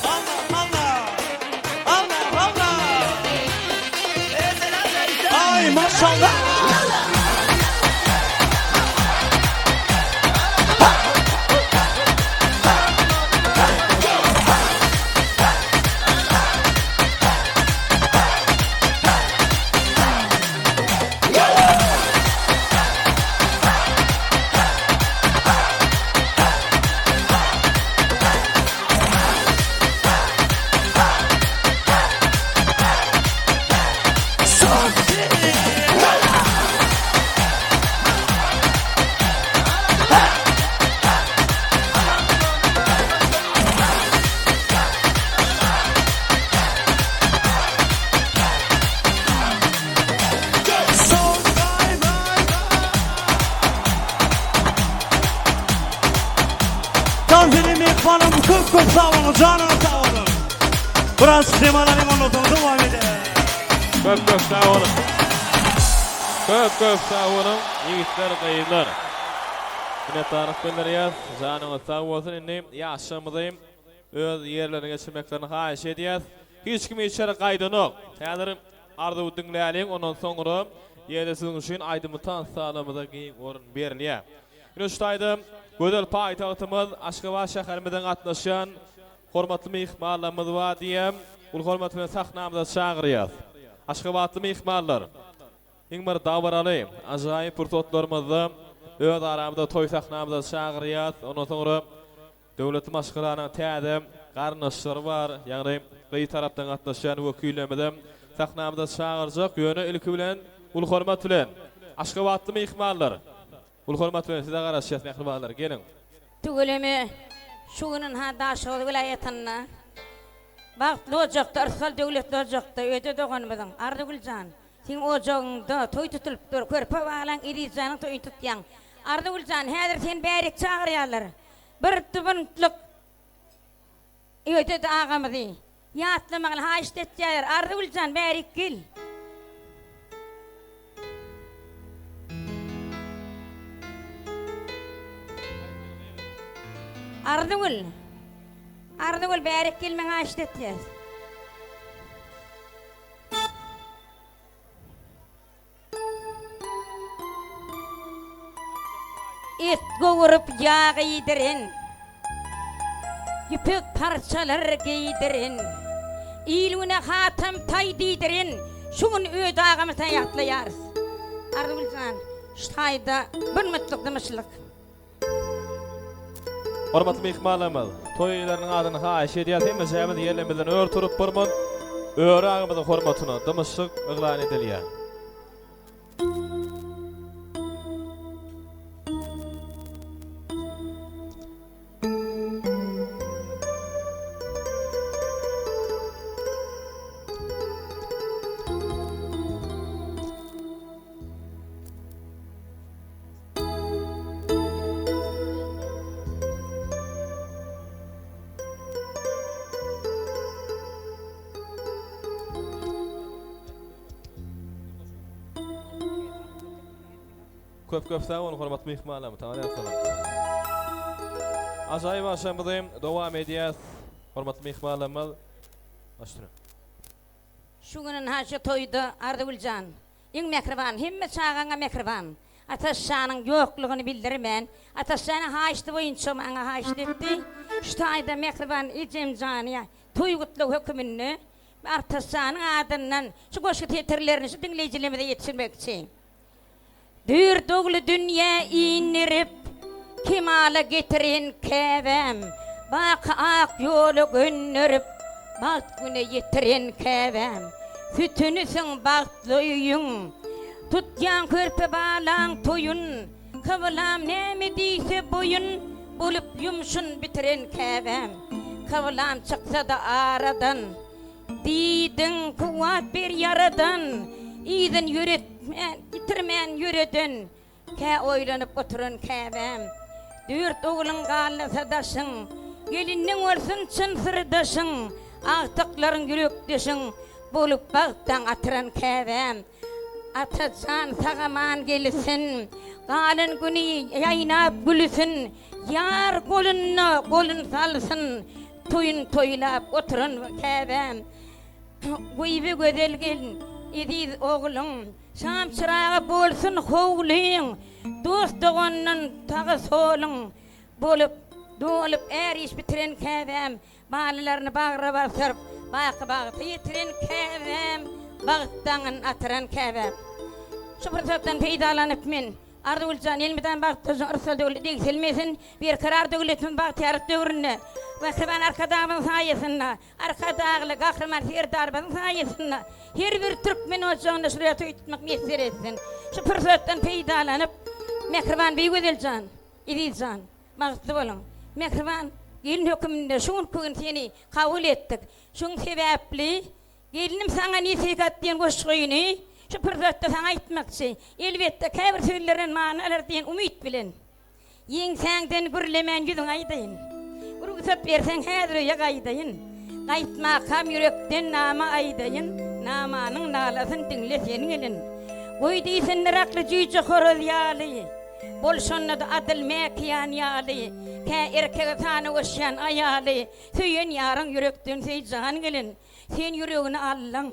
Allah. Ay maşallah. Hanım çok sağ olun, canım sağ olun. Burası Semalar'ın anlatığı devam eder. Çok sağ olun. Çok sağ olun. Yiğitler, kayıtlar. Yine tarif gönderiyaz. Canım sağ olsun. İneyim, yaşamıdayım. Öz yerlerine geçirmeklerini hayiş ediyaz. Hiç kimi içeri kaydı yok. Tanrım ardı dinleyelim. Ondan sonra yerde sizin için aydımıtan sağlamıda giyin orun beriliye. Ünüştaydım. Gödel paytahtımız Aşgabat şäherimizden gatnaşan hormatly mehmanlarymyz var diýem. Ul hormat bilen sahnamyza çagyryýar. Aşgabatly mehmanlar. Iň bir dawaraly, ajaýyp pursatlarymyzy öz aramyzda toý sahnamyza çagyryýar. Ondan soňra döwlet maşgulanyň täze garnaşlar bar, ýagny gyý tarapdan gatnaşan wekillemeden sahnamyda çağırjak ýöne ilki bilen ul hormat bilen Aşgabatly mehmanlar. Ul hormat bilen size garaşýat mehmanlar gelin. Tügülemi şugunun ha daşoğlu vilayetine Bagtly ojakda, Arsal döwletli ojakda öde doganmadan. Ardaguljan, sen ojagynda toy tutulup dur, körpe balan irizanyň toy tutýan. Ardaguljan, häzir sen bärik çağırýarlar. Bir tübünlük öde agamyzy. Ýatlamagyl ha işletýär. Ardaguljan bärik gel. Ardagul bärik gelmeň aşdetýär. Et gogurup ýağ ýedirin. Ýüpek parçalar giydirin. İlüne hatam tay diýdirin. Şuň öýde agamyzdan ýatlaýar. Ardaguljan, şaýda bir mutlyk demişlik. Hormatly mehmanlarymyz, toýlaryň adyny haýyş edýär, hemme jämyň ýerlerimizden ör turup barman, öýre agymyzyň hormatyna dymyşyk eglan edilýär. Köp sağ olun hormatly mehmanlarym, taňa salam. Ajaýyp aşamyzdym, dowam edýäs. Hormatly mehmanlarym, başlayalım. Şuňyň haşy toýda Ardaguljan, iň mehriban, hemme çağaňa mehriban. Ataşanyň ýoklugyny bildirmen, ataşanyň haýşdy boýunça maňa haýşdypdy. Şu taýda mehriban ejim janyň toýgutlyk hökümini ataşanyň adyndan şu goşky tetirlerini şu dinleýijilerimize ýetişdirmekçi. Dür dogly dünýä inirip kemala getirin käbem. Bak ak ýoly gönnürip bak güne yetirin käbem. Sütünüsün bagtly üýüň. Tutýan körpe balan toyun. Kıvılam näme diýse boyun bolup yumşun bitiren käbem. Kıvılam çyksa da aradan diýdiň kuwat bir yaradan. İýden ýöretmän, ýitirmän ýöredin. Kä oýlanyp oturan käbem. Dürt oglyň gallasa daşyň, gelinniň bolsun çyn sırdaşyň, agtyklaryň ýürekdeşiň bolup bagtdan atyran käbem. Atajan sagaman gelisin, galyn güni ýaýnap gülüsin, ýar golun salsyn, toyun toýlap oturan käbem. Güýbi gözel gelin. Ediz oğlum, şam çırağı bolsun howlyň, dost dogandan tagy solun, bolup er iş bitiren käbem, balalaryny bagyra basyp, bagy ýetiren käbem, bagtdan atyran käbem. Şu fırsatdan peýdalanyp men Ardaguljan elmeden bagtdan Arsal döwleti degselmesin, bir karar döwletiň bagtyarlyk döwründe. Mehriban arkadaşımın sayesinde, arkadaşlı kahraman Serdar'ın sayesinde her bir Türkmen ocağında şuraya tutmak mesir etsin. Şu fırsattan peydalanıp Mehriban Bey Gözelcan, İdilcan, mağdub olun. Mehriban gelin hükümünde şun köyün seni kabul ettik. Şun sebepli gelinim sana nesihat diyen koşkuyunu şu fırsatta sana etmekçi. Elbette kabir söylerin manalar diyen umut bilin. Yen senden gürlemen yüzün aydayın. Ruhsat versen häzir ýagaýdaýyn. Gaýtma kam yürekden nama aýdaýyn. Namanyň nalasyn dinle seniň elin. Goýdy senlerakly jüýje horoz ýaly. Bolşonda da adyl mäkiýan ýaly. Kä erkege tany oşyan aýaly. Süýen ýaryň yürekden seýjan gelin. Sen yüregini allaň.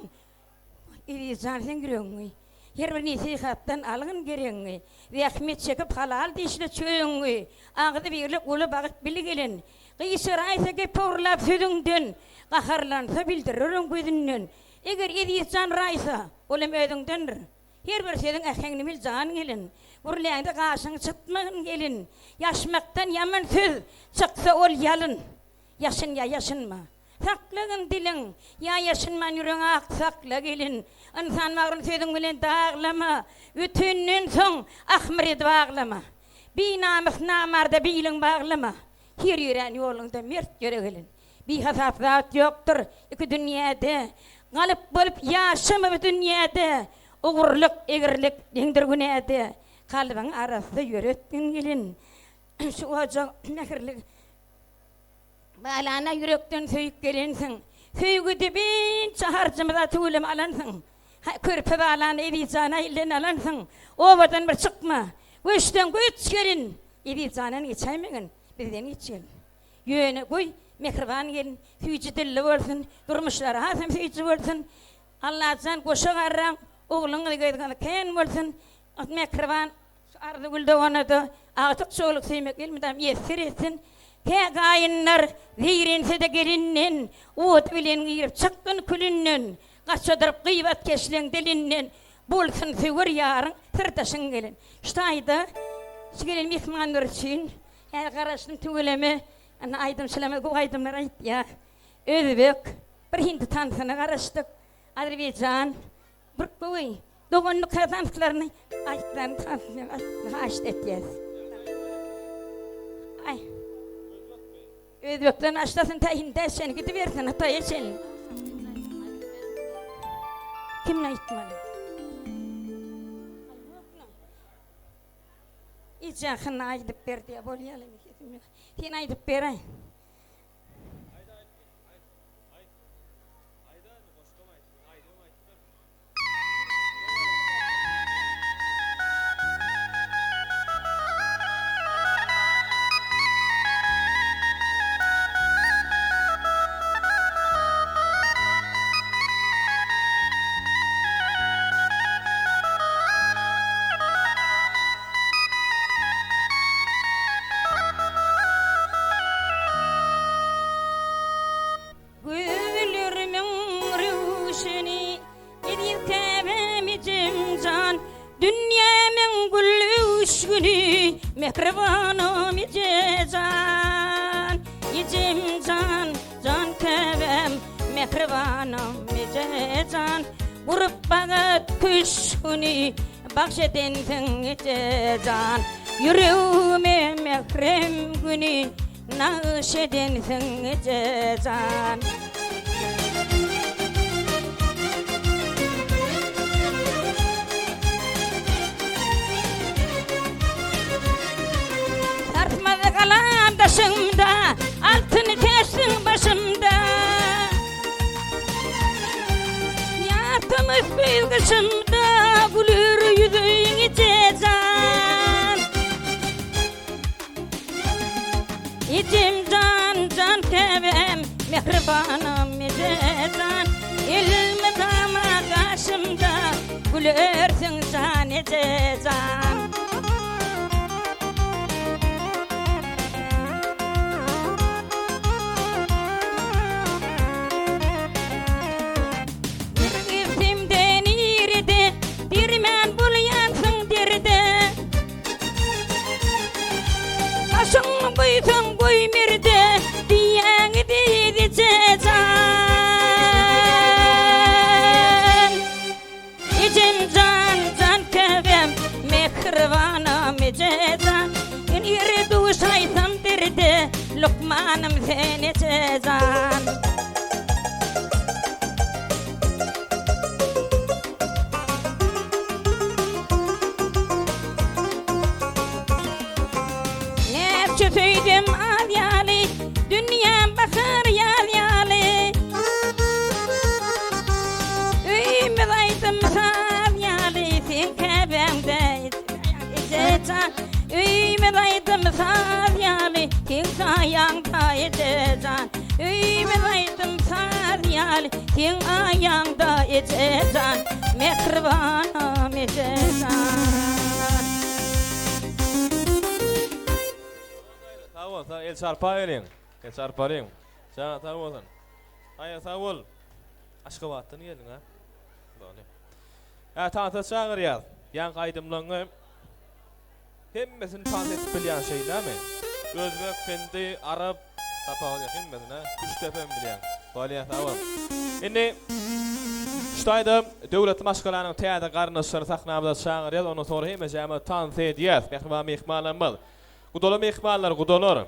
Irizan sen yüregiňi. Her bir nesihatdan algın gereňi. Rahmet çekip halal diýişle çöýüňi. Agdy birlik uly bagyt bili gelin. Gysyraysa geporlap südüňden gaharlansa bildirin gözünden. Eger edýän raýsa, olam ödüňdendir. Her bir şeýdiň äheňini bil jan gelin. Burlaýanda gaşyň çytmagyň gelin. Ýaşmakdan ýaman söz çyksa ol ýalyn. Yaşın ya yaşınma. Saklığın dilin. Ya yaşınman yüreğine aksakla gelin. İnsan varın sözün bilen dağlama. Ütünün son ahmiri bağlama. Bir namus namarda bilin bağlama. Her yüreğin yolunda mert göre gelin. Bir hasafat yoktur iki dünyada. Galıp bolup yaşama bu dünyada. Uğurluk, egirlik, dendir güneyde. Kalbin arasında yürüttün gelin. Şu oca nekirlik. Balana yürekten söyüp gelinsin. Söygü dibin çaharcımıza tuğulum alansın. Körpe balana edicana illen alansın. Ovadan bir çıkma. Güçten güç gelin. Edicanan geçemeyin. Bizden geçelim. Yöne koy. Mekriban gelin. Hücü dilli olsun. Durmuşlara hasım hücü olsun. Allah'tan koşa garran. Oğlun gıydığını ken olsun. Mekriban. Ardı gülde ona da. Ağıtık çoğuluk sevmek ilmidem. Yesir etsin. Ke gayınlar zirinse de gelinin, uğut bilen girip çıktın külünnen, kaçadırıp gıybat keşlen dilinnen, bulsun figür yarın, tırtaşın gelin. İştaydı, şu gelin mihmanlar için, her karıştım tügüleme, aydım şılama, bu aydımlar ayt ya. Özbek, bir hindi tansına karıştık, Azerbaycan, bir koy, doğunluk kazantılarını, aytlarını tansına açtı etiyez. Ay. Özbeklerin aştasın tayinde sen gidiversin hataya sen. Kimle gitmeli? Hiç yakına aydıp berdi ya bolyalım. Sen aydıp beray. Mekribanım icezan, icimcan, can kevem. Mekribanım icezan, vurup bana küşkünü, bahşedinsin icezan. Yüreğime mekrem günü, nakşedinsin icezan. Kalan taşımda, altını kestin başımda. Yatımız bir kışımda, gülür yüzün cezan. İçim can, can kevem, mehribanım cezan. İlmi dama karşımda, gülürsün can cezan. Koysan koy mirde diyen dedi cezan. İçim can can kevem mekrivanım cezan. Yeri duşaysam derdi lokmanım seni cezan. Söyledim al yali, dünya bakar yal yali. Üyümü daydım sal yali, sen kebemde cezan. Üyümü daydım sal yali, sen ayağında cezan. Üyümü daydım sal yali, sen ayağında cezan. Mekribanım cezan. El çarpayın. El çarpayın. Sen sağ olun. Hayır sağ ol. Aşkı vattın geldin ha. Böyle. Ya tanıtı çağır ya. Yan kaydımlarını hemmesini tanıtıp bilen şeyler mi? Özbek, Hindi, Arap, Tapağı himmetine 3 tepem bilen. Valiya tamam. Indi Ştayda döwlet maşgalanyň täze garnaşyny saknamda çağırýar, onu sonra hem jama tanse edýär. Mehman mehmanlar. Gudolar mehmanlar, gudolar.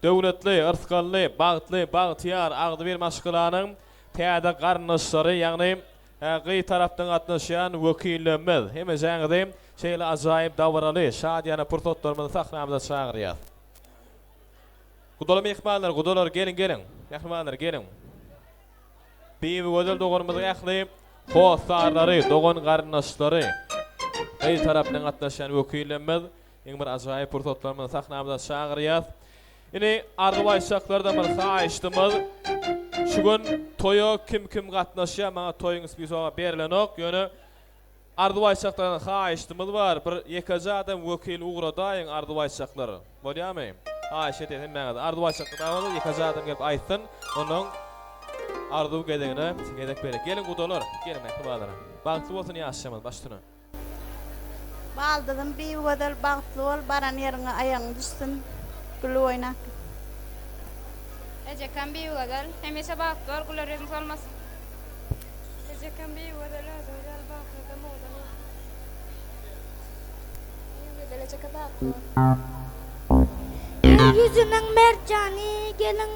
Döwletli, ırsgally, bagtly, bagtyar, agdy bir maşgalanyň täze garnaşlary, ýagny gyý tarapdan gatnaşýan wekillerimiz. Hem jangdy şeýle ajaýyp dawraly, şadiýana pursatlarymyzy saknamda çağırýar. Gudolar mehmanlar, gudolar gelin. Mehmanlar gelin. Bibi gözel dogonumyzy ýakly hosarlary, dogon garnaşlary. Ey tarapdan gatnaşan wekillerimiz iň bir ajaýyp pursatlarymyzy saknamda çağırýar. Ine argybaşaklardan bir haýyşdymyz. Şu gün toýa kim gatnaşýar, maňa toýuň spisoga berilenok. Ýöne argybaşaklardan haýyşdymyz bar. Bir ýekiji adam wekil ugradaýyň argybaşaklary. Bolýarmy? Haýyş edýän maňa argybaşaklar bolar, ýekiji adam gelip aýtdyn. Onuň ardu gedegine gedek berek. Gelin gudolar, gelin mehmanlar. Bagtly bolsun ýaşamaz başdyna. Baldym bir gödel bagtly bol, baran ýeriňe aýagyň düşsün. Gül oynak. Ejekan bir gödel, hemese bagtly güler ýüzüň salmasyn. Ejekan bir gödel, azal bagtly da modan. Gödel ejeka bagtly. Yüzünün mercani gelin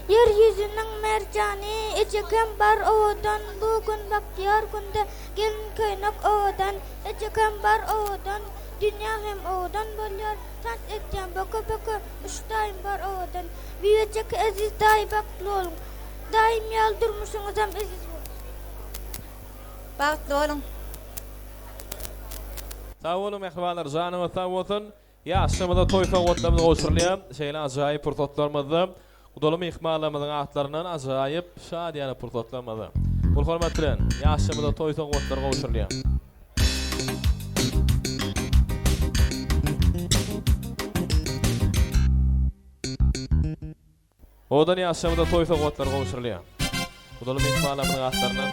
Yeryüzünün mercani ejeken bar odan bugün baktiyar günde gelin köynak odan ejeken bar odan dünya hem odan bolýar tant etken baka üçtaýym bar odan büyüjek aziz daý baktly bolun daim ýaldyrmyşyňyz hem aziz bolun Bagtly bolun. Sağ olun mehmanlar, janymy sağ bolsun. Ýaşamyda toýfa gotlamyny goşurlýar. Şeýle ajaýyp pursatlarymyzy Gudoly mehmanlarymyzyň atlaryndan ajaýyp şadiýana pursatlarymyzy. Bu hormat bilen ýaşamyda toýfa gotlary goşurlýar. Odan ýaşamyda toýfa gotlary goşurlýar. Gudoly mehmanlarymyzyň atlaryndan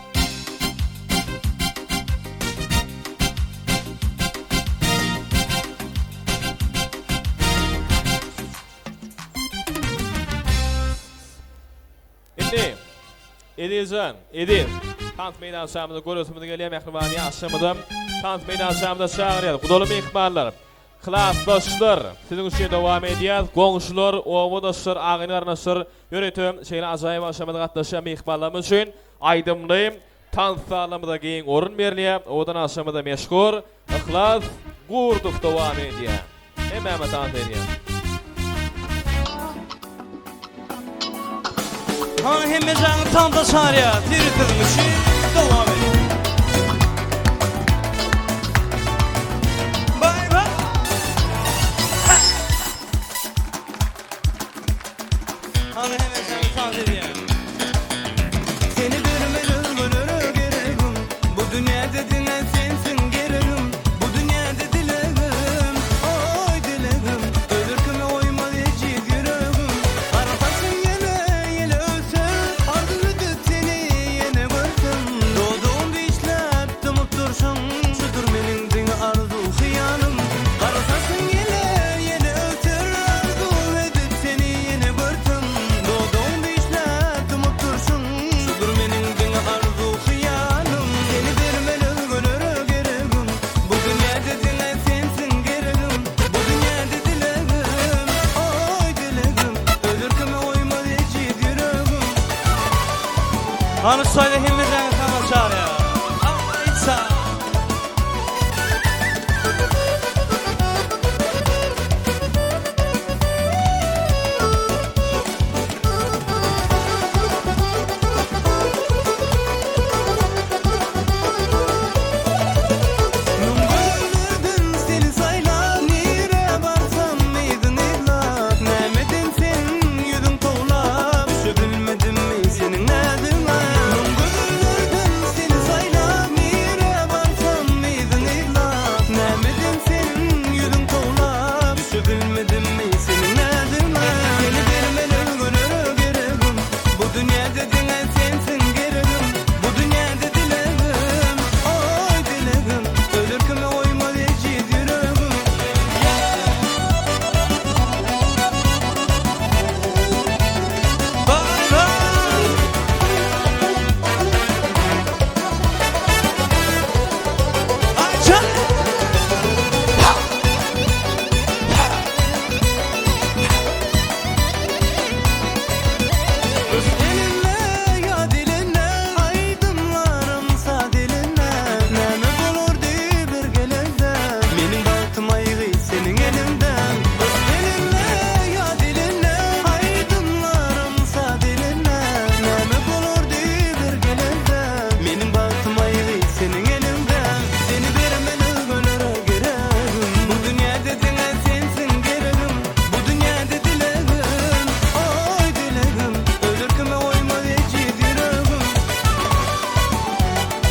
Edil. Tant meydan şamyda görüsümizde gelýän mehman ýaşamyda tant meydan şamyda çağırýar. Gudoly mehmanlar, klasdaşlar, siziň üçin dowam edýär. Goňşular, owadoşlar, agyňarnaşlar, ýönetim şeýle ajaýyp aşamyda gatnaşan mehmanlarymyz üçin aýdymly tant salymyda giň orun berilýär. Odan aşamyda meşgul, ihlas, gurdup dowam edýär. Hemme tant edýär. Han hemme jany tanda çarya, tiritirin üçin dowam edin. Bay bay. Han hemme jany tanda edýär. Seni görmeli gönlüre geregim. Bu dünýäde diňe sensiň geregim. Bu dünýäde dilegim, oy dilegim. Ölürküm oýma ejid yüregim. Arapasyn yele ardy ödüp seni ýene görsüm. Doğduğum işläp tumup durşum. Şudur meniň diňe arzu hyýanym. Arapasyn yele öter ardy ödüp seni ýene görsüm. Doğduğum işläp tumup durşum. Şudur meniň diňe arzu hyýanym. Seni bermeli gönlüre geregim. Bu dünýäde diňe sensiň geregim. Bu dünýäde dilegim, oy dilegim. Ölürküm oýma ejid yüregim. Anı sayda hemme jany tanda çarya. Aýtsa. Numgullardan seni saylap, nire barsam meydin evlap. Nämeden sen ýüzüň toglap, şu bilmedim mi senin nädin? Numgullardan seni Elinle ya dilinle aydınlarım sa dilinle Näme bolurdy bir gelende Mening bagtym aýgy senin elinden Elinle ya dilinle aydınlarım sa dilinle Näme bolurdy bir gelende Mening bagtym aýgy senin elinden Seni bermeli gönere geregim Bu dünyada diňe sensin geregim Bu dünyada dilegim oy dilegim Ölürküme oyma veci diregim Seni bermeli gönere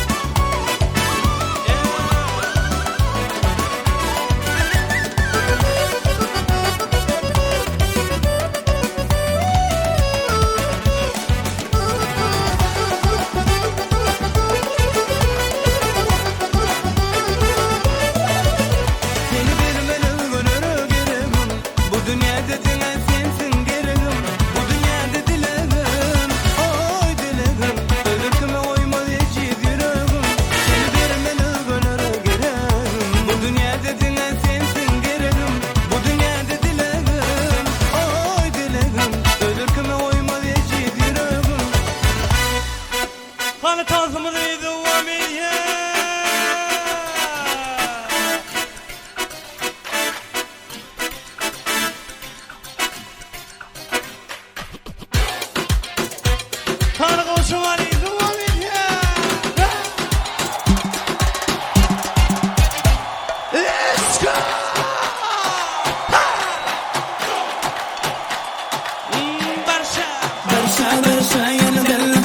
geregim Bu dünyada diňe sensin geregim Bu dünyada dilegim oy dilegim Ölürküme oyma veci diregim Seni bermeli gönere geregim Bu dünyada diňe sensin geregim Bu dünyada dilegim oy dilegim Ölürküme oyma veci diregim Hani tazımını devam ediyor. Hani koşumanı devam ediyor. Let's go! Barşa! برشا برشا يا ندلة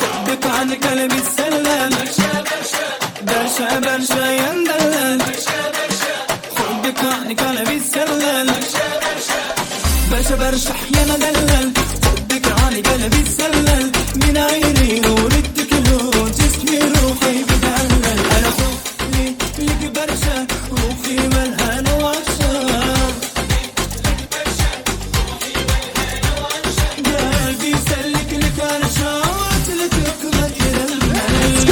خدك عن قلبي تسلل برشا برشا يا ندلل خدك عن قلبي تسلل برشا برشا يا ندلل خدك عن قلبي تسلل من عيني نورتك لون جسمي روحي بدلل أنا خوفي لك برشا روحي ملهان وعشاق قلبي سلك لك انا شاوت لك غير الملل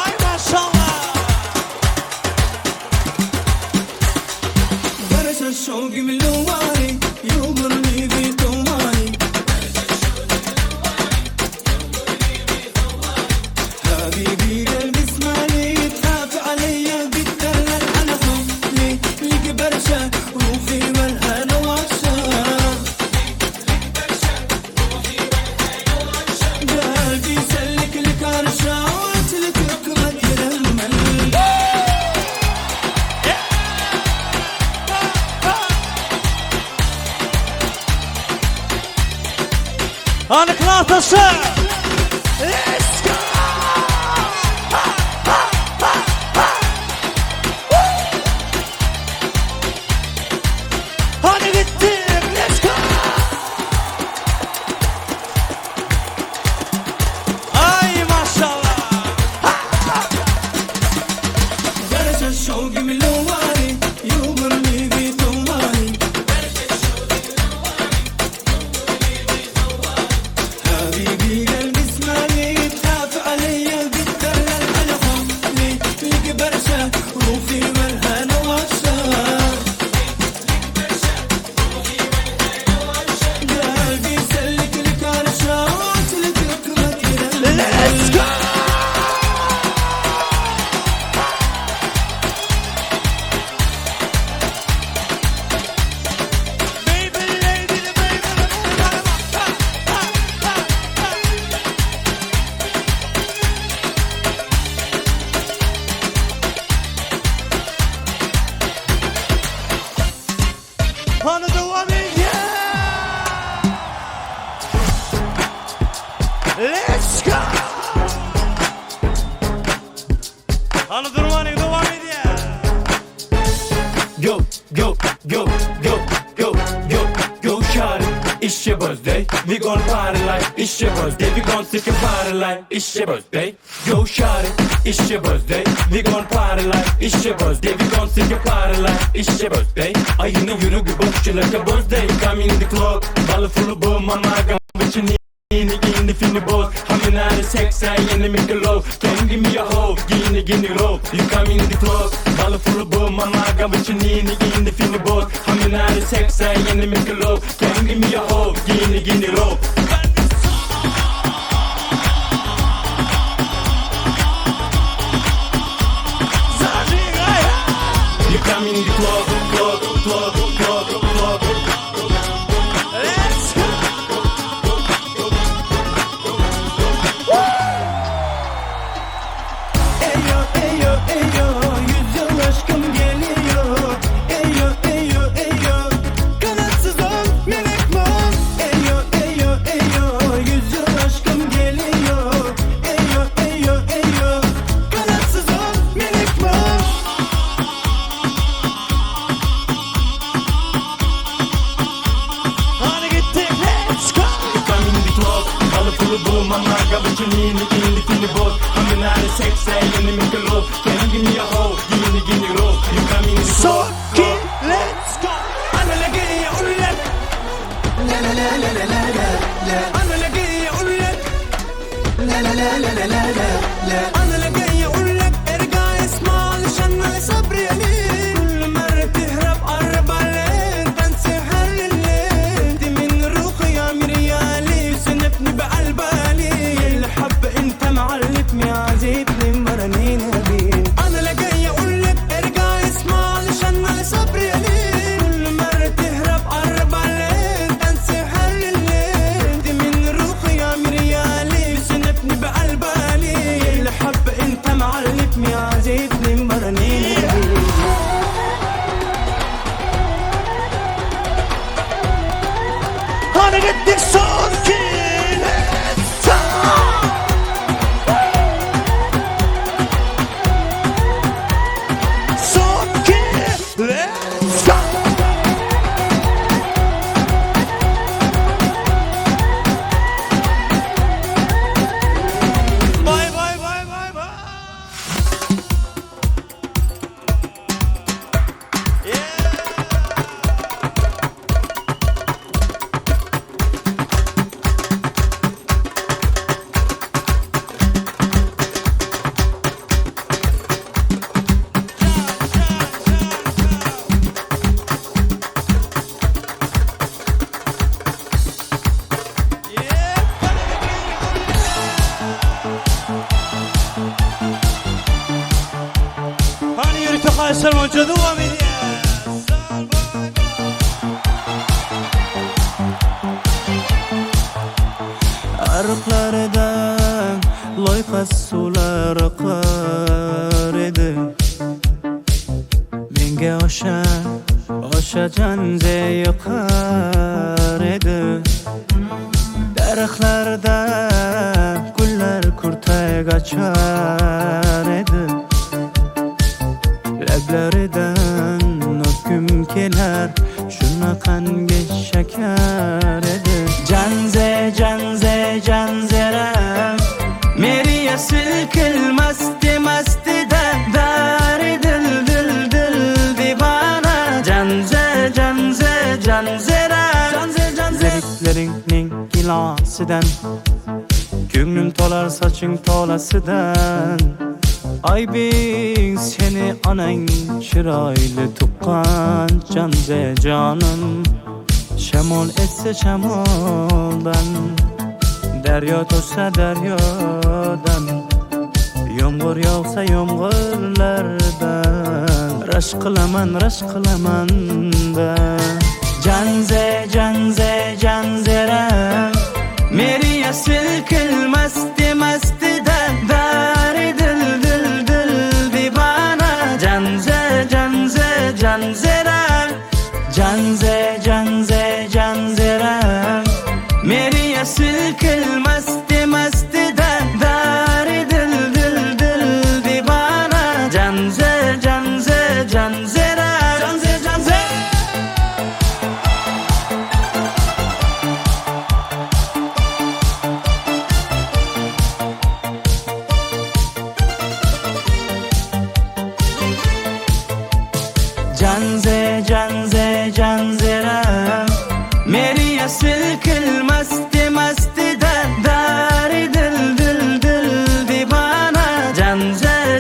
Ay maşallah. برشا الشوق من لواني يغرني في طواني حبيبي قلبي اسمعني تخاف عليا بتدلل انا خوفي لك برشا روحي ملهان وعشاق قلبي سلك لك انا شاوت لك غير الملل Hani klasası. Let's go! Hadi gittim. Let's go! Ay maşallah. برشا الشوق من لواني يغرني في طواني حبيبي قلبي اسمعني تخاف عليا بتدلل انا خوفي لك برشا روحي ملهان وعشاق قلبي سلك لك انا شاوت لك غير Let's go! Baby lady, Hani devam ediyor. Let's go! Hani durmanın devam ediyor. Go, go, go, go, go, go, go, shawty. It's your birthday, we gon' party like it's your birthday. We gon' take a party like it's your birthday. Go, shawty. it's your birthday. We gon' party like it's your birthday. We gon' sing a party like it's your birthday. Ayını yürü bir boşçu like a birthday. Come in the club, balı full bu managa. Bütün yeni giyindi fini boz. Hamin ağrı seksen yeni make a love. Can give me a hoe, giyini roll. You come in the club, balı full bu managa. Bütün yeni giyindi fini boz. Hamin ağrı seksen yeni make a love. Can give me a hoe, giyini roll. You come in the club, club, club, club, club. Let's go. Eyo eyo eyo, yüzyıl aşkım geliyor. Eyo eyo eyo, kanatsız ol melek mor. Eyo eyo eyo, yüzyıl aşkım geliyor. Eyo eyo eyo, kanatsız ol melek mor. Hadi gittik, let's go. You come in the club, balı full bu managa. Bütün yeni giyindi fini boz. Hamin ağrı seksen yeni make a love. Can give me a hoe, giyini roll. You come in the club, Let's go. Anne geliye ulle. La la la la la la la. Anne geliye ulle. La la la la la la la. Anne geliye ulle. Erga اسمع لشان صبري لي. كل مرة تهرب قرب عليك. تنسى حل الليل. دي من روحي يا مريالي. سنبني بقلبالي. الحب انت معلمني عذبني مرنين بيه. أنا جاي أقول لك ارجع اسمع لشان صبري ليه. كل مرة تهرب قرب عليك. تنسى حل الليل. دي من روحي يا مريالي. سنبني بقلبالي. الحب انت معلمني عذبني مرنين بيه. Hadi gittik son ki. Let's go. Son ki. Let's go. Bye bye bye bye bye. Hani yürü tıkaysın hoca devam ediyor. Arıqlardan loyqa sular oqar edi. Menga o'sha janze yoqar edi. Daraxtlarda gullar kurtay açar edi. Lablaridan o'pgim kelar, shunaqangi shakar edi. Janze janze janzeram, meriya silkilmasdi mastida. Dari dil dil dil divana. Janze janze janzeram, janze janzeriklerining gilosidan. Ko'nglim tolar soching tolasidan. Aybing seni anang chiroyli tuqqan. Janze jonim, shamol esse shamoldan. Daryo to'sa daryodan. Yomg'ir yog'sa yomg'irlardan. Rashk qilaman da. Janze janze janzeram, meriya silkilmasdi mastida. Dari dil dil dil divana. Janze janze janzeram, janze janze janzeram, meriya silkilmasdi mastida. Dari dil dil dil divana. Janze janze janzeram, janze janze.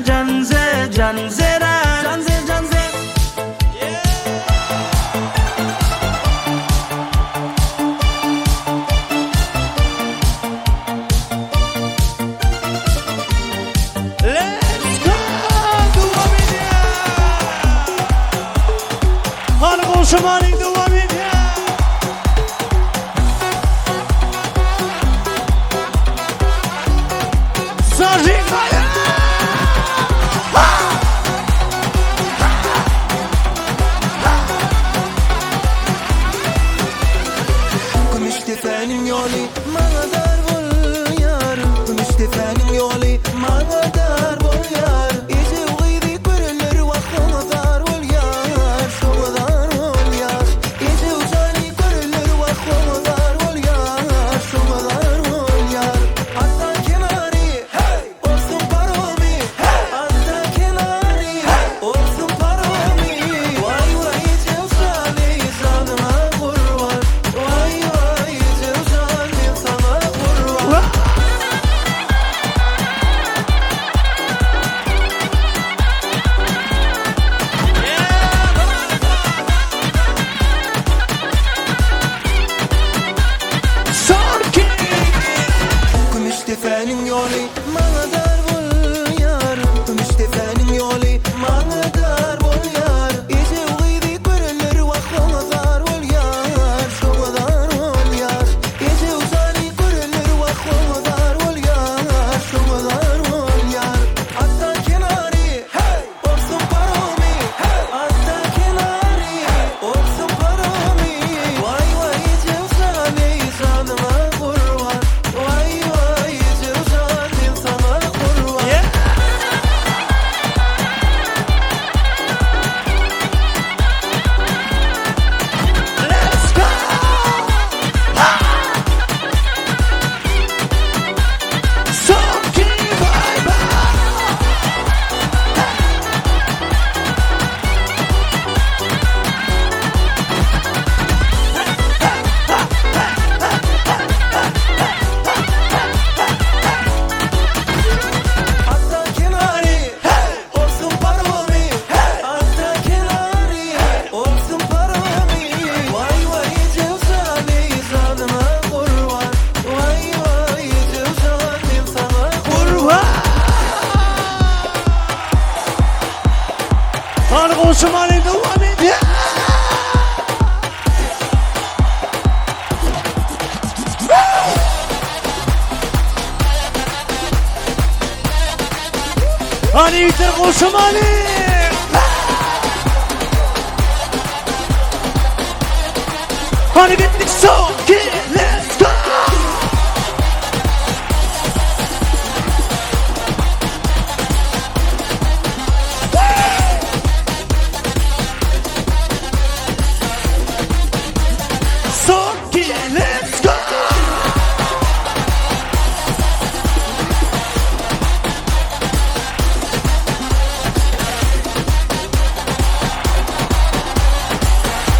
Canze, Canzera, Canze, Canze. Let's go! Hadi konuşmanın devam ediyor. Sarjikaya! Gümüş tefenin yolu bana dar bol yar. Gümüş tefenin yolu bana dar bol yar. İşte uydu görünür vakfına dar bol yar. Şuna dar bol yar. İşte uzanı görünür vakfına dar bol yar. Şuna dar bol yar. Hatta kenarı olsun paromi. Hatta kenarı olsun paromi. Vay vay cevsali sana kurban. Vay vay cevsali sana kurban. Gümüş tefenin yolu bana dar bol yar. Gümüş tefenin yolu bana dar bol yar. İşte uydu görünür vakfına dar bol yar. Şuna dar bol yar. İşte uzanı görünür vakfına dar bol yar. Şuna dar bol yar. Hatta kenarı olsun paromi. Hatta kenarı olsun paromi. Vay vay cevsali sana kurban. Vay vay cevsali sana kurban. Let's go! Sonki bye bye. Hatta kenarı olsun paromi. Hatta kenarı olsun paromi. Vay vay cevsali sana kurban. Vay vay cevsali sana kurban. Hadi konuşmanın devam ediyor. Hadi bitir konuşmanı. Hadi bittik son. Let's go. Son. Let's go.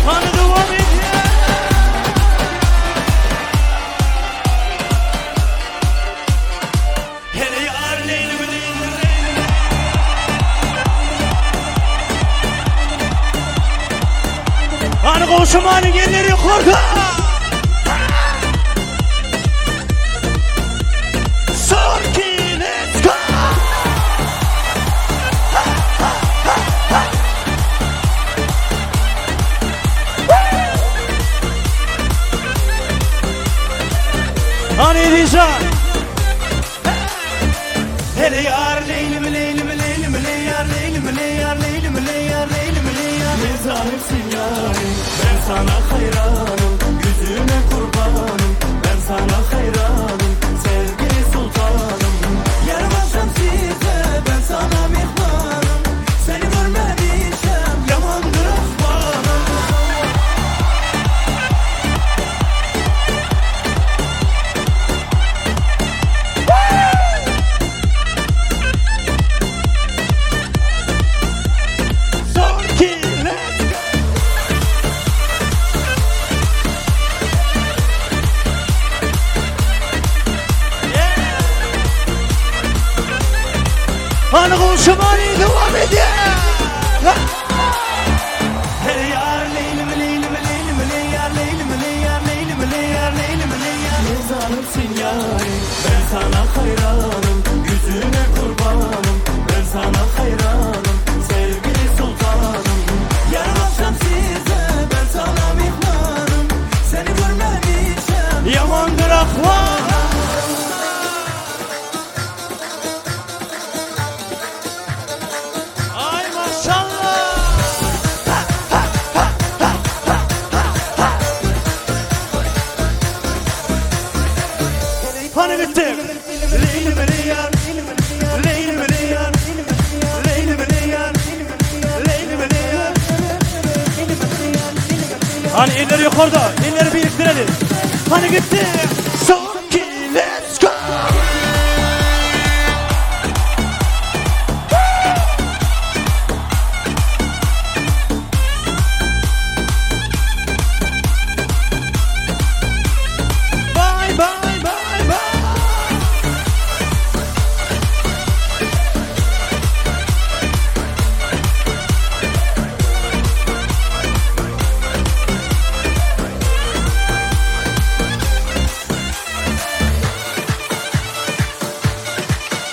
Hadi devam ediyor. Hele yar leyli mi leyli mi leyli mi? Hadi konuşmanı gelir yukarıda. Sonki let's go. Hadi Rişan. Hele yar leyli mi leyli mi leyli mi ley yar leyli mi ley yar leyli mi ley yar leyli mi ley yar. Ne zalimsin yarim, ben sana hayranım, yüzüne kurbanım, ben sana hayranım, sevgili sultanım. Yaramazsam size, ben sana mihmanım, seni görmediysem yamandır ahvanım. mani devam ediyor. Hey yar leylim leylim leylim yar leylim yar leylim yar leylim yar. Ne zalimsin yarim, ben sana hayranım, yüzüne kurbanım, ben sana hayranım, sevgili sultanım. Yaramazsam size, ben sana mihmanım, seni görmemişim, yamandır ahvanım. Ay maşallah. Hani bitti. Leylim yar, leylim yar, leylim yar, leylim yar. Hani elleri yukarıda, elleri biriktirelim. Hani gitti. Son ki, let's go. Bye bye bye bye.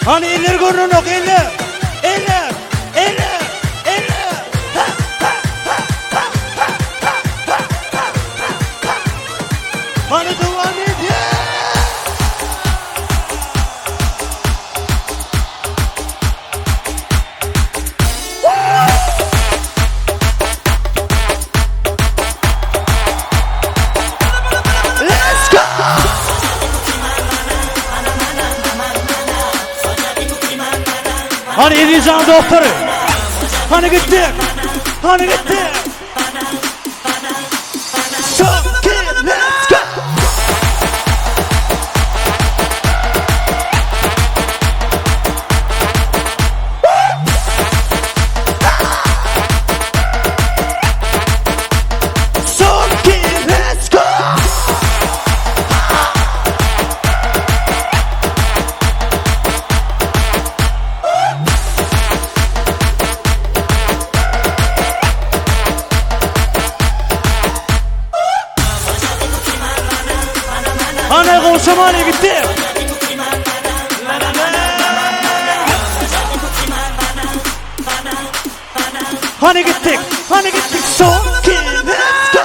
Hani eller görünür yok, eller. Eller, eller, eller. Ha, ha, ha, ha, ha, ha, ha, ha. Hani devam ediyor. Let's go. Hani Edilcan doktoru. Hani gitti. Hani gitti. Çok iyi, let's go. Çok iyi, let's go. Hani konuşamani gitti. Hani gittik, hani gittik. Son ki, let's go.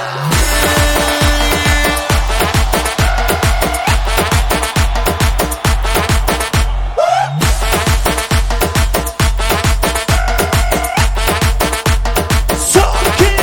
Son ki.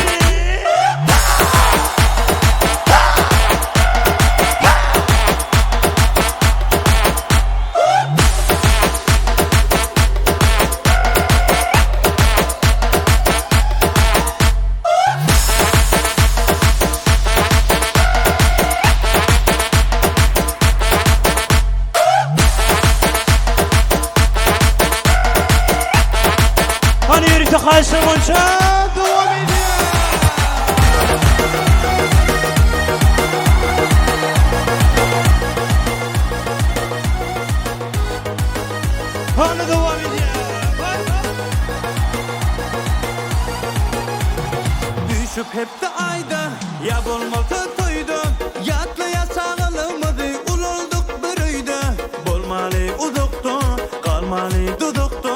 Hani yürüyüşte karşı konça devam ediyor. Hani devam ediyor. Düşüp hep de ayda ya bolmalı toydu. Yatlaya sağlamadı ul olduk bir uyda. Bolmalı uduktu kalmalı duduktu.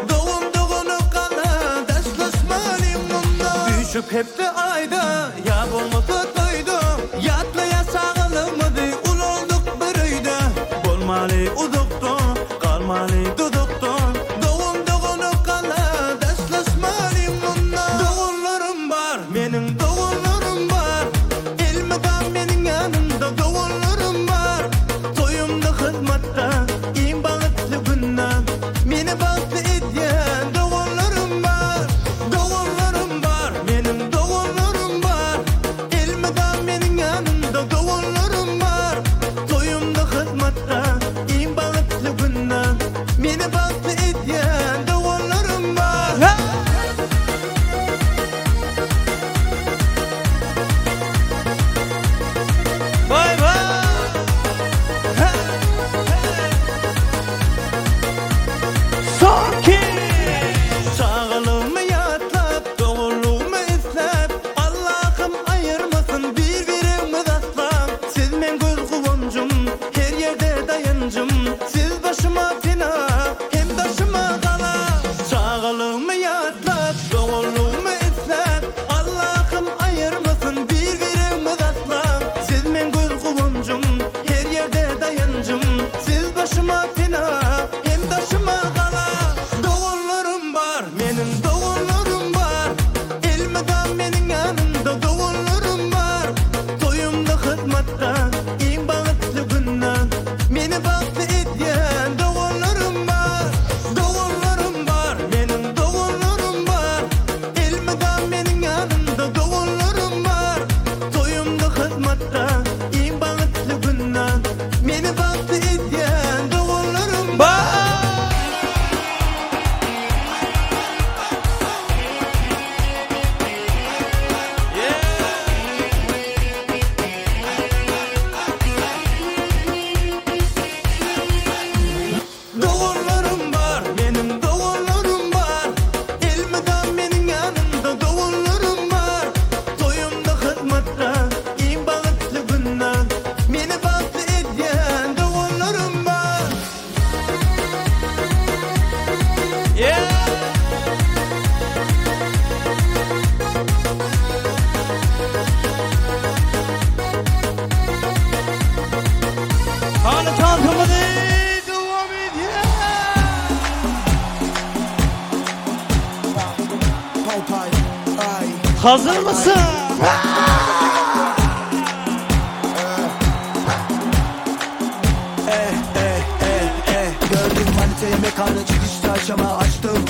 Doğum doğunu kalı destasmalim bunda. Düşüp hep de ayda ya bolmalı toydu. Yatlaya sağlamadı ul olduk bir uyda. Bolmalı uduktu kalmalı duduktu. Doğum doğunu kalı destasmalim bunda. Doğullarım var benim doğullarım var. Elmeden benim yanımda doğullarım var. Toyumda hizmette en bağıtlı günden. Beni bağıtlı ediyen doğullarım var. Doğullarım var benim doğullarım var. Doğulluğumu yadlat, doğulluğumu islat. Allah'ım ayırmasın birbirimiz asla. Siz men göz kuluncum, her yerde dayancım. Siz başıma fena, hem taşıma kala. Doğullarım var, benim doğullarım var. Elmeden benim yanımda doğullarım var. Toyumda hizmette, en bağıtlı günden. Beni baktı etyen doğullarım var. Doğullarım var, benim doğullarım var. Elmeden benim yanımda doğullarım var. Toyumda hizmette, en bağıtlı günden. Beni baktı etyen doğullarım var. Doğullarım var, benim doğullarım var. Elmeden benim yanımda doğullarım var. Toyumda hizmette, en bağıtlı günden. Beni baktı etyen doğullarım var. Hadi kalkımı devam ediyor. Hazır mısın? Gördüm manitayı mekanı çıkışta aşama açtım.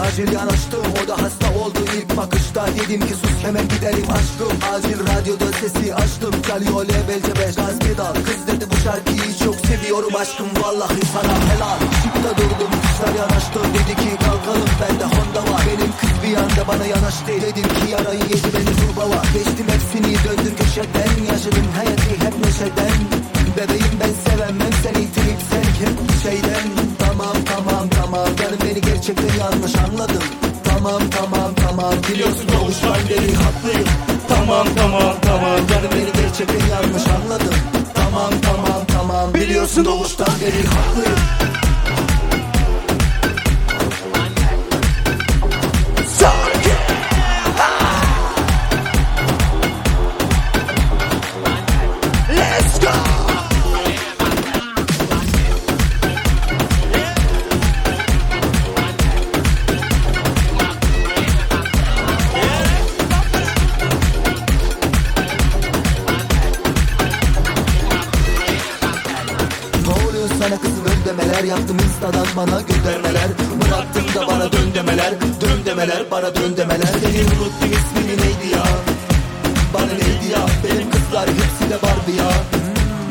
Acil yanaştım, o da hasta oldu ilk bakışta. Dedim ki sus hemen gidelim aşkım. Acil radyoda sesi açtım, çalıyor levelce 5 gaz pedal. Kız dedi bu şarkıyı çok seviyorum aşkım, vallahi sana helal. Şıkta durdum, kuşlar yanaştı, dedi ki kalkalım bende Honda var. Benim kız bir anda bana yanaştı, dedim ki yarayı yedi beni turba var. Geçtim hepsini döndüm köşeden, yaşadım hayatı hep neşeden. Bebeğim ben sevemem seni, trip sen hep bir şeyden. Tamam tamam tamam, canım beni gerçekten yanlış anladın. Tamam tamam tamam, biliyorsun doğuştan beri haklıyım. Tamam tamam tamam, canım beni gerçekten yanlış anladın. Tamam tamam tamam, biliyorsun doğuştan beri haklıyım. Let's go! Sana kızım ön demeler, yaptım instadan bana göndermeler. Bıraktım da bana dön demeler, dön demeler, bana dön demeler. Senin unuttum ismini neydi ya? Bana neydi ya? Benim kızlar hepsi de Barbie ya.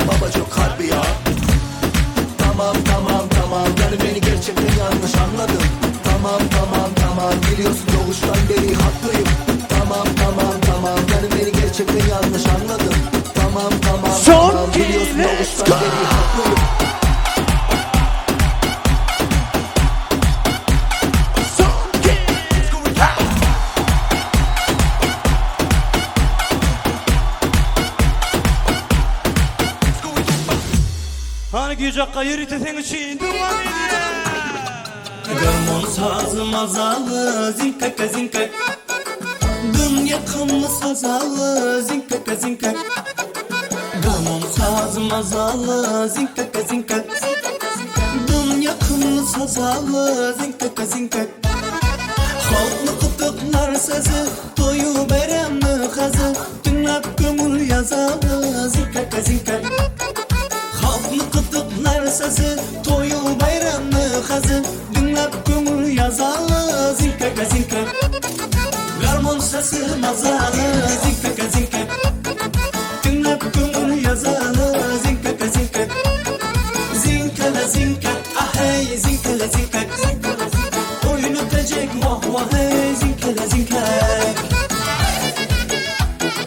Baba çok harbi ya. Tamam tamam tamam, yani beni gerçekten yanlış anladın. Tamam tamam tamam, biliyorsun doğuştan beri haklıyım. Tamam tamam tamam, yani beni gerçekten yanlış anladın. Tamam tamam tamam, biliyorsun doğuştan beri haklıyım. Hani gücakka yürütesen için devam ediyor. Garmon sazım azalı, zinkaka zinkak. Dünya kanlı sazalı, zinkaka zinkak. Garmon sazım azalı, zinkaka zinkak. Dünya kanlı sazalı, zinkaka zinkak. Halklı kutuklar sazı, toyu beremli kazı. Dinlap gömül yazalı, zinkaka zinkak. Halklı kutuklar sazı, toyu bayramlı kazı. Dinlap gömül yazalı, zinkaka zinkak. Garmon sazı mazalı, zinkaka zinkak. Dinlap gömül yazalı, zinkaka zinkak. Zinkala zinkak, ahey zinkala zinkak. Oyun ötecek vah vah hey, zinkala zinkak.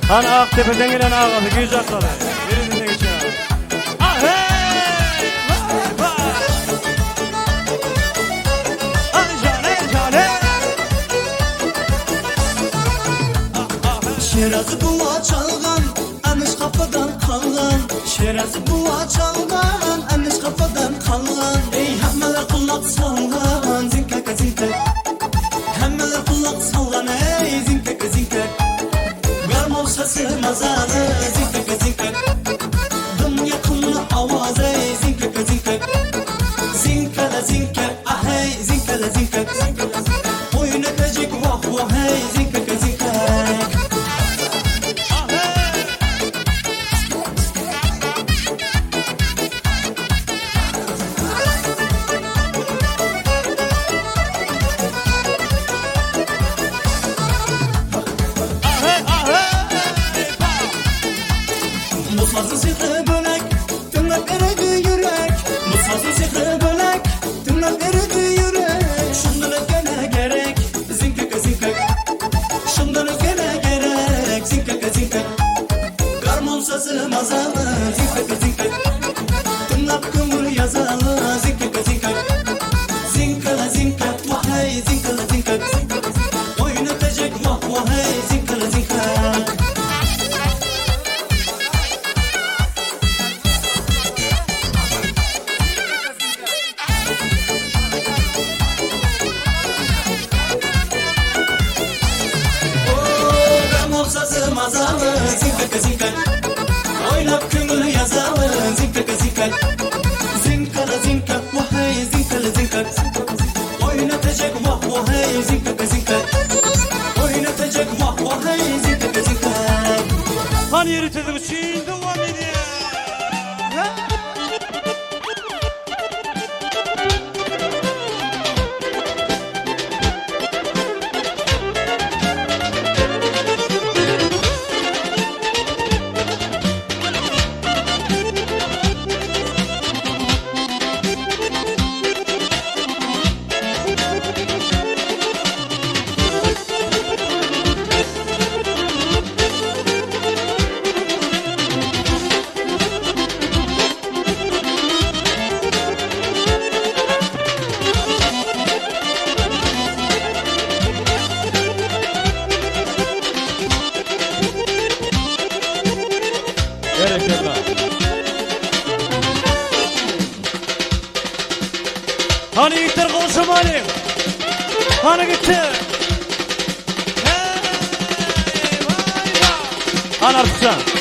Hani Aktepe'den gelen ağabey gücakkalı. Birinize geçin. Şerazı buğa çalgan, anış kafadan kalgan. Şerazı buğa çalgan, anış kafadan kalgan. Ey hamala kulak salgan, zinkaka zinkak. vah hey zinkaka zinkak. Musazın sihri bölek, tırnak eridi yürek. Musazın sihri bölek, tırnak eridi yürek. Şundan ötene gerek, zinkaka zinkak. Şundan ötene gerek, zinkaka zinkak. Karmon sazı mazalı, zinkaka zinkak. Tırnak kımır yazalı, zinkaka zinkak. Zinkala zinkak, vah hey zinkala zinkak. Oynatacak vah vah hey zinkala zinkak. Sazı mazalı zinkaka zinkak. Oynap kümür yazalı zinkaka zinkak. Zinkala zinkak vah hey zinkala zinkak. Oynatacak vah vah hey zinkaka zinkak. Oynatacak vah vah hey zinkaka zinkak. Hani yürütüldü için devam ediyor. Hani gitti konuşum hani? Hani gitti? Hani artık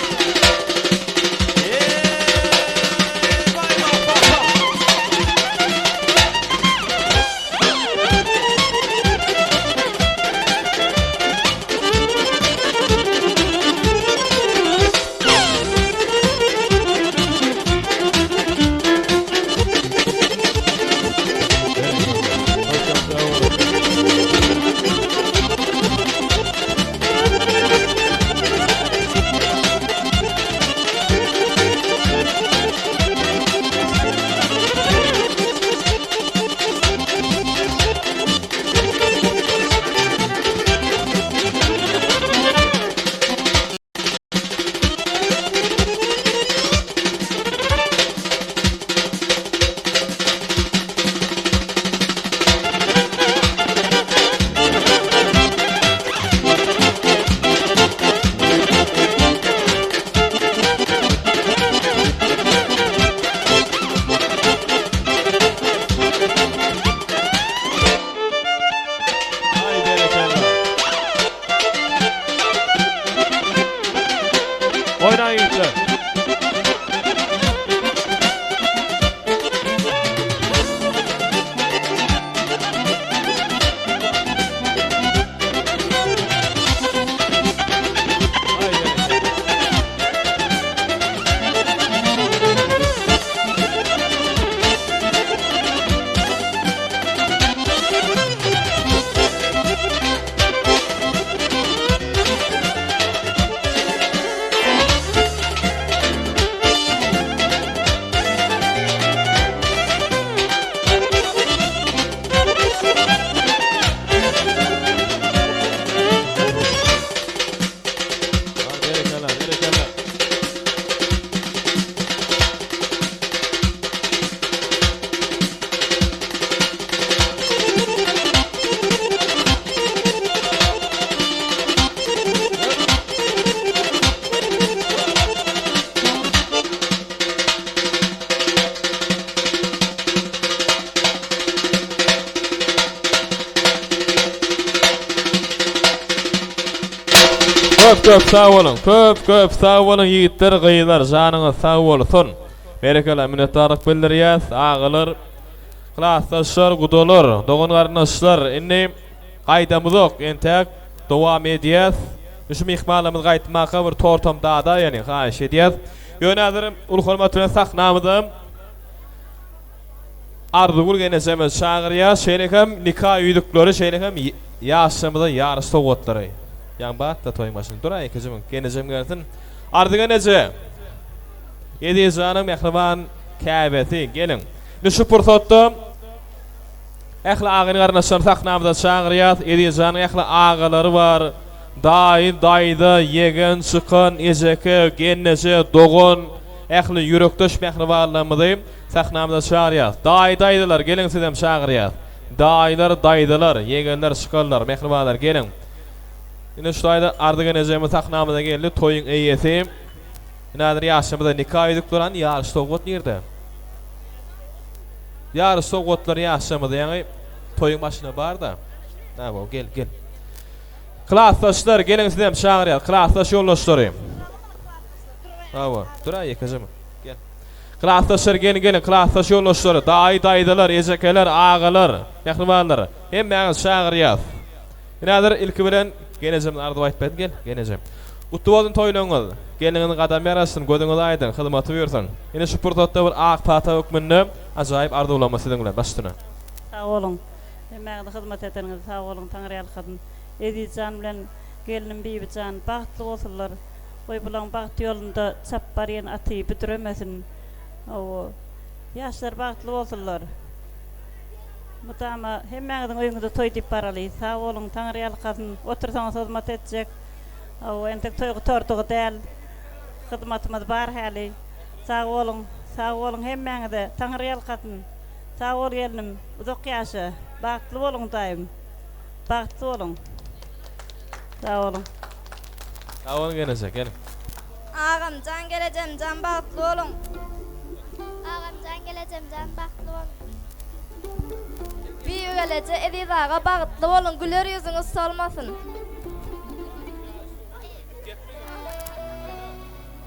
Köp sağ olun. Köp sağ olun yiğitler, gıylar, janyňyz sağ bolsun. Berekele minnetdarlyk bildirýäs. Ağalar, klassdaşlar, gudolar, dogan garnaşlar. Inni Gaýdamyz ok, entek dowam edýäs. Şu mihmalymyz gaýtmaga bir tortam dada ýani haýyş edýäs. Ýönedim ul hormatly sahnamydym. Arzugur genezemiz şagyrýar, şeýlekem nikah üýdükleri şeýlekem ýaşamyda ýarys towatlary. Ýa-ni batda toýmaşyn duray kızım genezem gertin. Ardyga nece? Edizanyň mehriban käbeti gelin. Şu pursatda ähli agyny garnaşan sahnamyda şagyrýar, Edizanyň ähli agalary bar. Dayda yegen çıkan ezeke gennese dogon ähli yürekdeş mehribanlygymyzy sahnamyda şagyrýar. Daydylar gelin sizem şagyrýar. Daydylar yegenler çıkanlar mehribanlar gelin. Ine şu dayda ardyga nezemi sahnamyda geldi toyun eýesi. Nädir ýaşamyda nikah edikleran ýarys togat ýerde. Ýarys togatlar ýaşamyda ýani toyun başyna bar da. Näme o gel. Klassdaşlar gelin sizem şagyrýar. Klassdaş ýoldaşlary. Hawa, duray kızım. Gel. Klassdaşlar gelin klassdaş ýoldaşlary. Daydylar, ejekeler, agalar, mehribanlar. Hemmäňiz şagyrýar. Nädir ilki bilen genezem ardy aýtpady gel, genezem. Utubadyn toýlaňyz. Geliniň gadamy arasyn, gödüňiz aýdyn, hyzmaty bersin. Ine şu purtatda bir ak pata hökmünde ajaýyp ardy ulamasy diňler başdyna. Sağ olun. Hemmäňiz hyzmat eteniňiz sağ olun, taňryal kadın. Edijan bilen gelinim Bibijan bagtly bolsunlar. Oy bilen bagt ýolunda çap barýan aty bitiremesin. O ýaşlar bagtly bolsunlar. Mutama hemmäňiziň öýüňizde toý dip baraly. Sağ olun, taňryal kadın. Otursaňyz hyzmat etjek. O entek toýgy tortugy däl. Hyzmatymyz bar häli. Sağ olun hemmäňize taňryal kadın. Sağ ol gelinim. Uzak ýaşa. Bagtly bolun daýym. Bagtly bolun. Sağ olun. Sağ olun geneze gelin. Ağam can geleceğim, can bagtly bolun. Ağam can geleceğim, can bagtly bolun. Bir gelece Ediz ağa bagtly bolun, güler yüzüňiz solmasyn.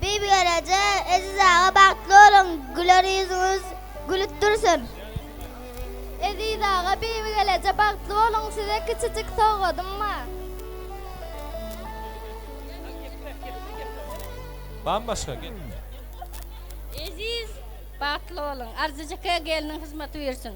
Bir gelece Ediz ağa bagtly bolun, güler yüzüňiz gülüp dursun. Ediz ağa bir gelece bagtly bolun, size kiçicik soğudumma. Bambaşka gel. Aziz bagtly bolun. Arzyjaka geliniň hyzmaty bersin.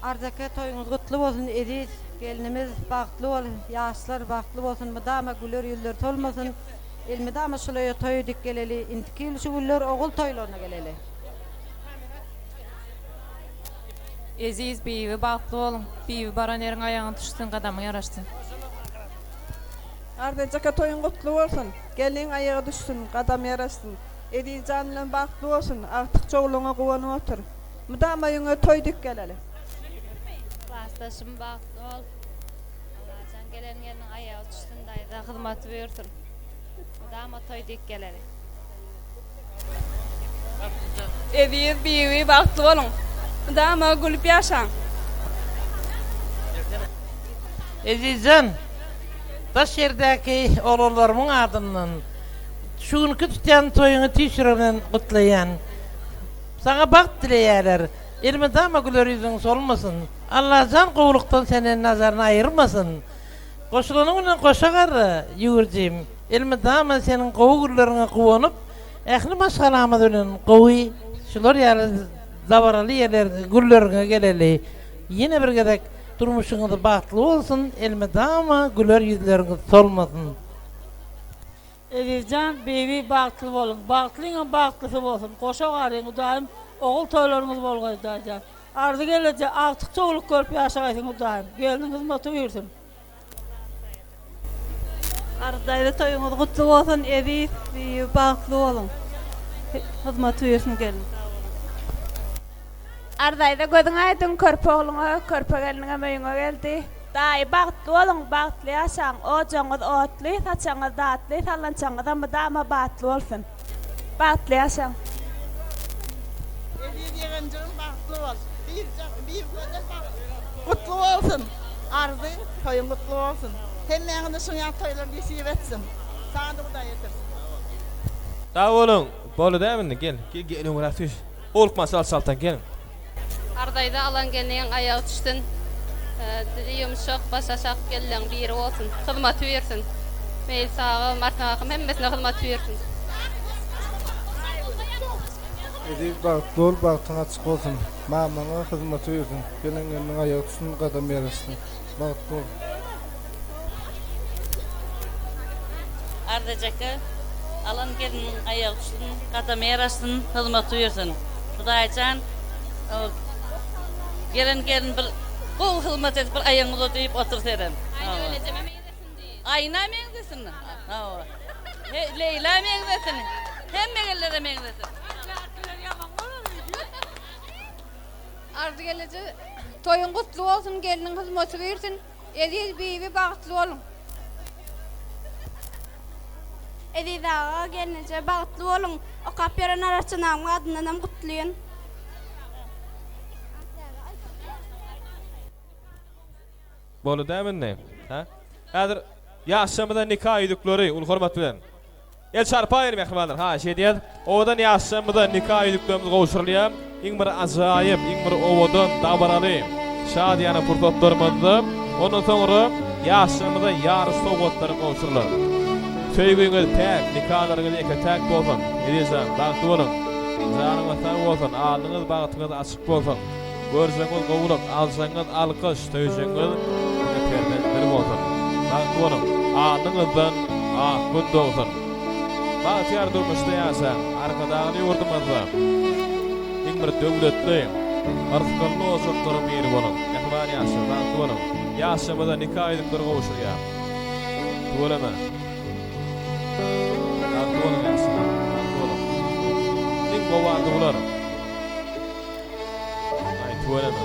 Arzaka toyuňyz gutly bolsun Ediz. Gelinimiz bagtly bolsun, ýaşlar bagtly bolsun, mydama güler ýüller tolmasyn. Elmidama şolaya toy dik geleli, intikil şu güller ogul toylaryna geleli. Aziz biwi bagtly bolun. Biwi baran eriň aýagyny tutuşdyn, gadamy ýaraşdyn. Ardacaka toyun gutlu bolsun. Gelin ayağa düşsün, qadam yarasın. Edijan bilen bagtly bolsun. Artyk çoğluňa gowanyp otur. Mydama ýöňe toy dik geleli. Klassdaşym bagtly bol. Allahjan geleniň ayağa düşsün, daýda hyzmaty bersin. Mydama toy dik geleli. Ediz biwi bagtly bolun. Mydama gülüp ýaşaň. Edizan taş ýerdäki oğullarymyň adyndan şuňky tutýan toýuňy tişirenen gutlaýan. Saňa bagt dileýärler. Elmedama güler ýüzüň solmasyn. Allahjan gowlukdan seni nazarına aýyrmasyn. Goşulanyň bilen goşagar ýurjym. Elmedama seniň gowgurlaryňa gowanyp, ähli maşgalamy bilen gowy. Şular ýaly zabaraly ýerler gurlerine geleli. Ýene bir gedek durmuşuňyz bagtly bolsun, elmedama güler ýüzleriňiz solmasyn. Edijan bebi bagtly bolun. Bagtlyňa bagtlysy bolsun. Goşa garyň daim ogul toýlaryňyz bolgaýda. Ardy gelece artyk çoğuluk görüp ýaşaýsyň daim. Geliniň hyzmaty bersin. Ardaýda toýuňyz gutly bolsun. Ediz bebi bagtly bolun. Hyzmaty bersin gelin. Ardayda gödüň aýdyn körpe oğluňa, körpe geliniňe möýüňe geldi. Daý bagtly bolun, bagtly ýaşaň. Ojaňyz otly, saçaňyz datly, salançaňyz dama bagtly bolsun. Bagtly ýaşaň. Ediz ýegenjigim bagtly bolsun. Bir gödel gutly bolsun. Ardy toyun gutly bolsun. Hemmäňiňiz şuňa toýlar geçip etsin. Saňa da Hudaý ýetirsin. Sağ olun. Bolu dämini gel. Gelin uğraşyş. Oluk masal saltan gelin. Ardayda alan gelinen ayağı düştün. Yumuşak, başaşak gelen biri olsun. Hizmet versin. Meyil sağım, artağım, hemmesine hizmet versin. Edi bağıtlı ol, bağıtın açık olsun. Mamana hizmet versin. Geleninin ayağı düşsün, kadam yarasın. Bağıtlı ol. Ardacakı alan gelinin ayağı düşsün, kadam yarasın, hizmet versin. Hudaycan, gelin bir bu hizmet edip bir ayağınızı deyip otursaydın. Ayna öyle dememe gidesin diye. Ayna mengdesin. Leyla mengdesin. Hem megellere mengdesin. Ardı gelece toyun kutlu olsun, gelinin hizmeti versin. Ediz bibi bağıtlı olun. Ediz ağa gelince bağıtlı olun. O kapyaran arasından adından kutluyun. Bolu demin ha? Häzir ýaşamyda nikah üýdükleri ul hormat bilen. El çarpaýar mehmanlar. Ha, şey diýer. Owadan ýaşamyda nikah üýdüklerimiz gowşurulýar. Iň bir ajaýyp, iň bir owadan dabaraly. Şadiýany purtotlarymyzda, ondan soňra ýaşamyda ýary sowgatlary gowşurular. Söýgüňiz täk, nikahlarynız eketäk bolsun. Edizem, bagty bolun. Janyňyz sag bolsun, alyňyz bagtyňyz açyk bolsun. Görseňiz gowulak, alsaňyz alkyş, töýseňiz permetleri bolsun. Bagty bolun. Alyňyzdan gün dogsun. Bagtyar durmuşda ýasa, arkadagy ýurdumyzda. Iň bir döwletli, arsyklly ozatlaryň biri bolun. Ähwal ýasa, bagty bolun. Ýaşamyda nikah edipdir gowşurýar. Bolama. Bagty bolun ýasa, bagty bolun. Iň gowardy bolar. Bolama.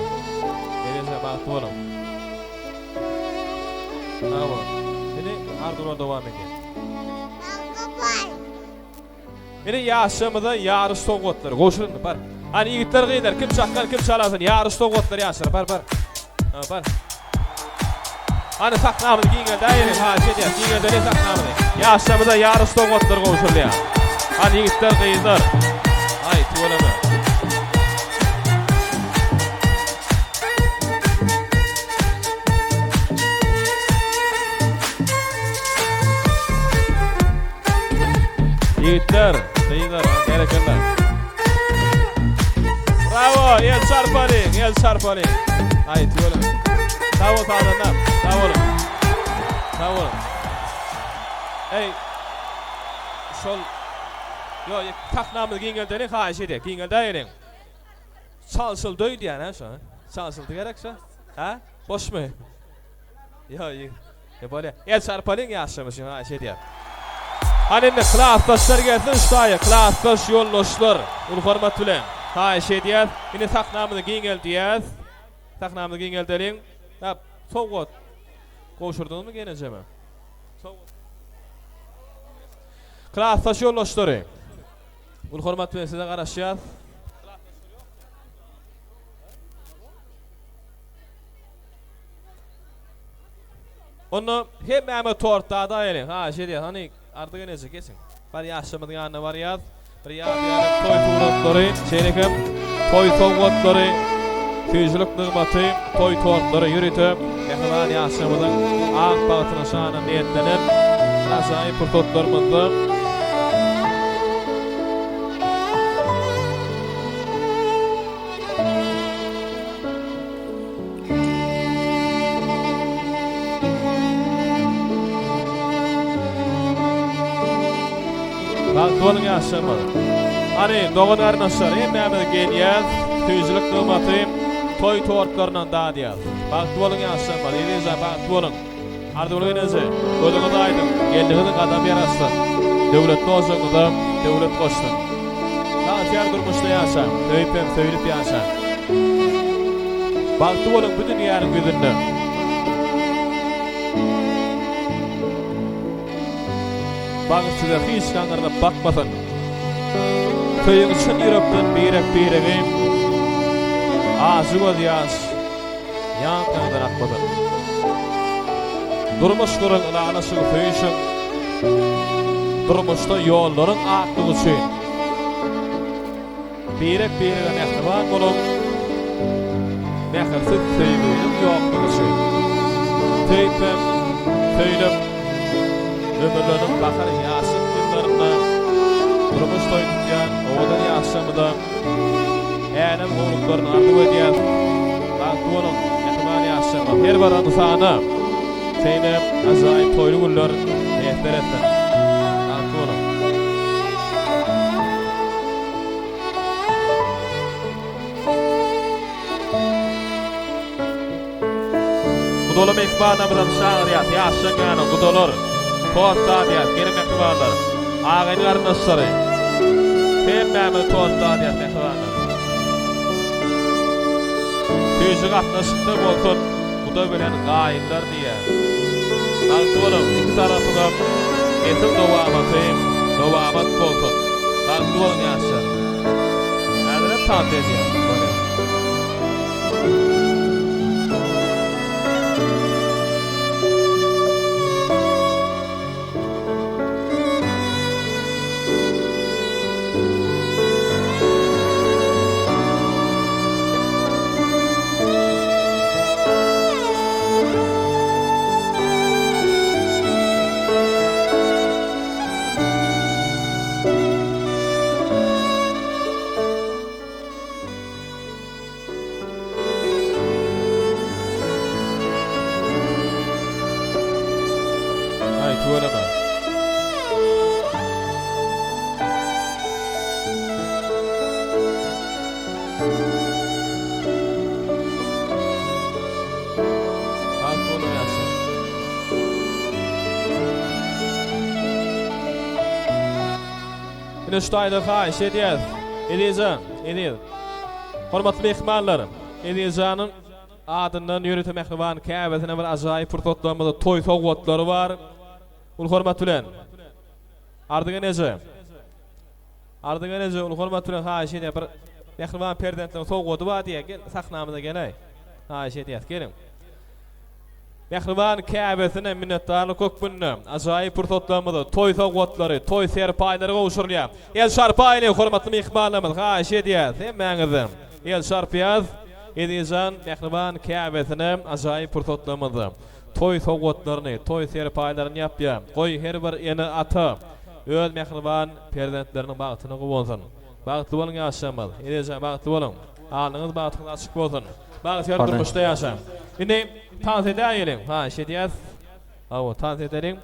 Elinde bagty bolun. Bravo. Ene ardına dowam edin. Ene ýaşamyda ýary sowgatlar goşurun bar. Hani ýigitler gyýdar, kim çakkal, kim çalasyn, ýary sowgatlar ýaşyr bar. Ha bar. Hani saknamyny giýen daýry, ha şeýle giýen daýry saknamyny. Ýaşamyda ýary sowgatlar goşurýar. Hani ýigitler gyýdar. Ay tuwalama. Yiğitler, gerekenler. Bravo, el çarpaling. Haydi oğlum. Sağ ol sağdan, sağ olun. Sağ olun. Ey, sol, yo, taknamı giýenleri haýyş edek, giýenleri. Çalsıl döýdi ýa-ni şo. Çalsıldy gerek şo. Ha? Boşmy? Yo, böyle. El çarpaling ýaşamyş, haýyş edýär. Hanende klassdaşlar gelsin ustaya, klassdaş yoldaşlar. Ul hormat bilen. Haýyş edýär. Ine saknamyny giňel diýär. Saknamyny giňel deriň. Ha, sowgat. Goşurdyňmy genejeme? Sowgat. Klassdaş yoldaşlary. Ul hormat bilen size garaşýar. Onu hemme tortada aýyly. Ha, şey diýär, hani ardy genesi kesin. Bar ýaşamyň ýanyna barýar. Bir ýa-da toy sowgatlary, şeýlekem toy sowgatlary, tüýjülük nygmaty, toy tortlary ýürütip, ähwal ýaşamyň ak bagtyna şana niýetlenip, ajaýyp purtotlarymyzda Bagtyň ýaşamyny. Hani dogan arnaşlar, hemme gelýär, tüýjülük nygmaty, toy tortlarynyň dadýar. Bagtyň ýaşamyny, ýa-da bagtyň. Ardy bolan eze, ödüňiz aýdym, geldiňiz gadam ýarasyn. Döwlet dozagynda, döwlet goşdun. Bagtyar durmuşda ýaşa, öýpem söýülip ýaşa. Bagtyň bütün ýaryň gözünde. Bagtyda hiç kangarda bakmasın. Köyün için yürekten birek ağzı göz yaş yan kandan akmasın. Durmuş kurun anasını köyüşün, durmuşta yolların aklı için birek mehriban olun, Mähirsiz söýgünim ýoklugy şu. Teýpem, söýlep, ömürleriň bakar ýaşyk ýyllarynda durmuş toýdykýan, owadan ýaşamyda änem gowluklaryny ardyp edýän. Bagtwolum, ýatman ýaşama. Her bir insana seýlep, azaýyp toýly günler nähder etdi. Bagtwolum. Gudolum ekbanamydan şagyryat, ýaşaňan gudolar, toğatda diýär, gelin mehribanlar, agyny garnaşlary, hemmämi toğatda diýär mehribanlar. Tüýjü gatnaşykda bolsun, guda bilen gaýynlar diýär. Bagtwolum, iki tarapyna etil dowamat bolsun. Bagtwolum ýaşar. Ädire tant edýär. Nüştayda haýyş edýär. Elizan, Eliz. Hormatly mehmanlarym, Elizanyň adyndan ýöretim mehriban käbetine bir ajaýyp fırsatlarymyzda toý sowgatlary bar. Ul hormat bilen. Ardyga neje? Ul hormat bilen haýyş edýär. Bir mehriban perdentden sowgaty bar diýär. Gel sahnamyza gelay. Haýyş edýär, gelin. Mehriban käbetine minnetdarlyk kökbünne ajaýyp fırsatlarymyzda toý sowgatlary, toý serpaýlary gowşurýar. El şarpaýly hormatly mehmanlarymyz haýyş edýär. Hemmäňizem. El şarpýaz edýän mehriban käbetine ajaýyp fırsatlarymyzda toý sowgatlaryny, toý serpaýlaryny ýapýar. Goý her bir ýene ata öz mehriban perdentleriniň bagtyny gowolsun. Bagtly boluň ýaşamaz. Edýän bagtly boluň. Alyňyz bagtyny açyk bolsun. Bagty durmuşda ýaşa. Indi tant edelim. Ha, şediyat. Awo, tant edelim.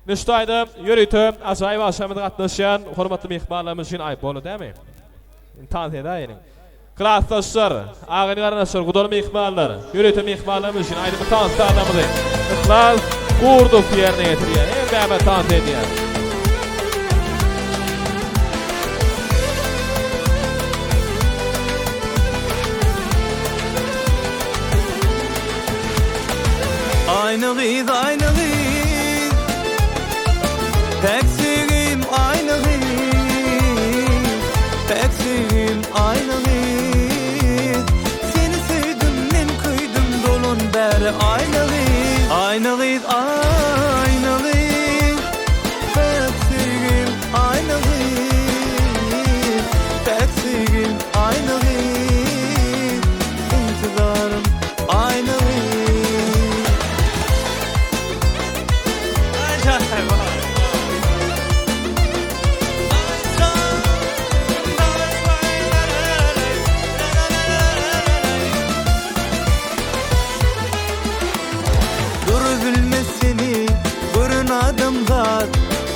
Nüştayda ýöretim ajaýyp aşamyda gatnaşan hormatly mehmanlarymyz üçin aýp bolu dämi? Tant edelim. Klassdaşlar, agyny garnaşlar, gudoly mehmanlar, ýöretim mehmanlarymyz üçin aýryp tant edýär. Klass gurdup ýerine ýetirýär. Hemme tant edýär. Aynı giz, Teksigim aynı giz, Teksigim aynı giz. Seni sevdim, men kıydым dolun bäri aynı giz. Aynı giz, Teksigim aynı giz, Teksigim aynı giz. İntidarım aynı giz.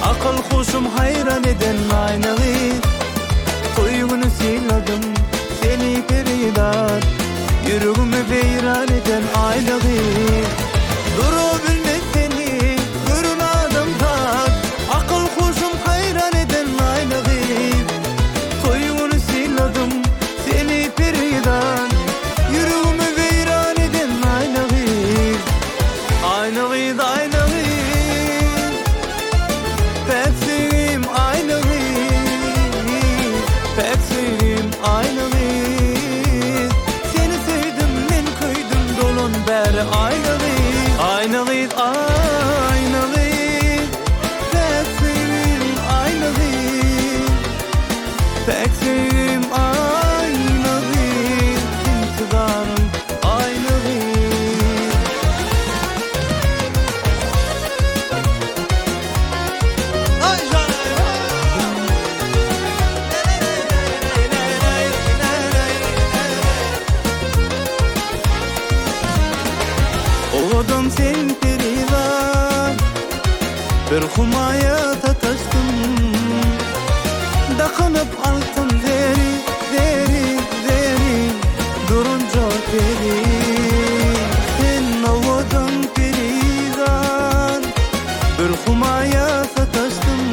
Akıl hoşum hayran eden aynalı. Koyunu siladım seni peridan, yüreğimi beyran eden aynalı. Duru bilmez seni görün adamdan, akıl hoşum hayran eden aynalı. Koyunu siladım seni peridan, yüreğimi beyran eden aynalı. Aynalı, aynalı. Teksigim aynı giz, Teksigim aynı giz. Seni sevdim, men kıydым dolun bäri aynı giz. Aynı giz, Teksigim aynı giz, Teksigim aynı giz. İntidarım bir humaya tataştım. Dakınıp altın deri, deri, deri, durunca deri. Sen ovudun perizan, bir humaya tataştım.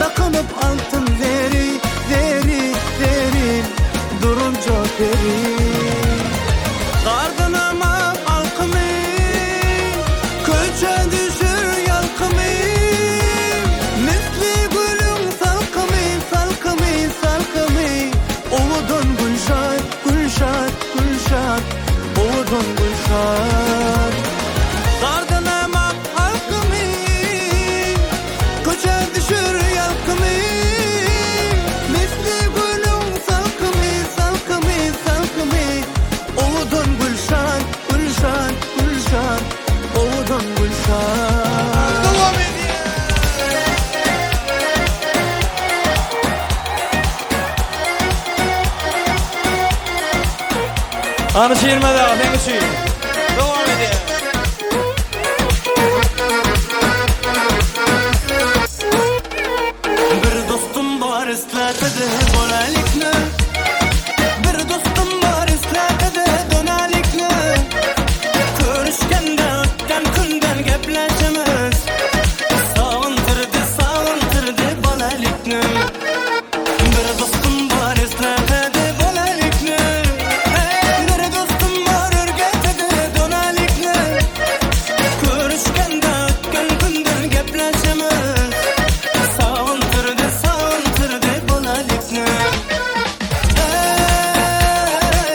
Dakınıp altın deri, deri, deri, durunca deri. Gardınama halkımı, köçe düşür yalkımı. Misli gülün salkımı, salkımı, salkımı. Ovudun gülşat, gülşat, gülşat, ovudun gülşat. Gardınama halkımı, köçe düşür yalkımı. Misli gülün salkımı, salkımı, salkımı. Ovudun gülşat, gülşat, gülşat, ovudun gülşat. Devam ediyor. Anı şiirmedi abi, ben şiir. Devam ediyor. Bir dostum var islatede bonalikne. Bir dostum var islatede donalikne. Görüşkende ötten künden gepleşemiz. Sağıntırdı bonalikne. Bir dostum var islatede bonalikne. Bir dostum var örgetede donalikne. Görüşkende ötten künden gepleşemiz. Sağıntırdı bonalikne.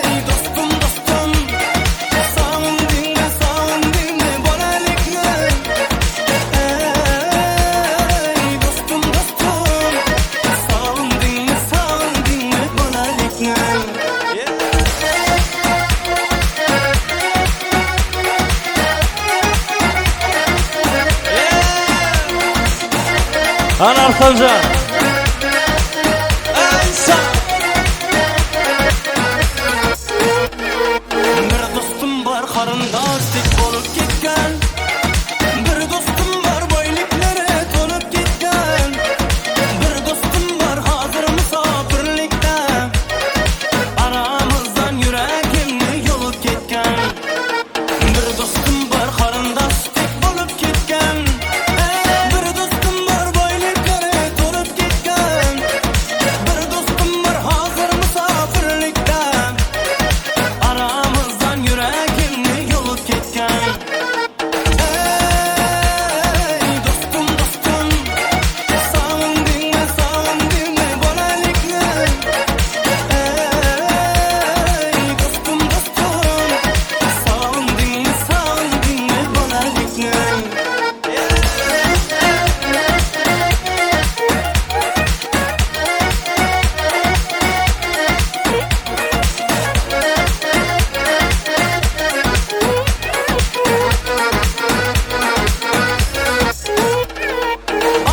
Ey dostum dostum, sağın dinle bonalikne. Ey dostum dostum, sağın dinle bonalikne. Anar Sancan. Bir dostum var karındaşlık bolup gitken. Bir dostum var boyliklere tonup gitken. Bir dostum var hazır misafirlikte. Aramızdan yüreğimni yolup gitken. Bir dostum var karındaşlık bolup gitken. Bir dostum var boyliklere tonup gitken. Bir dostum var hazır misafirlikte. Aramızdan yüreğimni yolup gitken. Ey dostum dostum, sağın dinle bonalikne. Ey dostum dostum, sağın dinle bonalikne.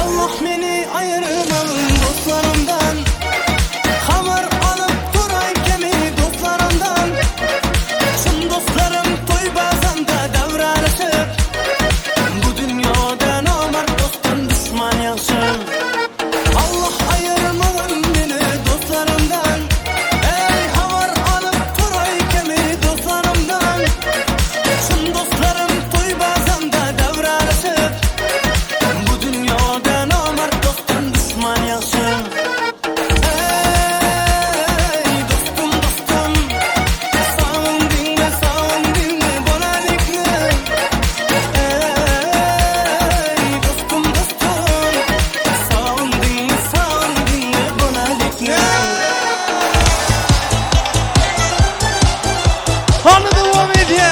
Allah beni ayırmalım dostlarımdan. Hamar alıp duray kemi dostlarımdan. Şun dostlarım toy bazanda davranışır. Bu dünyada namert dosttan düşman yaxşı. Allah ayırmalım beni dostlarımdan. Ey hamar alıp duray kemi dostlarımdan. Şun dostlarım toy bazanda davranışır. Bu dünyada namert dosttan düşman yaxşı. Ey dostum dostum, sağın dinle bonalikne. Ey dostum dostum, sağın dinle bonalikne. Anı devam ediyor.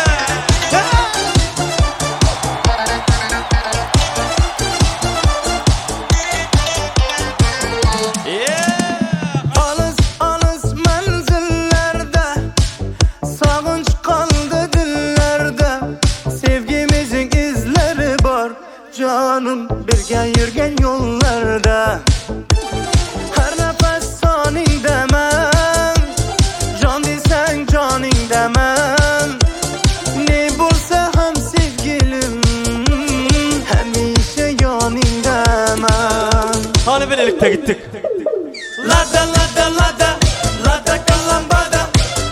Alız alız menzillerde, sağınç kaldı dillerde. Sevgimizin izleri var canım, birge yürgen yollarda. Her nefes sanin demem, can desen canin demem. Ne bulsa hem sevgilim, hem birlikte gittik. Lada lada lada lada kalambada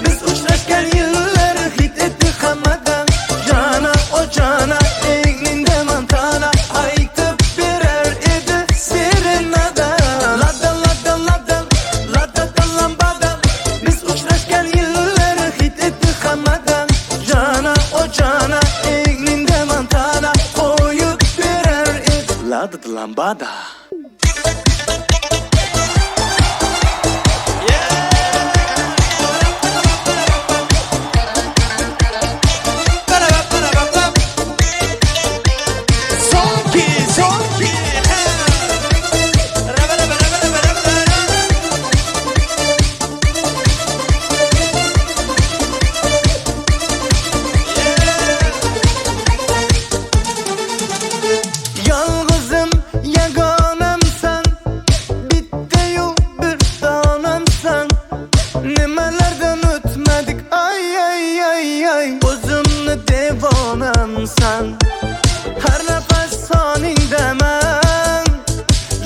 biz uçraşken yılları hit ettik hamada cana o cana egninde mantana aytıp birer idi serenada lada lada lada lada kalambada biz uçraşken yılları hit ettik hamada cana o cana egninde mantana koyup birer idi lada lambada. Yalnızım yaganamsan bitteyu bir tanamsan nemelerden ötmedik ay ay ay ay gözümlü devanamsan her nefes sanin demen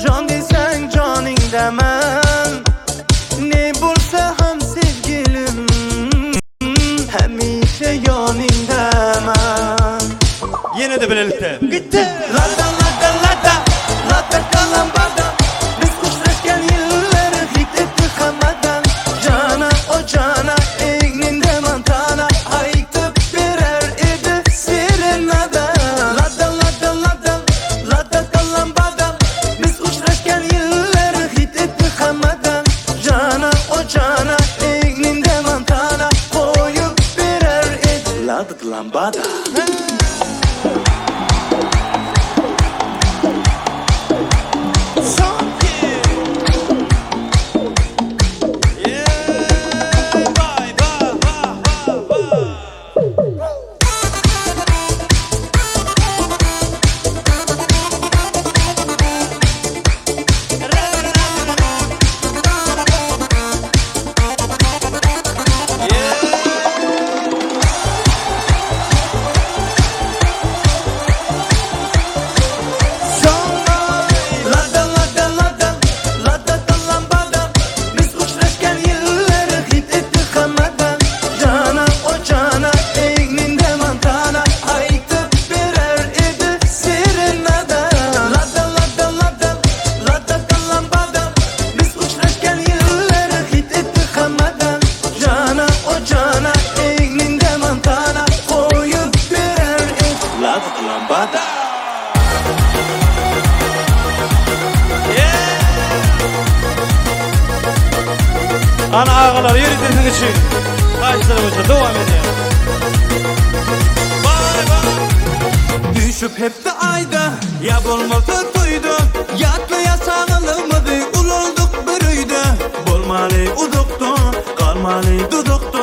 can desen canin demen ne bulsa hem sevgilim hemişe yanin demen. Yine de birlikte. Gitti. Lada lada lada lada kalambada biz uçraşken yılları hit ettik hamadan cana o cana egninde mantana aytıp birer idi serenada lada lada lada lada kalambada biz uçraşken yılları hit ettik hamadan cana o cana egninde mantana koyup birer idi lada lambada. Lada lada lada lada kalambada biz uçraşken yılları hit ettik hamadan cana o cana egninde mantana aytıp birer idi serenada lada lada lada lada kalambada biz uçraşken yılları hit ettik hamadan cana o cana egninde mantana koyup birer idi lada kalambada. Ana ağalar yeri sizin için. Kaçlarımızda devam edelim. Düşüp hep de ayda ya bolmadı toydu yatlaya sağılmadı ul olduk bürüydü bolmalı uduktu kalmalı duduktu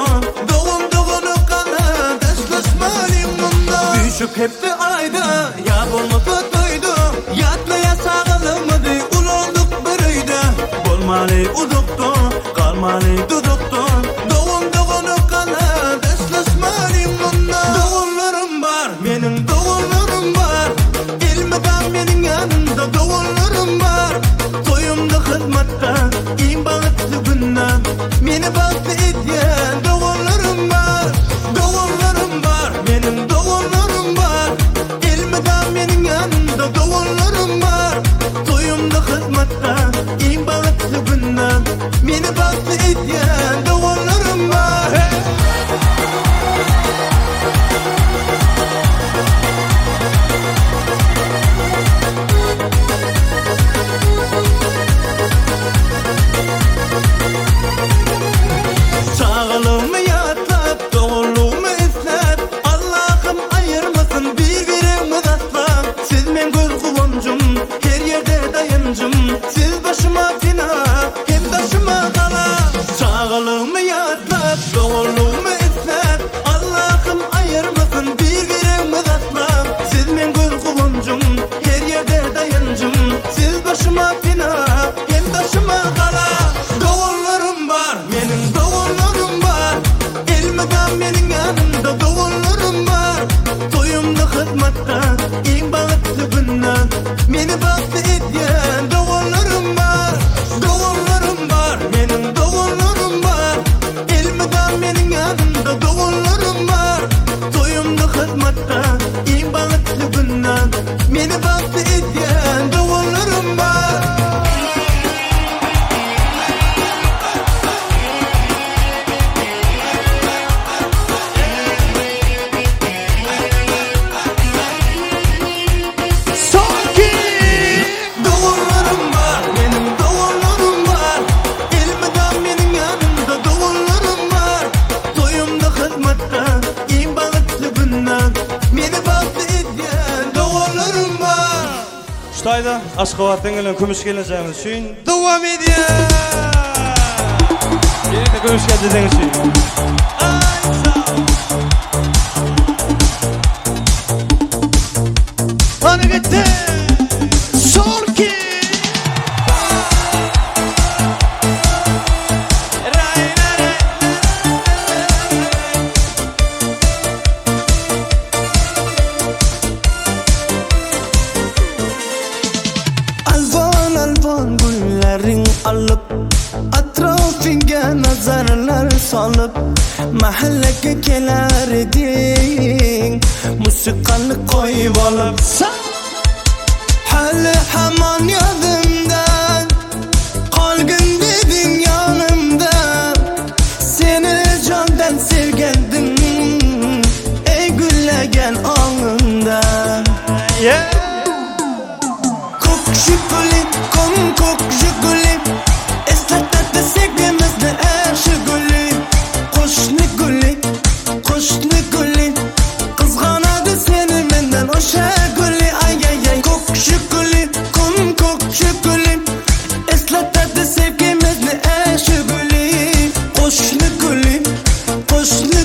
doğum doğunu kanı desleşmelim bunda düşüp hep de ayda ya bolmadı toydu yatlaya sağılmadı ul olduk bürüydü bolmalı uduktu kalmalı duduktu doğum doğunu kanı desleşmelim bunda doğullarım var benim doğullarım var ilmeden benim yanımda doğullarım var toyumda hizmette in bağıtlı günden beni baktı etyen doğullarım var benim doğullarım var ilmeden benim yanımda doğullarım var toyumda hizmette in bağıtlı günden beni baktı etyen doğullarım var. Sağlığımı yatlap, doğruluğumu islap Allah'ım ayırmasın birbirimiz asla Siz men göz kulancım, her yerde dayancım Siz başıma fina, hep taşıma kala Sağlığımı yatlap, doğruluğumu islap Allah'ım ayırmasın birbirimiz asla Siz men göz kulancım, her yerde dayancım Siz başıma fina, hep taşıma kala Doğullarım var, benim doğullarım var Elmeden benim yanımda doğullarım var Toyumda hizmette, in bağıtlı günden Beni baktı etyen doğullarım Doğullarım var, doğullarım var, benim doğullarım var. Elmeden benim yanımda doğullarım var. Toyumda hizmette, en bağıtlı günden beni baktı etken doğullarım var. Sanki doğullarım var, benim doğullarım var. Elmeden benim yanımda doğullarım var. Toyumda hizmette, en bağıtlı günden beni baktı etken doğullarım var. Şutayda Aşgabat'tan gelen kümüş geleceğiniz için devam ediyor. Yine de kümüş geleceğiniz için. Hani gitti. Sol ki. Alvan alvan güllerin alıp atrafınga nazarlar salıp mahallege kelar eding musiqani qo'yib olib hali hamon yodimdan qolgin deding yonimda seni jondan sevgandim ey gullagan ongimda ko'k shuguli ko'k shuguli eslatadi sevgimizni yaxshi guli qo'shni guli qizg'anadi seni mendan o'sha guli ay ay ay ko'k shuguli ko'k shuguli eslatadi sevgimizni yaxshi guli qo'shni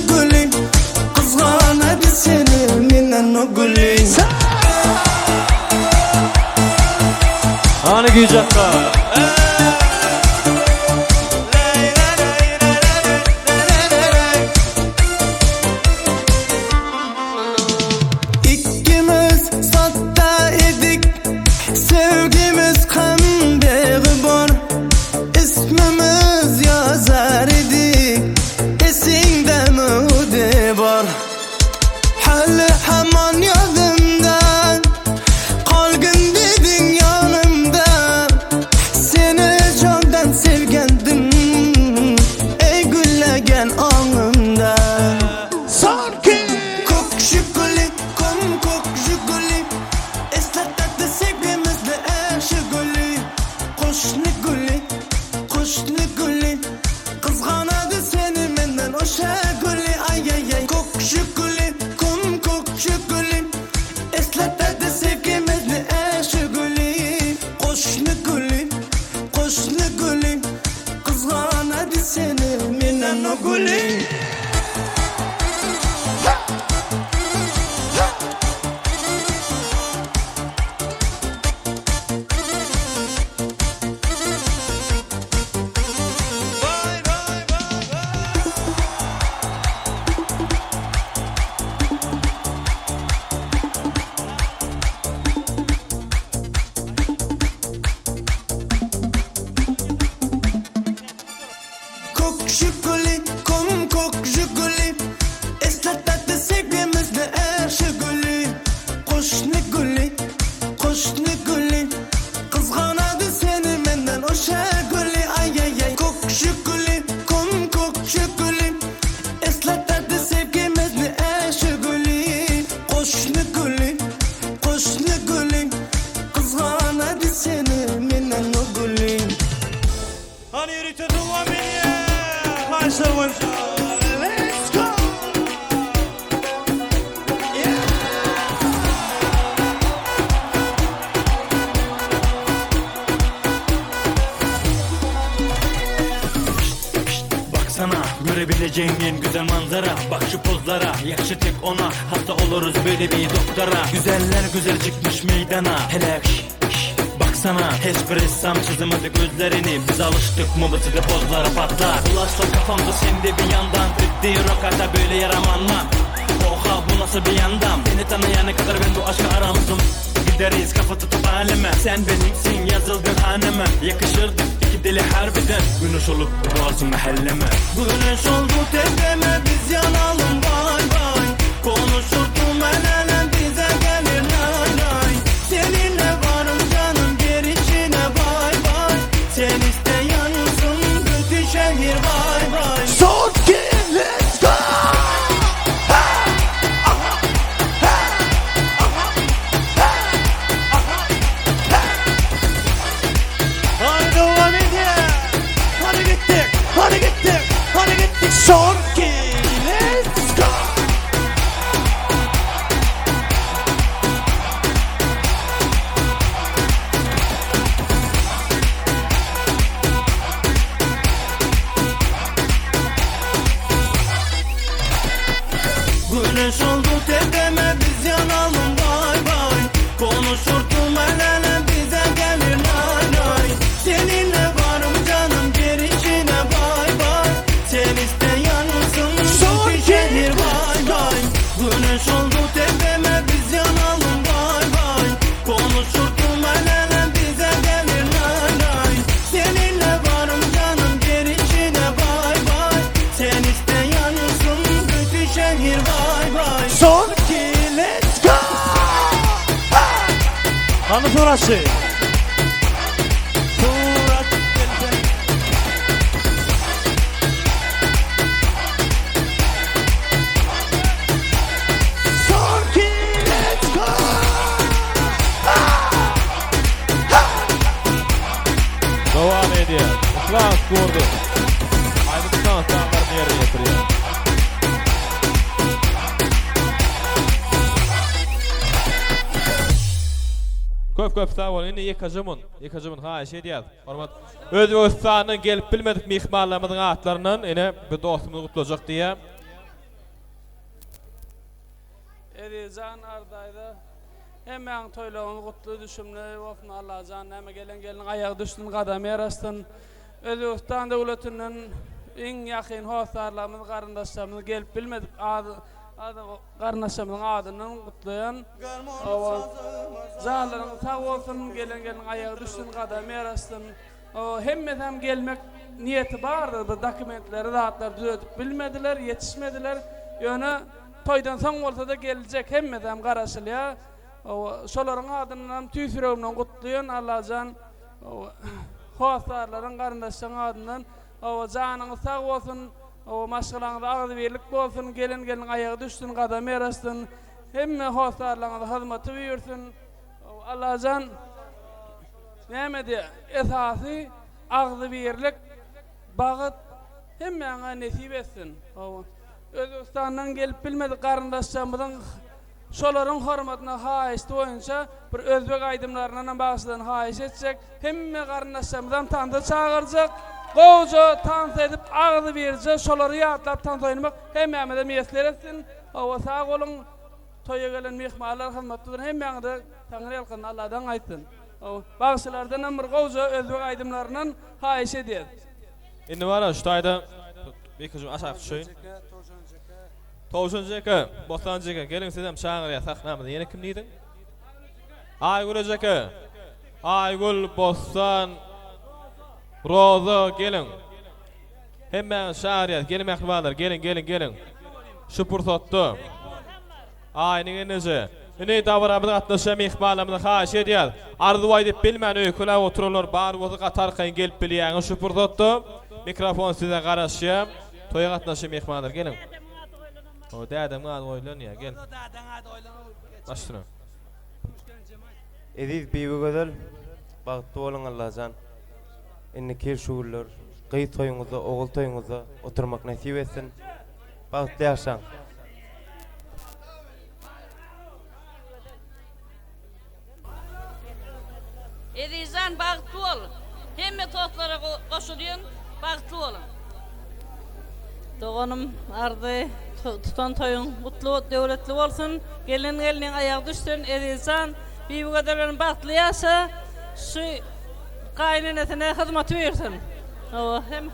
guli qizg'anadi seni mendan o guli. Hani gücakka. İkimiz satta edik, sevgimiz qandaygı bor. İsmimiz yazar edik, esingdami u devor. Hali hamon yodimdan qolgin deding yonimda seni jondan sevgandim ey gullagan ongimda. Sanki ko'k shuguli ko'k shuguli eslatadi sevgimizni yaxshi guli qo'shni guli qizg'anadi seni mendan o'sha guli ay ay ay ko'k shuguli ko'k shuguli eslatadi sevgimizni yaxshi guli qo'shni guli qizg'anadi seni mendan o guli. Ko'k shuguli ko'k shuguli eslatadi sevgimizni yaxshi guli qo'shni guli qizg'anadi seni mendan o'sha guli ay ay ay ko'k shuguli eslatadi sevgimizni yaxshi guli qo'shni guli qizg'anadi seni mendan o guli. Hani yürüyüşe devam ediyor. Let's go. Baksana görebileceğin en güzel manzara. Bak şu pozlara yakşı tek ona. Hasta oluruz böyle bir doktora. Güzeller güzel çıkmış meydana. Hele baksana hiç bir ressam çizemedi gözlerini. Biz alıştık mı bu size pozlara patlar. Ulaşsa kafamda sende bir yandan. Bitti rokata böyle yaramanla. Oha bu nasıl bir yandan. Beni tanıyana kadar ben bu aşkı aramızım. gideriz kafa tutup aleme. Sen benimsin yazıldın haneme. Yakışırdık iki deli harbiden. Güneş olup boğazın mahalleme. Güneş oldu tepeme biz yanalım vay vay. Konuşurdum el ele bize gelir nay nay. Seninle varım canım gir içine vay vay. Sen iste yansın bütün şehir vay vay. Son ki let's go. Hadi devam edin. Hadi gittik. Hadi gittik. Hadi gittik. Son ki let's go. Güneş oldu tepeme biz yanalım vay vay. Konuşurdum el ele bize gelir nay nay. Seninle varım canım gir içine vay vay. Sen iste yansın bütün şehir vay vay. Güneş oldu tepeme biz yanalım vay vay. Konuşurdum el ele bize gelir nay nay. Seninle varım canım gir içine vay vay. Sen iste yansın bütün şehir vay vay. Son ki let's go. Hanı sonrası. Surat Son ki let's go. Devam ediyor. İhlas kurdu. Aydın sanatlarını yerine getiriyor. Köp sağ olun. Indi yekajımın haýyş edýär. Hormat. Özbegistanyň gelip bilmedik mihmanlarymyzyň atlarynyň ene bir dostumyz gutlajak diýe. Erizan Ardayda hemen toylagyny gutly düşümli bolsun Allahjan näme gelin aýagy düşdün gadam yarastyn. Özbekistan döwletiniň iň ýakyn hosarlarymyz garyndaşlarymyz gelip bilmedik adı garnaşamyň adyny gutlayan zalaryň sag bolsun gelen aýagy düşdün gadam yarastyn. Hemmedem gelmek niyeti bardy, bu dokumentleri zatlar düzedip bilmediler, yetişmediler. Ýöne toydan soň bolsa da geljek hemmedem garaşylýa. Şolaryň adynyň tüýsüregimden gutlayan Allahjan hosarlaryň garyndaşlaryň adynyň janyňyz sag bolsun. Maşgalaňyz agdy berlik bolsun, gelen aýagy düşdün gadam yarastyn. Hemme hosarlaryňyz hyzmaty buyursun. Allahjan näme esasy agdy berlik bagyt hemmeňe nesip etsin. Özbekistanyň gelip bilmedik garyndaşlarymyzyň şolaryň hormatyna haýyş boýunça bir özbek aýdymlaryna bagyslan haýyş etsek, hemme garyndaşlarymyzdan tandy çagyrjak. Goýja tans edip agdy berje, şolary ýatlap tansaýmak hemmemize mesler etsin. Sag bolun, toýa gelen mehmanlar hyzmatdylar, hemmeňe de taňry ýalkyny Allahdan aýtdyn. Bagyslardan bir goýja özbek aýdymlarynyň haýyş edýär. Indi wara şu taýda bir kızım aşağı düşüyin. Towşunjeka, Bostanjeka, gelin sizem şaňyra sahnamyzda ýene kim diýdin? Aýgul ejeka. Aýgul Bostan Roza gelin. Hemen şaňyra gelin mehmanlar, gelin. Şu pursatda. Aýnyň enesi. Ine dawaramyz gatnaşan mehmanlarymyz haýyş edýär. Arzuw aýdyp bilmän öýküler otururlar, bar gozy gatar kyn gelip bilýän şu pursatda. Mikrofon size garaşýar. Toýa gatnaşan mehmanlar gelin. O dädem adı oýlan ýa gel. Başla. Ediz bibi gözel bagtly bolan Allahjan. Indi kel şuurlar, gyý toýuňyzda, ogul toýuňyzda oturmak nasip etsin. Bagtly ýaşaň. Edizan bagtly bol. Hemme toplara goşulýan bagtly bolun. Doğanım ardy tutan toyun mutlu döwletli bolsun. Gelin aýagy düşsün Edizan bibi gözellerin bagtly ýaşa. Şu gaýnynetine hyzmat bersin. Hem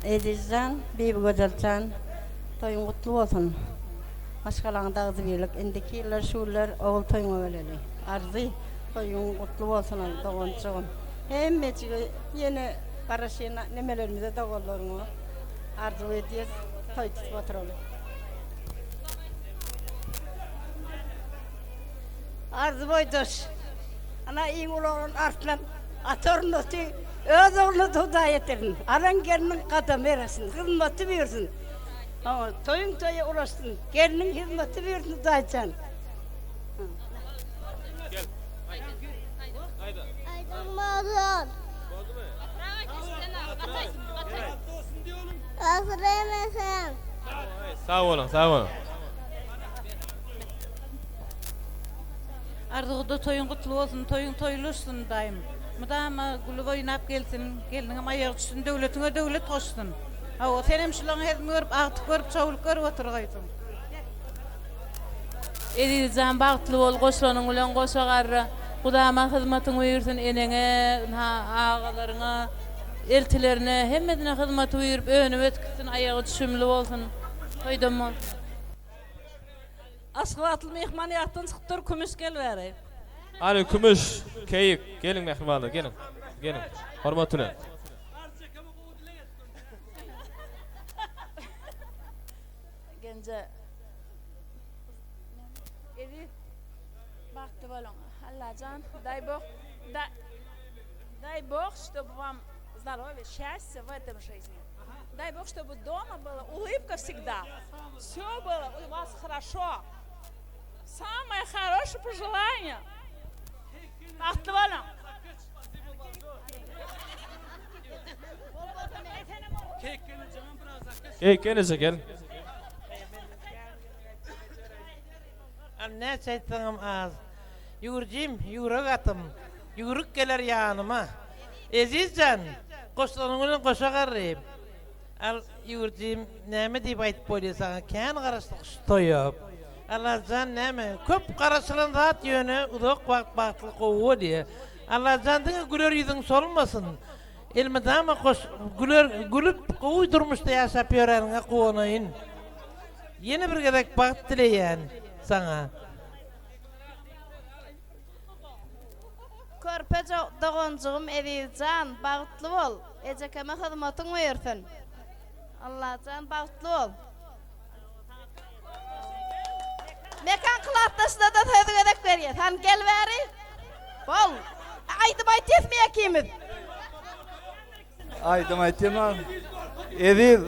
Edizan bibi gözelcan toyun kutlu olsun. Başkalarında ağzı birlik. Indiki yıllar şuurlar oğul toyuna öleli. Arzu toyun kutlu olsun doğuncuğum. Hem meciği yeni karışıyla nemelerimize doğullarını arzu ediyoruz. Toy tutup oturalım. Arzu boydoş. Ana iyi ulan artlan. Atorun otu. Öz oğlu tuda yetirin. Aran gelinin kadam veresin. Hizmeti versin. Ama toyun toya ulaşsın. Gelinin hizmeti versin daycan. Aydan mağdur. Asıraymasın. Sağ olun, sağ olun. Arzuda toyun kutlu olsun, toyun toyulursun daim. Mudama gülü oynap gelsin, gelinin ayağı düşsün, devletine devlet koşsun. O senem şulan hezmi görüp, artık görüp, çoğuluk görüp oturgaysın. Edilcan bağıtlı ol, koşlanın ulan koşagarra. Kudama hizmetin uyursun enene, ağalarına, eltilerine, hemmedine hizmet uyurup, önü ötküsün, ayağı düşümlü olsun. Toydum ol. Aşkıvatlı mehman yaktın çıktır kümüş gel veri. Hani kümüş, keyik, gelin mehmanlar, gelin. Gelin, hormatına. Gence Evi baktı balon. Allah can, дай Бог, чтобы вам здоровья, счастья в этом жизни. Дай Бог, чтобы дома была улыбка всегда. Все было у вас хорошо. Самое хорошее пожелание. Baktı balon. Keyik gelinize gelin. Ne çaytanım az. Yurcim, yuruk atım. Yuruk gelir yanıma. Ezizcan, koşlanımın koşa garrayım. Al yurcim, neme deyip ayıp boydu sana. Kehan karıştık toyup. Allah'can neme, köp karışılın rahat yönü, udok baktlı kovu diye. Allah'can dine gülür yüzün solmasın. Elmedama gülüp kovu durmuş da yaşap yörenine kovunayın. Yeni bir gedek bakt dileyen sana. Körpe doğuncuğum Edilcan, bağıtlı ol. Ecekeme hizmetin uyursun. Allah'can bağıtlı ol. Mekan kılattasına da söz gedek veriyor. Sen gel veri. Bol. Aydım aytiyes mi yakimiz? Aydım aytiyem abi. Edil.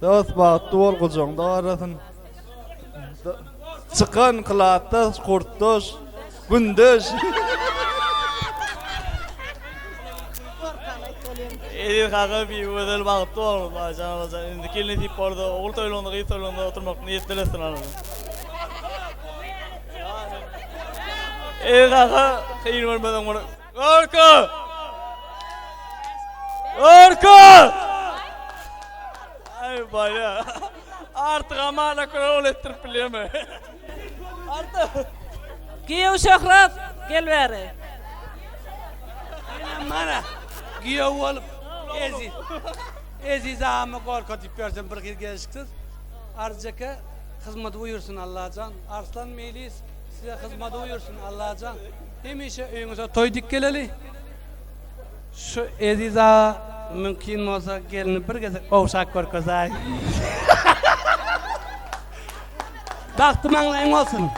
Dost bağıtlı ol kucağın da arasın. Çıkan kılattas, kurttoş, gündöş. Edil kağı bir özel bağıttı oğlum. Şimdi kelini tip orada, oğul toylunda, kıyı toylunda oturmak niyetlesin anladım. Edil kağı kıyın vermeden bunu. Gorka! Gorka! Ay baya. Artık amana kol ettirip bileme. Artık. Giyev Şöhret gel veri. Mana giyev olup Eziz ağamı korku tip versen bir kez gelişksiz. Arzaka hizmet buyursun Allah'can. Arslan Melis size hizmet buyursun Allah'can. Hemişe evinize toy dik geleli. Şu Eziz ağa mümkün olsa gelini bir kez ovşak korkuzay. Baktım anlayın olsun.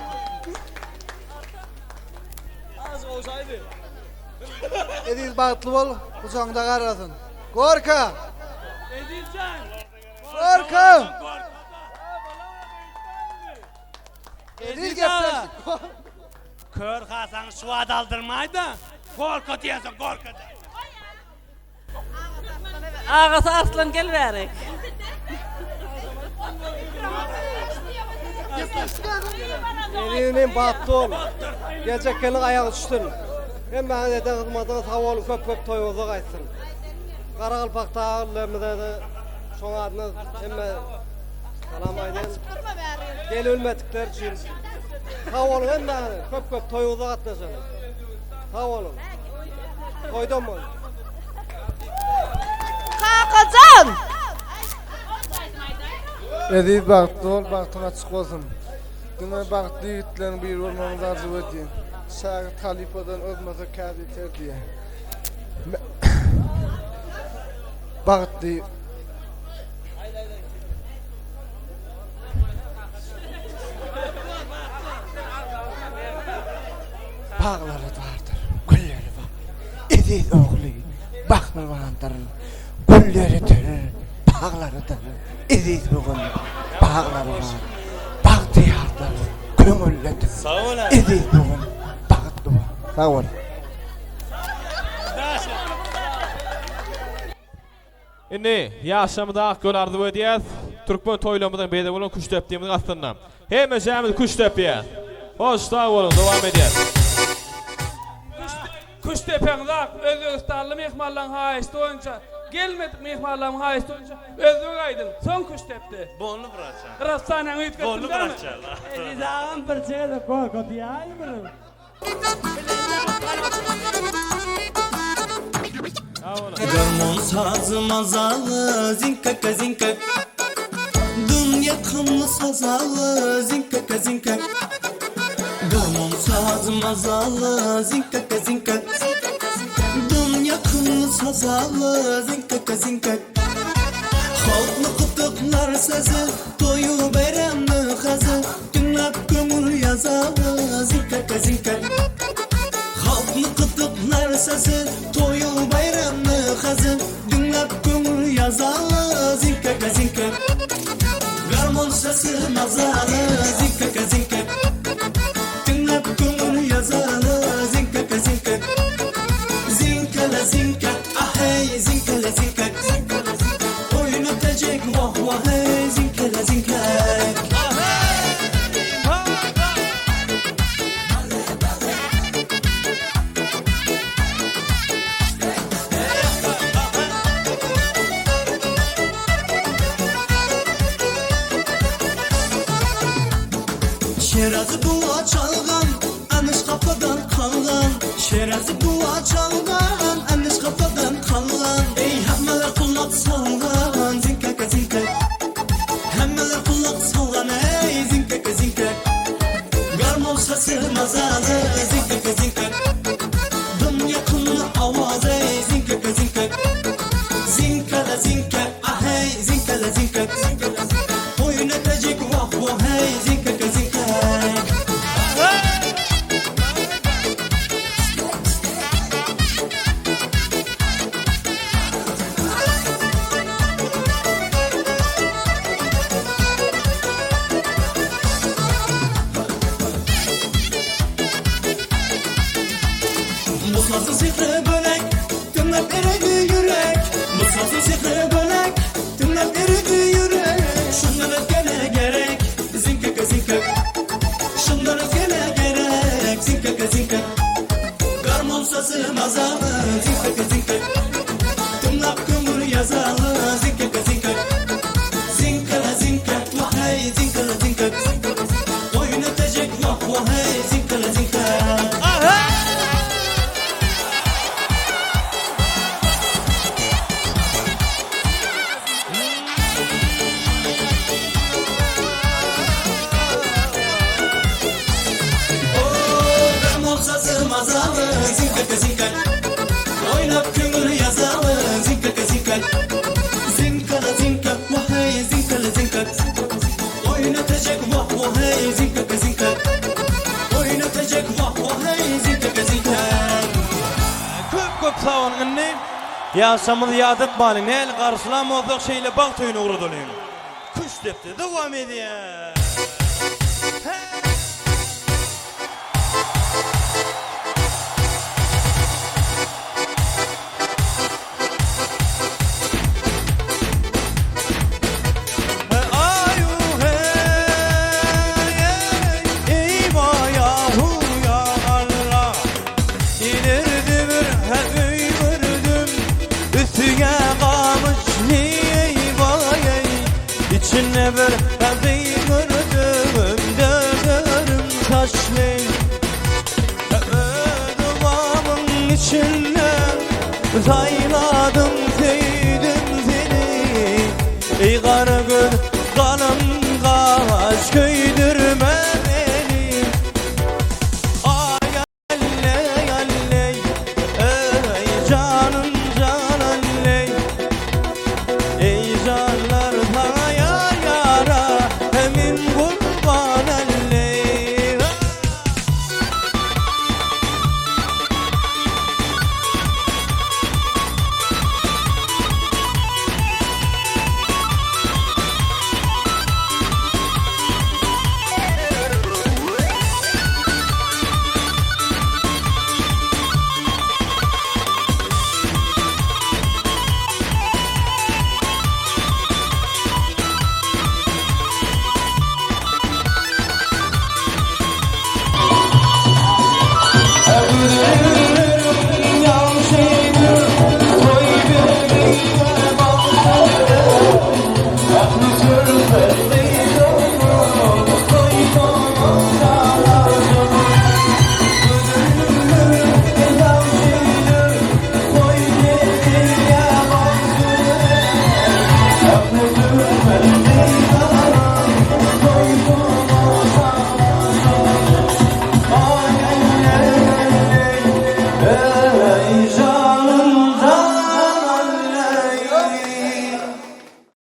Ediz bağıtlı ol, kucağında karasın. Gorka! Edilcan! Gorka! Ediz gepleştik. Kör Hasan şu ad aldırmaydı. Gorka diyorsun, gorka de. Ağası Arslan gel veri. Elinin bağıtlı ol. Gerçekten ayağı düştün. Hem ben de hizmetine sağ olun, köp toyunuzu kaçsın. Karakalpak dağırlarımda da şoň adına emme salam aydan. Gel ölmedikler için. Sağ olun hem de köp toyunuzu katlaşın. Sağ olun. Koydum mu? Kakacan! Edip baktı ol, baktın açık olsun. Dün baktı yiğitlerin bir olmamızı arzu edeyim. Şahit Halifa'dan ölmese kâr yeter diye. Baktı. Bağları vardır, gülleri var. Edip oğlu, bakmalardır, gülleridir, bağlarıdır. Edip bugün bağları var. Baktı yardır, kömürledir. Sağ ol. Edip bugün baktı var. Sağ ol. Inni yaşamda göl ardı ediyet. Türkmen toylamıdan beyde bolan kuş tepdiğimiz aslında. Hem özemiz kuş tepiye. Hoş sağ olun, devam ediyet. Kuş tepeğinde Özbekistanlı mehmanların haýysy boýunça gelmedik mehmanların haýysy boýunça özbek aydın son kuş tepdi. Bolnu bırakacağım. Rastanan üýtgetdim. Bolnu bırakacağım. Elizağın bir çeýle korkut ýaýmyr. Garmon sazım azalı zinkaka zinkak. Dünya kanlı sazalı zinkaka zinkak. Garmon sazım azalı zinkaka zinkak. Dünya kanlı sazalı zinkaka zinkak. Halklı kutuklar sazı toyu bayramlı hazı. Dinlap kömür yazalı zinkaka zinkak. Halklı kutuklar sazı toyu bayramlı hazı. Dinlap kömür yazalı zinkaka zinkak. Garmon sazı mazalı zinkaka zinkak. Dinlap kömür yazalı zinkaka zinkak. Zinkala zinkak ahey zinkala zinkak. Oynatacak vah vah hey zinkala zinkak. Şerazı buğa çalgan, anış kafadan kalgan. Şerazı buğa çalgan, anış kafadan kalgan. Ey hammeler kulak salgan, zinkaka zinkak. Hammeler kulak salgan, ey zinkaka zinkak. Garmon sesi mazalı, zinkaka zinkak. Dünya kunlu avaz, ey zinkaka zinkak. Zinkala zinkak, ah hey zinkala zinkak. Oynatacak vah vah hey zinkaka zinkak. Bu sazın sihri bölek, tümlep eridi yürek. Bu sazın sihri bölek, tümlep eridi yürek. Şundan öfkene gerek, zinkaka zinkak. Şundan öfkene gerek, zinkaka zinkak. Garmon sazı mazalı, zinkaka zinkak. Tümlep kömür yazalı, zinkaka zinkak. Zinkala zinkak, vah hey zinkala zinkak. Oynatacak vah vah hey zinkala zinkak. Sazı mazalı zinkaka zinkak. Oynap kömür yazalı zinkaka zinkak. Zinkala zinkak vah hey zinkala zinkak. Oynatacak vah vah hey zinkaka zinkak. Oynatacak vah vah hey zinkaka zinkak. Köp sağ olun anne. Yaşamını yad etmeli. Neyli karşılam olacak şeyle bak töyünü uğradılayım. Kuş tepti devam ediyor. İçine bir bebeği gördüm, dönerim taşlı. Duvamın içine sayladım, sevdim seni. Ey kara